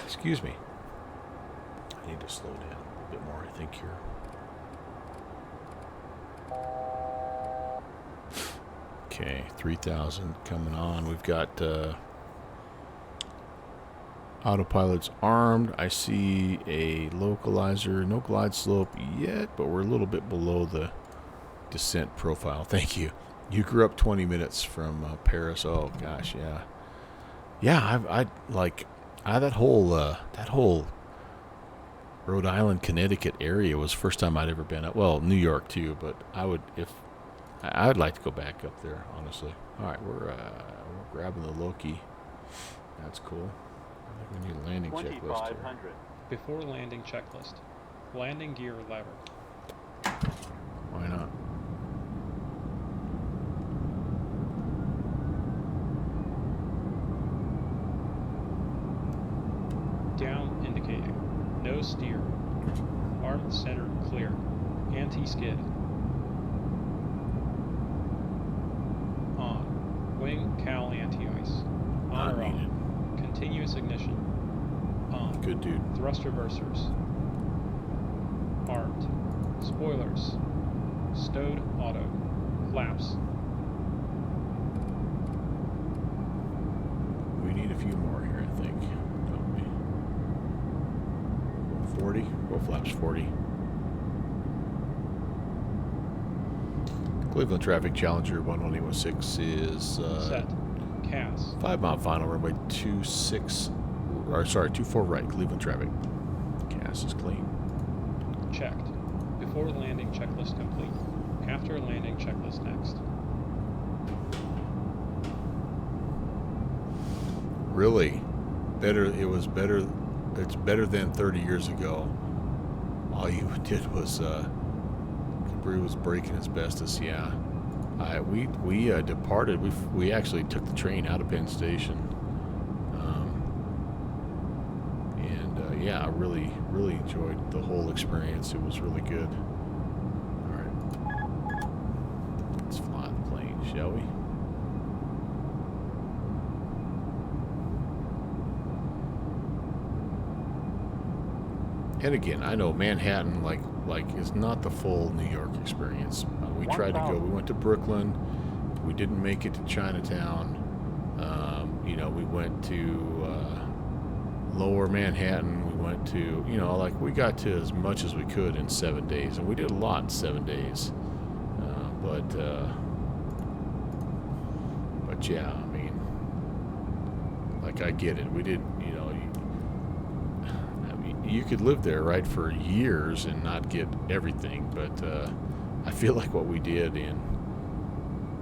Excuse me. I need to slow down a little bit more, I think, here. Okay, 3,000 coming on. We've got autopilot's armed. I see a localizer. No glide slope yet, but we're a little bit below the descent profile. Thank you. You grew up 20 minutes from Paris. Oh gosh, yeah. Yeah, that whole Rhode Island, Connecticut area was the first time I'd ever been up. Well, New York too, but I'd like to go back up there, honestly. All right, we're grabbing the Loki. That's cool. I think we need a landing checklist here. Before landing checklist. Landing gear lever. Why not? Down indicating. No steer. Arm center clear. Anti-skid. On. Wing cowl anti-ice. On or off. Continuous ignition. On. Good dude. Thrust reversers. Armed. Spoilers. Stowed auto. Flaps. We need a few more here, I think. Don't we? 40? Go flaps 40. Cleveland Traffic Challenger 11816 is set. CAS. 5 mile final, runway 24 right, Cleveland Traffic. CAS is clean. Checked. Before landing checklist complete. After landing checklist next. Really? It's better than 30 years ago. All you did was, Cabri was breaking asbestos, yeah. We departed. We actually took the train out of Penn Station, and yeah, I really enjoyed the whole experience. It was really good. All right, let's fly the plane, shall we? And again, I know Manhattan, like is not the full New York experience. We tried to go. We went to Brooklyn. We didn't make it to Chinatown. We went to Lower Manhattan. We went to, we got to as much as we could in 7 days, and we did a lot in 7 days. But yeah, I mean, I get it. We did, you could live there, right, for years and not get everything, but I feel like what we did in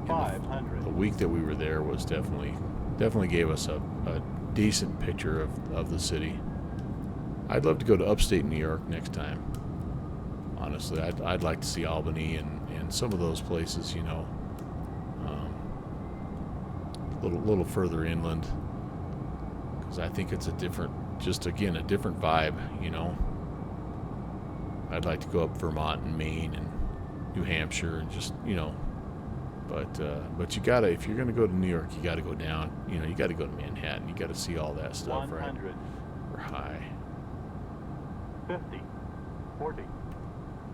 the week that we were there was definitely gave us a decent picture of the city. I'd love to go to upstate New York next time. Honestly, I'd like to see Albany and some of those places, a little further inland, because I think it's a different vibe, I'd like to go up Vermont and Maine and New Hampshire and just, But you gotta, if you're gonna go to New York, you gotta go down. You know, you gotta go to Manhattan. You gotta see all that stuff, 100. right? We're high. 50, 40,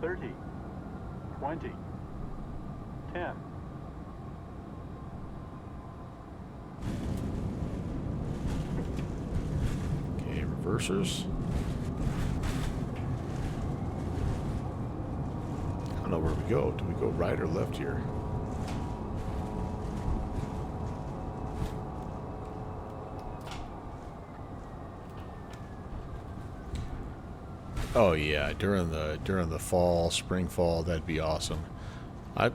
30, 20, 10. Okay, reversers. I don't know where we go. Do we go right or left here? Oh yeah, during the fall, spring, fall, that'd be awesome. My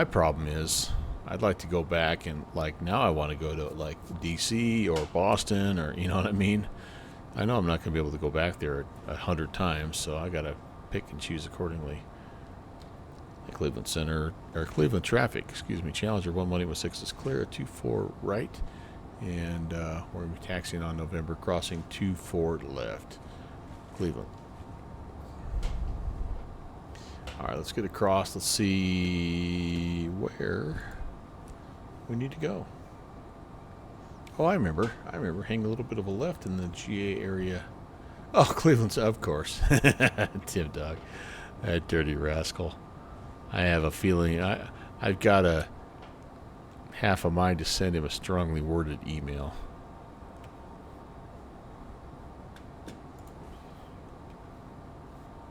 problem is I'd like to go back and like now I want to go to like DC or Boston or you know what I mean. I know I'm not gonna be able to go back there 100 times, so I gotta pick and choose accordingly. Cleveland Center or Cleveland traffic, excuse me. Challenger 118 is clear at 24 right, and we're gonna be taxiing on November, crossing 24 left. Cleveland. All right, let's get across. Let's see where we need to go. Oh, I remember. Hang a little bit of a left in the GA area. Oh, Cleveland's, of course. Tim Dog. That dirty rascal. I have a feeling I've got a half a mind to send him a strongly worded email.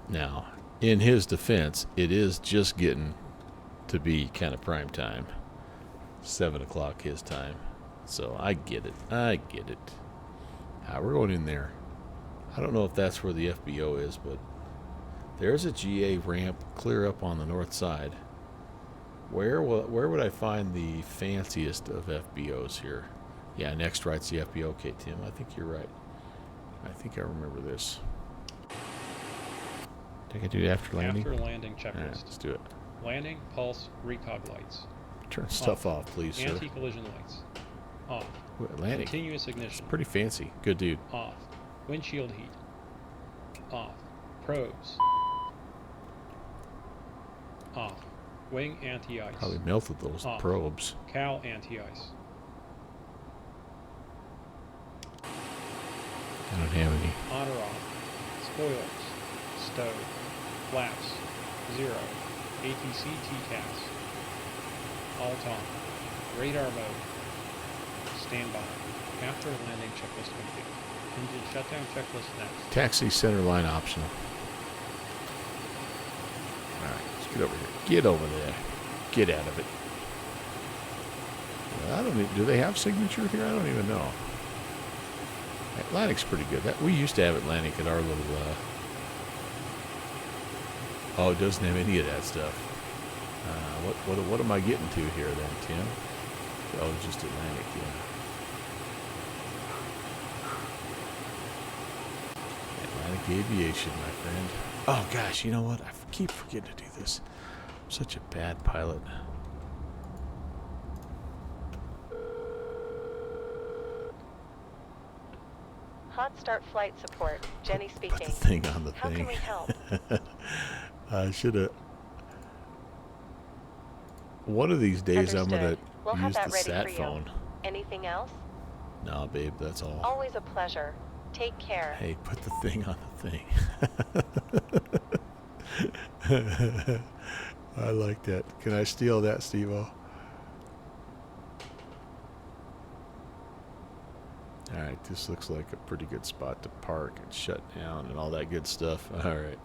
Now, in his defense, it is just getting to be kind of prime time. 7 o'clock his time. So I get it. We're going in there. I don't know if that's where the FBO is, but there's a GA ramp clear up on the north side. Where would I find the fanciest of FBOs here? Yeah, next right's the FBO. Okay, Tim, I think you're right. I think I remember this. I can do it after landing? After landing checklist. Right, let's do it. Landing, pulse, recog lights. Turn stuff off, please, sir. Anti-collision lights. Off. Landing. Continuous ignition. It's pretty fancy. Good dude. Off. Windshield heat. Off. Probes. Off. Wing anti-ice. Probably melted those off. Probes. Cowl anti-ice. I don't have any. On or off. Spoilers. Stove. Flaps. 0. ATC TCAS. Alt on. Radar mode. Standby. After landing checklist complete. Engine shutdown checklist next. Taxi center line optional. Alright, let's get over here. Get over there. Get out of it. I don't even, do they have signature here? I don't even know. Atlantic's pretty good. We used to have Atlantic at our little oh, it doesn't have any of that stuff. What am I getting to here then, Tim? Oh, just Atlantic, yeah. Atlantic Aviation, my friend. Oh gosh, you know what? I keep forgetting to do this. I'm such a bad pilot. Hot start flight support. Jenny speaking. Put the thing on the How thing. can we help? I should have. One of these days, Understood. I'm gonna We'll have use that the ready sat for you. phone. Anything else? No, babe, that's all. Always a pleasure. Take care. Hey, put the thing on the thing. I like that. Can I steal that, Steve-O? Alright, this looks like a pretty good spot to park and shut down and all that good stuff. Alright.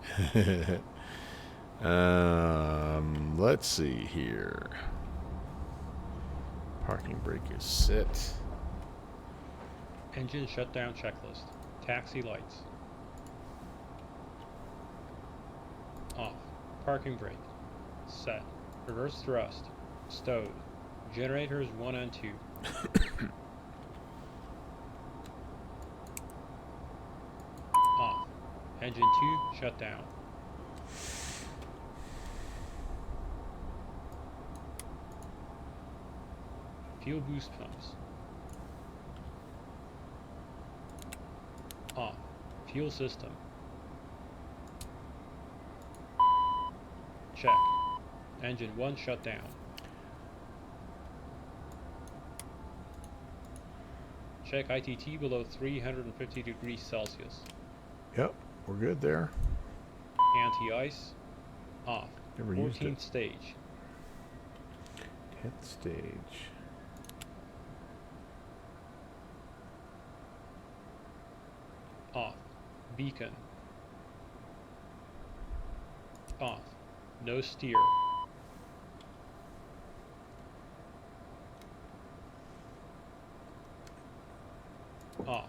Let's see here. Parking brake is set. Engine shutdown checklist. Taxi lights. Off. Parking brake. Set. Reverse thrust. Stowed. Generators 1 and 2. Off. Engine 2 shut down. Fuel boost pumps. Off. Fuel system. Check. Engine 1 shut down. Check ITT below 350 degrees Celsius. Yep, we're good there. Anti-ice off. Never used 14th it. stage. 10th stage. Off. Beacon. Off. No steer. Off.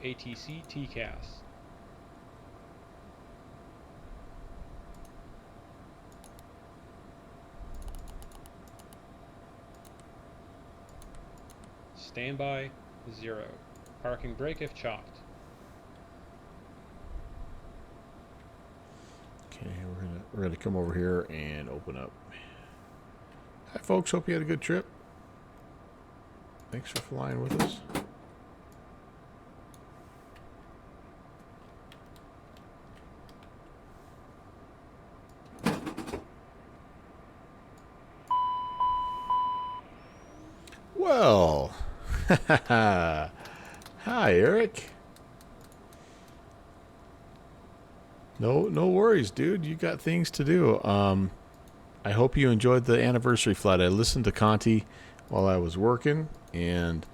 ATC TCAS. Standby 0. Parking brake if chocked. Okay, we're gonna come over here and open up. Hi folks, hope you had a good trip. Thanks for flying with us. Well, hi Eric. No worries, dude. You got things to do. I hope you enjoyed the anniversary flight. I listened to Conti while I was working, and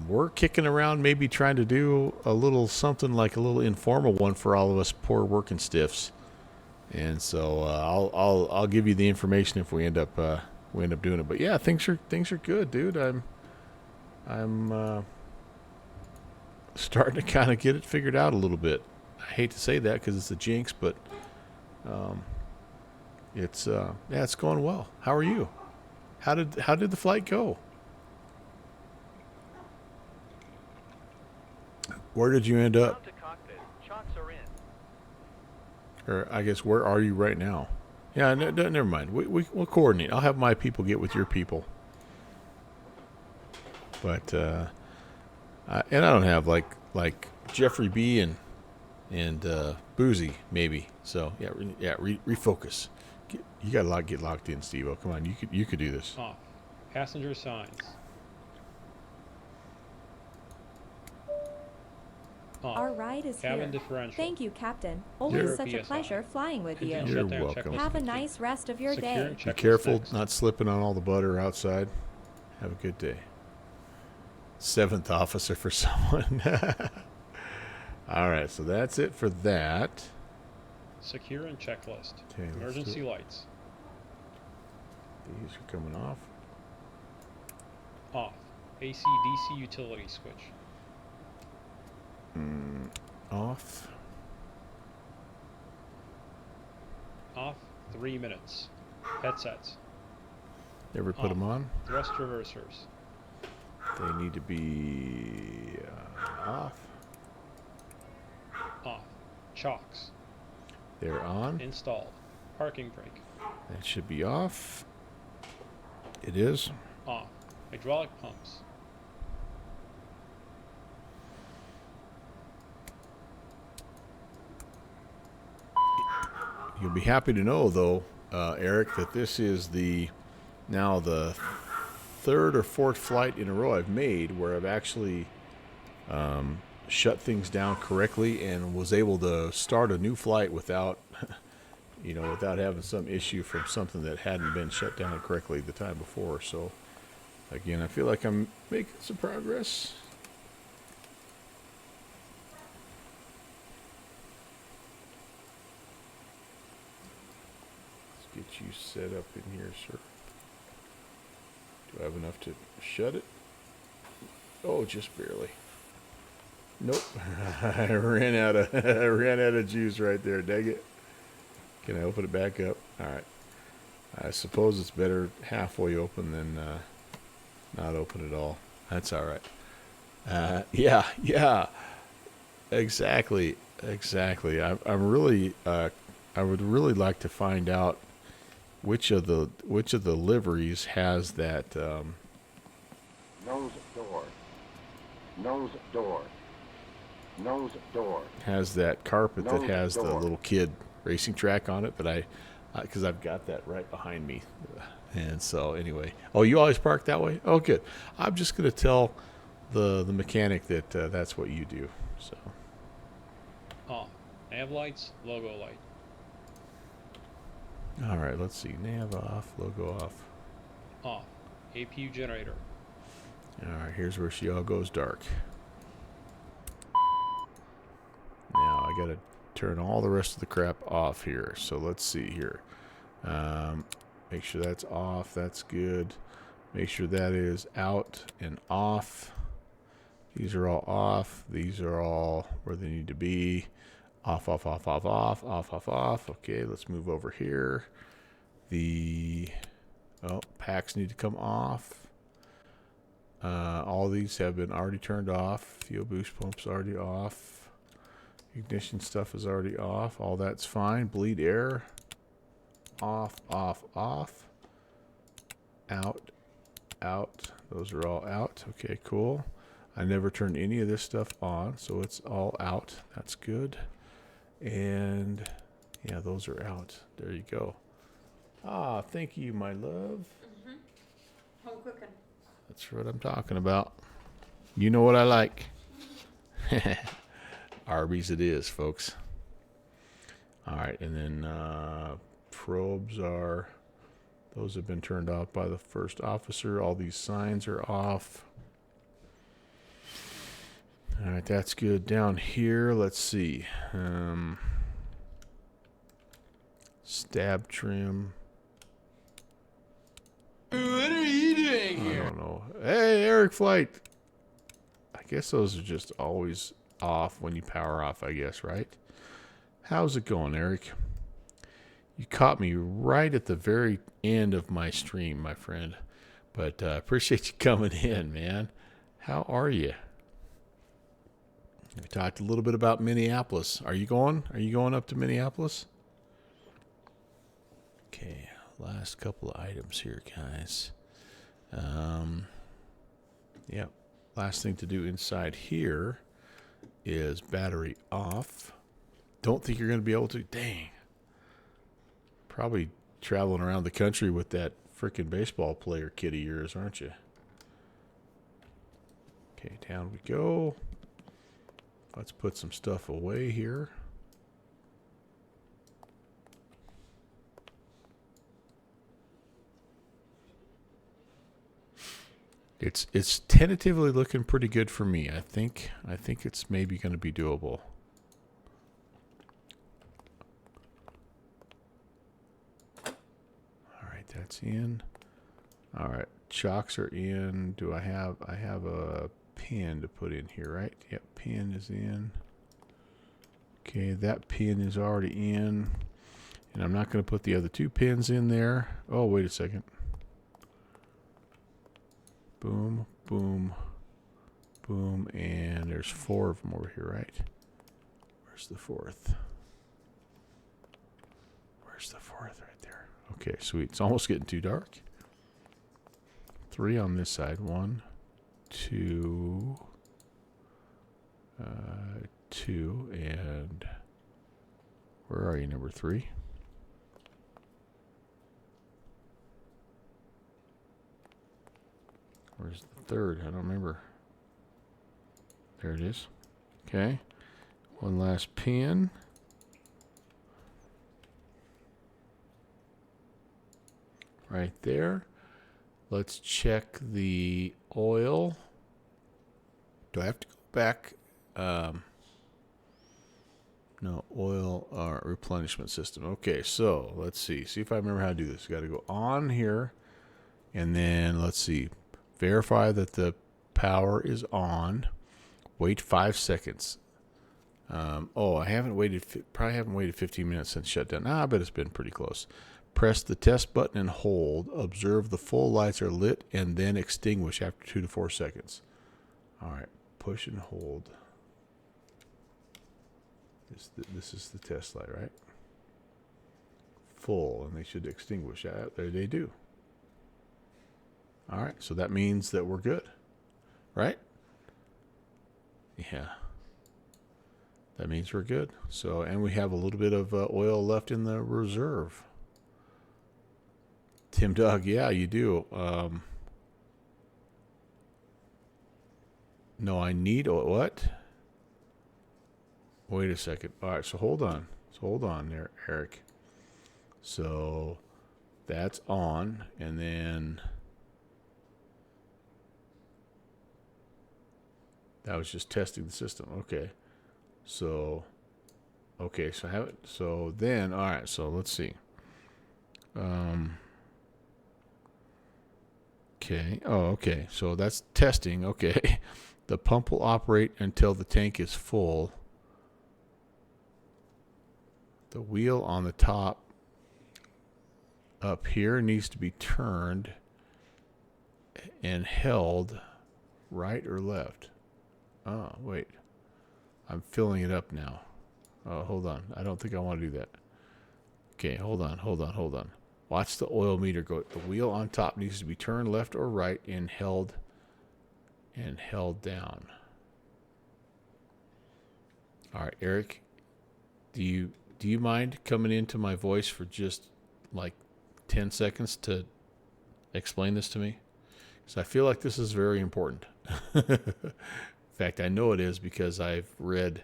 we're kicking around, maybe trying to do a little something like a little informal one for all of us poor working stiffs. And so I'll give you the information if we end up doing it. But yeah, things are good, dude. I'm starting to kind of get it figured out a little bit. I hate to say that because it's a jinx, but it's going well. How are you? How did the flight go? Where did you end up? Or I guess where are you right now? Yeah, never mind. We'll coordinate. I'll have my people get with your people. But and I don't have like Jeffrey B and Boozy maybe. So refocus. You gotta get locked in, Steve-O. Come on, you could do this. Off. Passenger signs. Off. Our ride is Cabin here. differential. Thank you, Captain. Always such a pleasure flying with you. You're welcome. Have a nice rest of your day. Be careful not slipping on all the butter outside. Have a good day. 7th officer for someone. All right, so that's it for that. Secure and checklist. Okay, emergency lights. These are coming off. Off. AC/DC utility switch. Off. Off. 3 minutes. Headsets. Never put them on. Thrust reversers. They need to be off. Off. Chocks. They're on. Installed. Parking brake. That should be off. It is. Off. Hydraulic pumps. You'll be happy to know, though, Eric, that this is now the 3rd or 4th flight in a row I've made where I've actually shut things down correctly and was able to start a new flight without, without having some issue from something that hadn't been shut down correctly the time before. So, again, I feel like I'm making some progress. Get you set up in here, sir. Do I have enough to shut it? Oh, just barely. Nope. I ran out of juice right there. Dang it. Can I open it back up? All right. I suppose it's better halfway open than not open at all. That's all right. Yeah. Exactly. I'm really. I would really like to find out which of the liveries has that nose door has that carpet nose that has door. the little kid racing track on it, but because I've got that right behind me. And so anyway, oh, you always park that way? Oh, good. I'm just going to tell the mechanic that that's what you do. So Off. Nav lights, logo light. all right, let's see. Nav off, logo off. Off. APU generator. All right, here's where she all goes dark. Now I got to turn all the rest of the crap off here. So let's see here. Make sure that's off. That's good. Make sure that is out and off. These are all off. These are all where they need to be. Off, off, off, off, off, off, off, off. Okay, let's move over here. Packs need to come off. All these have been already turned off. Fuel boost pump's already off. Ignition stuff is already off. All that's fine. Bleed air. Off, off, off. Out, out. Those are all out. Okay, cool. I never turned any of this stuff on, so it's all out. That's good. And yeah, those are out. There you go. Ah, thank you, my love. Home cooking. That's what I'm talking about. You know what I like. Arby's it is, folks. All right, and then probes are, those have been turned off by the first officer. All these signs are off. All right, that's good. Down here, let's see. Stab trim. What are you doing I don't know. Hey, Eric Flight. I guess those are just always off when you power off, I guess, right? How's it going, Eric? You caught me right at the very end of my stream, my friend. But appreciate you coming in, man. How are you? We talked a little bit about Minneapolis. Are you going? Are you going up to Minneapolis? Okay, last couple of items here, guys. Yeah, last thing to do inside here is battery off. Don't think you're going to be able to. Dang. Probably traveling around the country with that freaking baseball player kit of yours, aren't you? Okay, down we go. Let's put some stuff away here. It's tentatively looking pretty good for me. I think it's maybe going to be doable. All right, that's in. All right, chocks are in. I have a pin to put in here, right? Yep, pin is in. Okay, that pin is already in. And I'm not going to put the other two pins in there. Oh, wait a second. Boom, boom, boom, and there's 4 of them over here, right? Where's the 4th? Where's the 4th right there? Okay, sweet. It's almost getting too dark. 3 on this side. 1, 2, 2, and where are you, number 3? Where's the 3rd? I don't remember. There it is. Okay. One last pin. Right there. Let's check the oil. Do I have to go back? No, oil replenishment system. Okay, so let's see. See if I remember how to do this. Got to go on here. And then let's see. Verify that the power is on. Wait 5 seconds. I haven't waited. Probably haven't waited 15 minutes since shutdown. I bet it's been pretty close. Press the test button and hold. Observe the full lights are lit and then extinguish after 2 to 4 seconds. All right, push and hold. This is the test light, right? Full, and they should extinguish. There they do. All right, so that means that we're good, right? Yeah. That means we're good. So, and we have a little bit of oil left in the reserve. Tim Doug, yeah, you do. No, I need what? Wait a second. All right, so hold on. There, Eric. So that's on, and then that was just testing the system. Okay. So so have it. So then, all right. So let's see. Okay. Oh, okay. So that's testing. Okay. The pump will operate until the tank is full. The wheel on the top up here needs to be turned and held right or left. Oh, wait. I'm filling it up now. Oh, hold on. I don't think I want to do that. Okay, hold on. Watch the oil meter go. The wheel on top needs to be turned left or right and held down. All right, Eric, do you mind coming into my voice for just like 10 seconds to explain this to me? Because I feel like this is very important. In fact, I know it is because I've read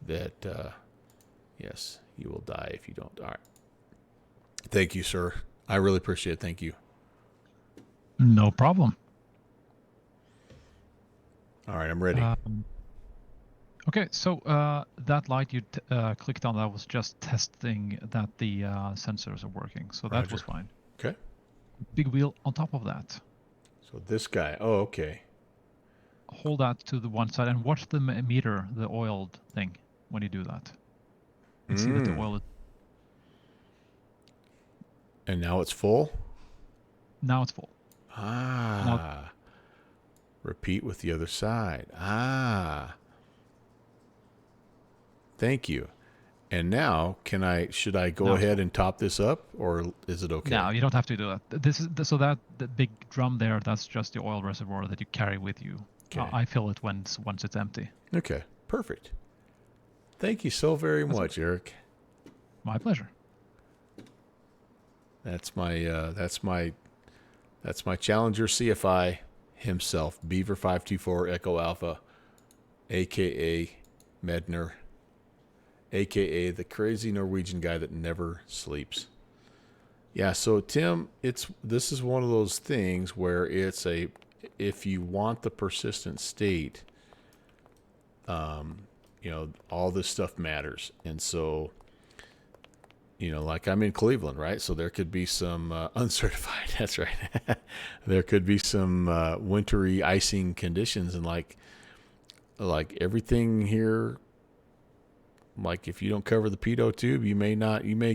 that, yes, you will die if you don't. All right. Thank you, sir. I really appreciate it. Thank you. No problem. All right, I'm ready. Okay, so that light you clicked on, that was just testing that the sensors are working. So that was fine. Okay. Big wheel on top of that. So this guy. Oh, okay. Hold that to the one side and watch the meter, the oiled thing, when you do that. And see that the oil is... And now it's full? Now it's full. Ah. Repeat with the other side. Ah. Thank you. And now, should I go ahead and top this up, or is it okay? No, you don't have to do that. So that the big drum there, that's just the oil reservoir that you carry with you. Okay. I fill it once it's empty. Okay, perfect. Thank you so very much, Eric. My pleasure. That's my Challenger CFI himself, Beaver 524 Echo Alpha, aka Medner, aka the crazy Norwegian guy that never sleeps. Yeah, so Tim, this is one of those things where if you want the persistent state, all this stuff matters. And so, like I'm in Cleveland, right? So there could be some uncertified, that's right. There could be some wintry icing conditions, and like everything here, like if you don't cover the pitot tube, you may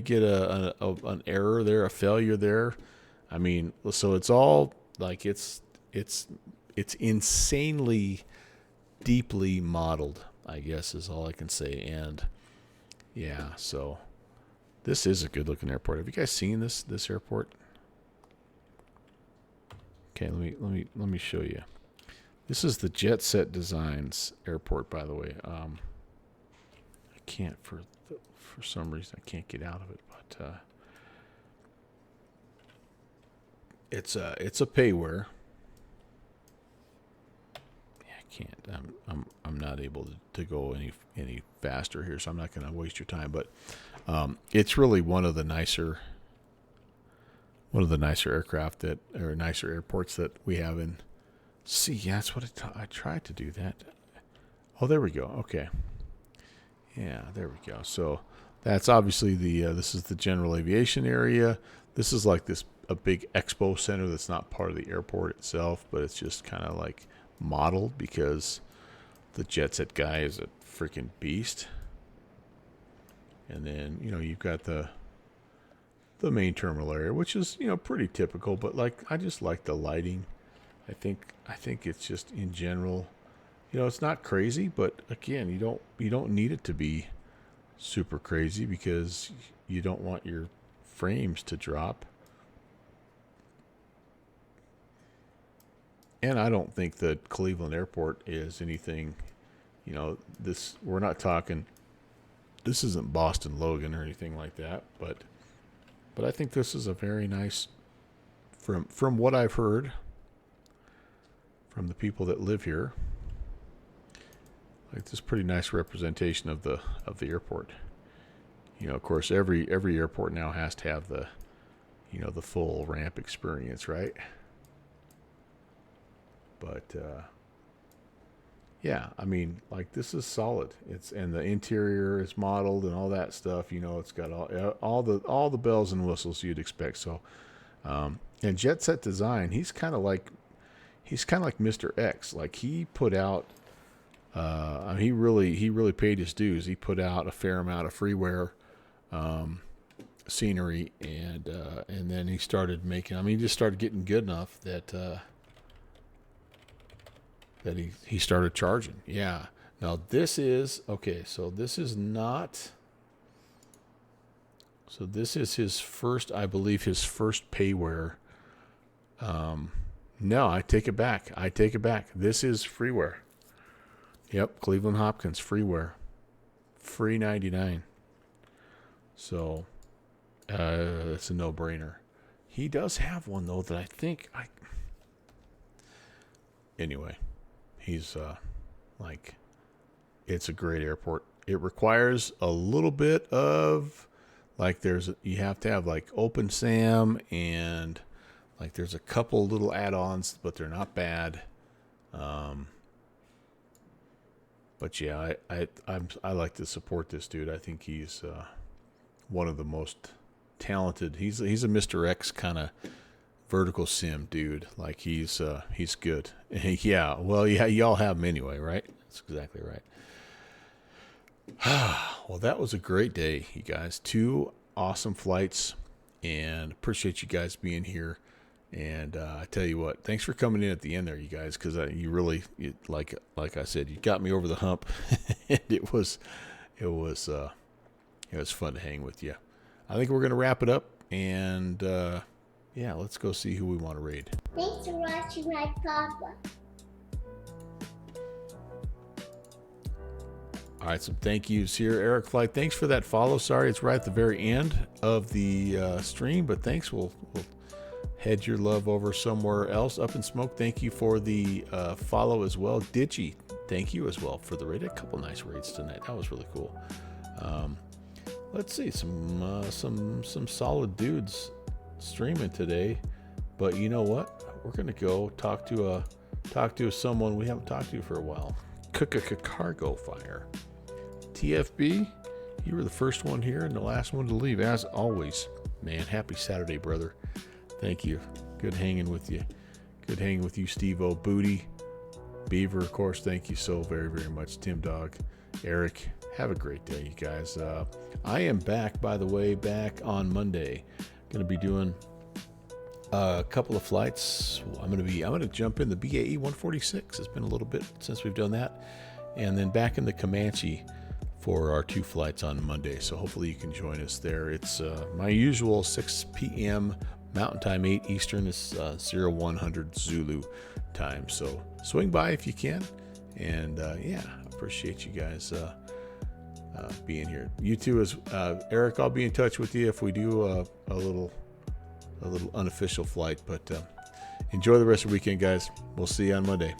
get an error there, a failure there. I mean, so it's all like it's insanely deeply modeled, I guess is all I can say. And yeah, so this is a good looking airport. Have you guys seen this airport? Okay, let me show you. This is the Jet Set Designs airport, by the way. I can't for some reason I can't get out of it, but it's a payware. Yeah, I can't. I'm not able to go any faster here, so I'm not going to waste your time. But it's really one of the nicer aircraft nicer airports that we have in. See, yeah, that's what I tried to do that. Oh, there we go. Okay. Yeah, there we go. So that's obviously this is the general aviation area. This is like a big expo center that's not part of the airport itself, but it's just kind of like modeled because the Jet Set guy is a freaking beast. And then, you've got the main terminal area, which is, pretty typical, but I just like the lighting. I think it's just in general, it's not crazy, but again, you don't need it to be super crazy because you don't want your frames to drop. And I don't think that Cleveland Airport is anything, we're not talking, this isn't Boston Logan or anything like that, but I think this is a very nice from what I've heard from the people that live here, like this pretty nice representation of the airport. You know, of course, every airport now has to have the, you know, the full ramp experience, right? But yeah, I mean, like this is solid. And the interior is modeled and all that stuff. You know, it's got all the bells and whistles you'd expect. So, and Jet Set Design, he's kind of like Mr. X. Like he put out, he really paid his dues. He put out a fair amount of freeware scenery, and then he started making. I mean, he just started getting good enough that he started charging. Yeah. Now this is okay. So this is not. So this is his first, I believe, his first payware. No, I take it back. This is freeware. Yep, Cleveland Hopkins freeware, free 99. So it's a no-brainer. He does have one though that I think Anyway, he's like, it's a great airport. It requires a little bit of like you have to have like OpenSAM, and like there's a couple little add-ons, but they're not bad. But yeah, I like to support this dude. I think he's one of the most talented. He's a Mr. X kind of vertical sim dude. Like he's good. Yeah, well, yeah, y'all have him anyway, right? That's exactly right. Well, that was a great day, you guys. 2 awesome flights, and appreciate you guys being here. And I tell you what, thanks for coming in at the end there, you guys, because you really, like I said, you got me over the hump. And it was fun to hang with you. I think we're gonna wrap it up, and yeah, let's go see who we want to raid. Thanks for watching my papa. All right, some thank yous here. Eric Fly, thanks for that follow. Sorry, it's right at the very end of the stream, but thanks. We'll head your love over somewhere else. Up in Smoke, thank you for the follow as well. Ditchy, thank you as well for the raid. A couple nice raids tonight. That was really cool. Let's see, some solid dudes streaming today. But you know what? We're gonna go talk to someone we haven't talked to for a while. Cargo Fire. TFB, you were the first one here and the last one to leave, as always. Man, happy Saturday, brother. Thank you. Good hanging with you. Good hanging with you, Steve-O. Booty. Beaver, of course, thank you so very, very much. Tim Dog. Eric, have a great day, you guys. I am back, by the way, back on Monday. Going to be doing a couple of flights. I'm going to jump in the BAE 146. It's been a little bit since we've done that. And then back in the Comanche for our 2 flights on Monday. So hopefully you can join us there. It's my usual 6 p.m. Mountain Time, 8 Eastern is 0100 Zulu time. So swing by if you can. And yeah, appreciate you guys being here. You too, as Eric, I'll be in touch with you if we do a little unofficial flight. But enjoy the rest of the weekend, guys. We'll see you on Monday.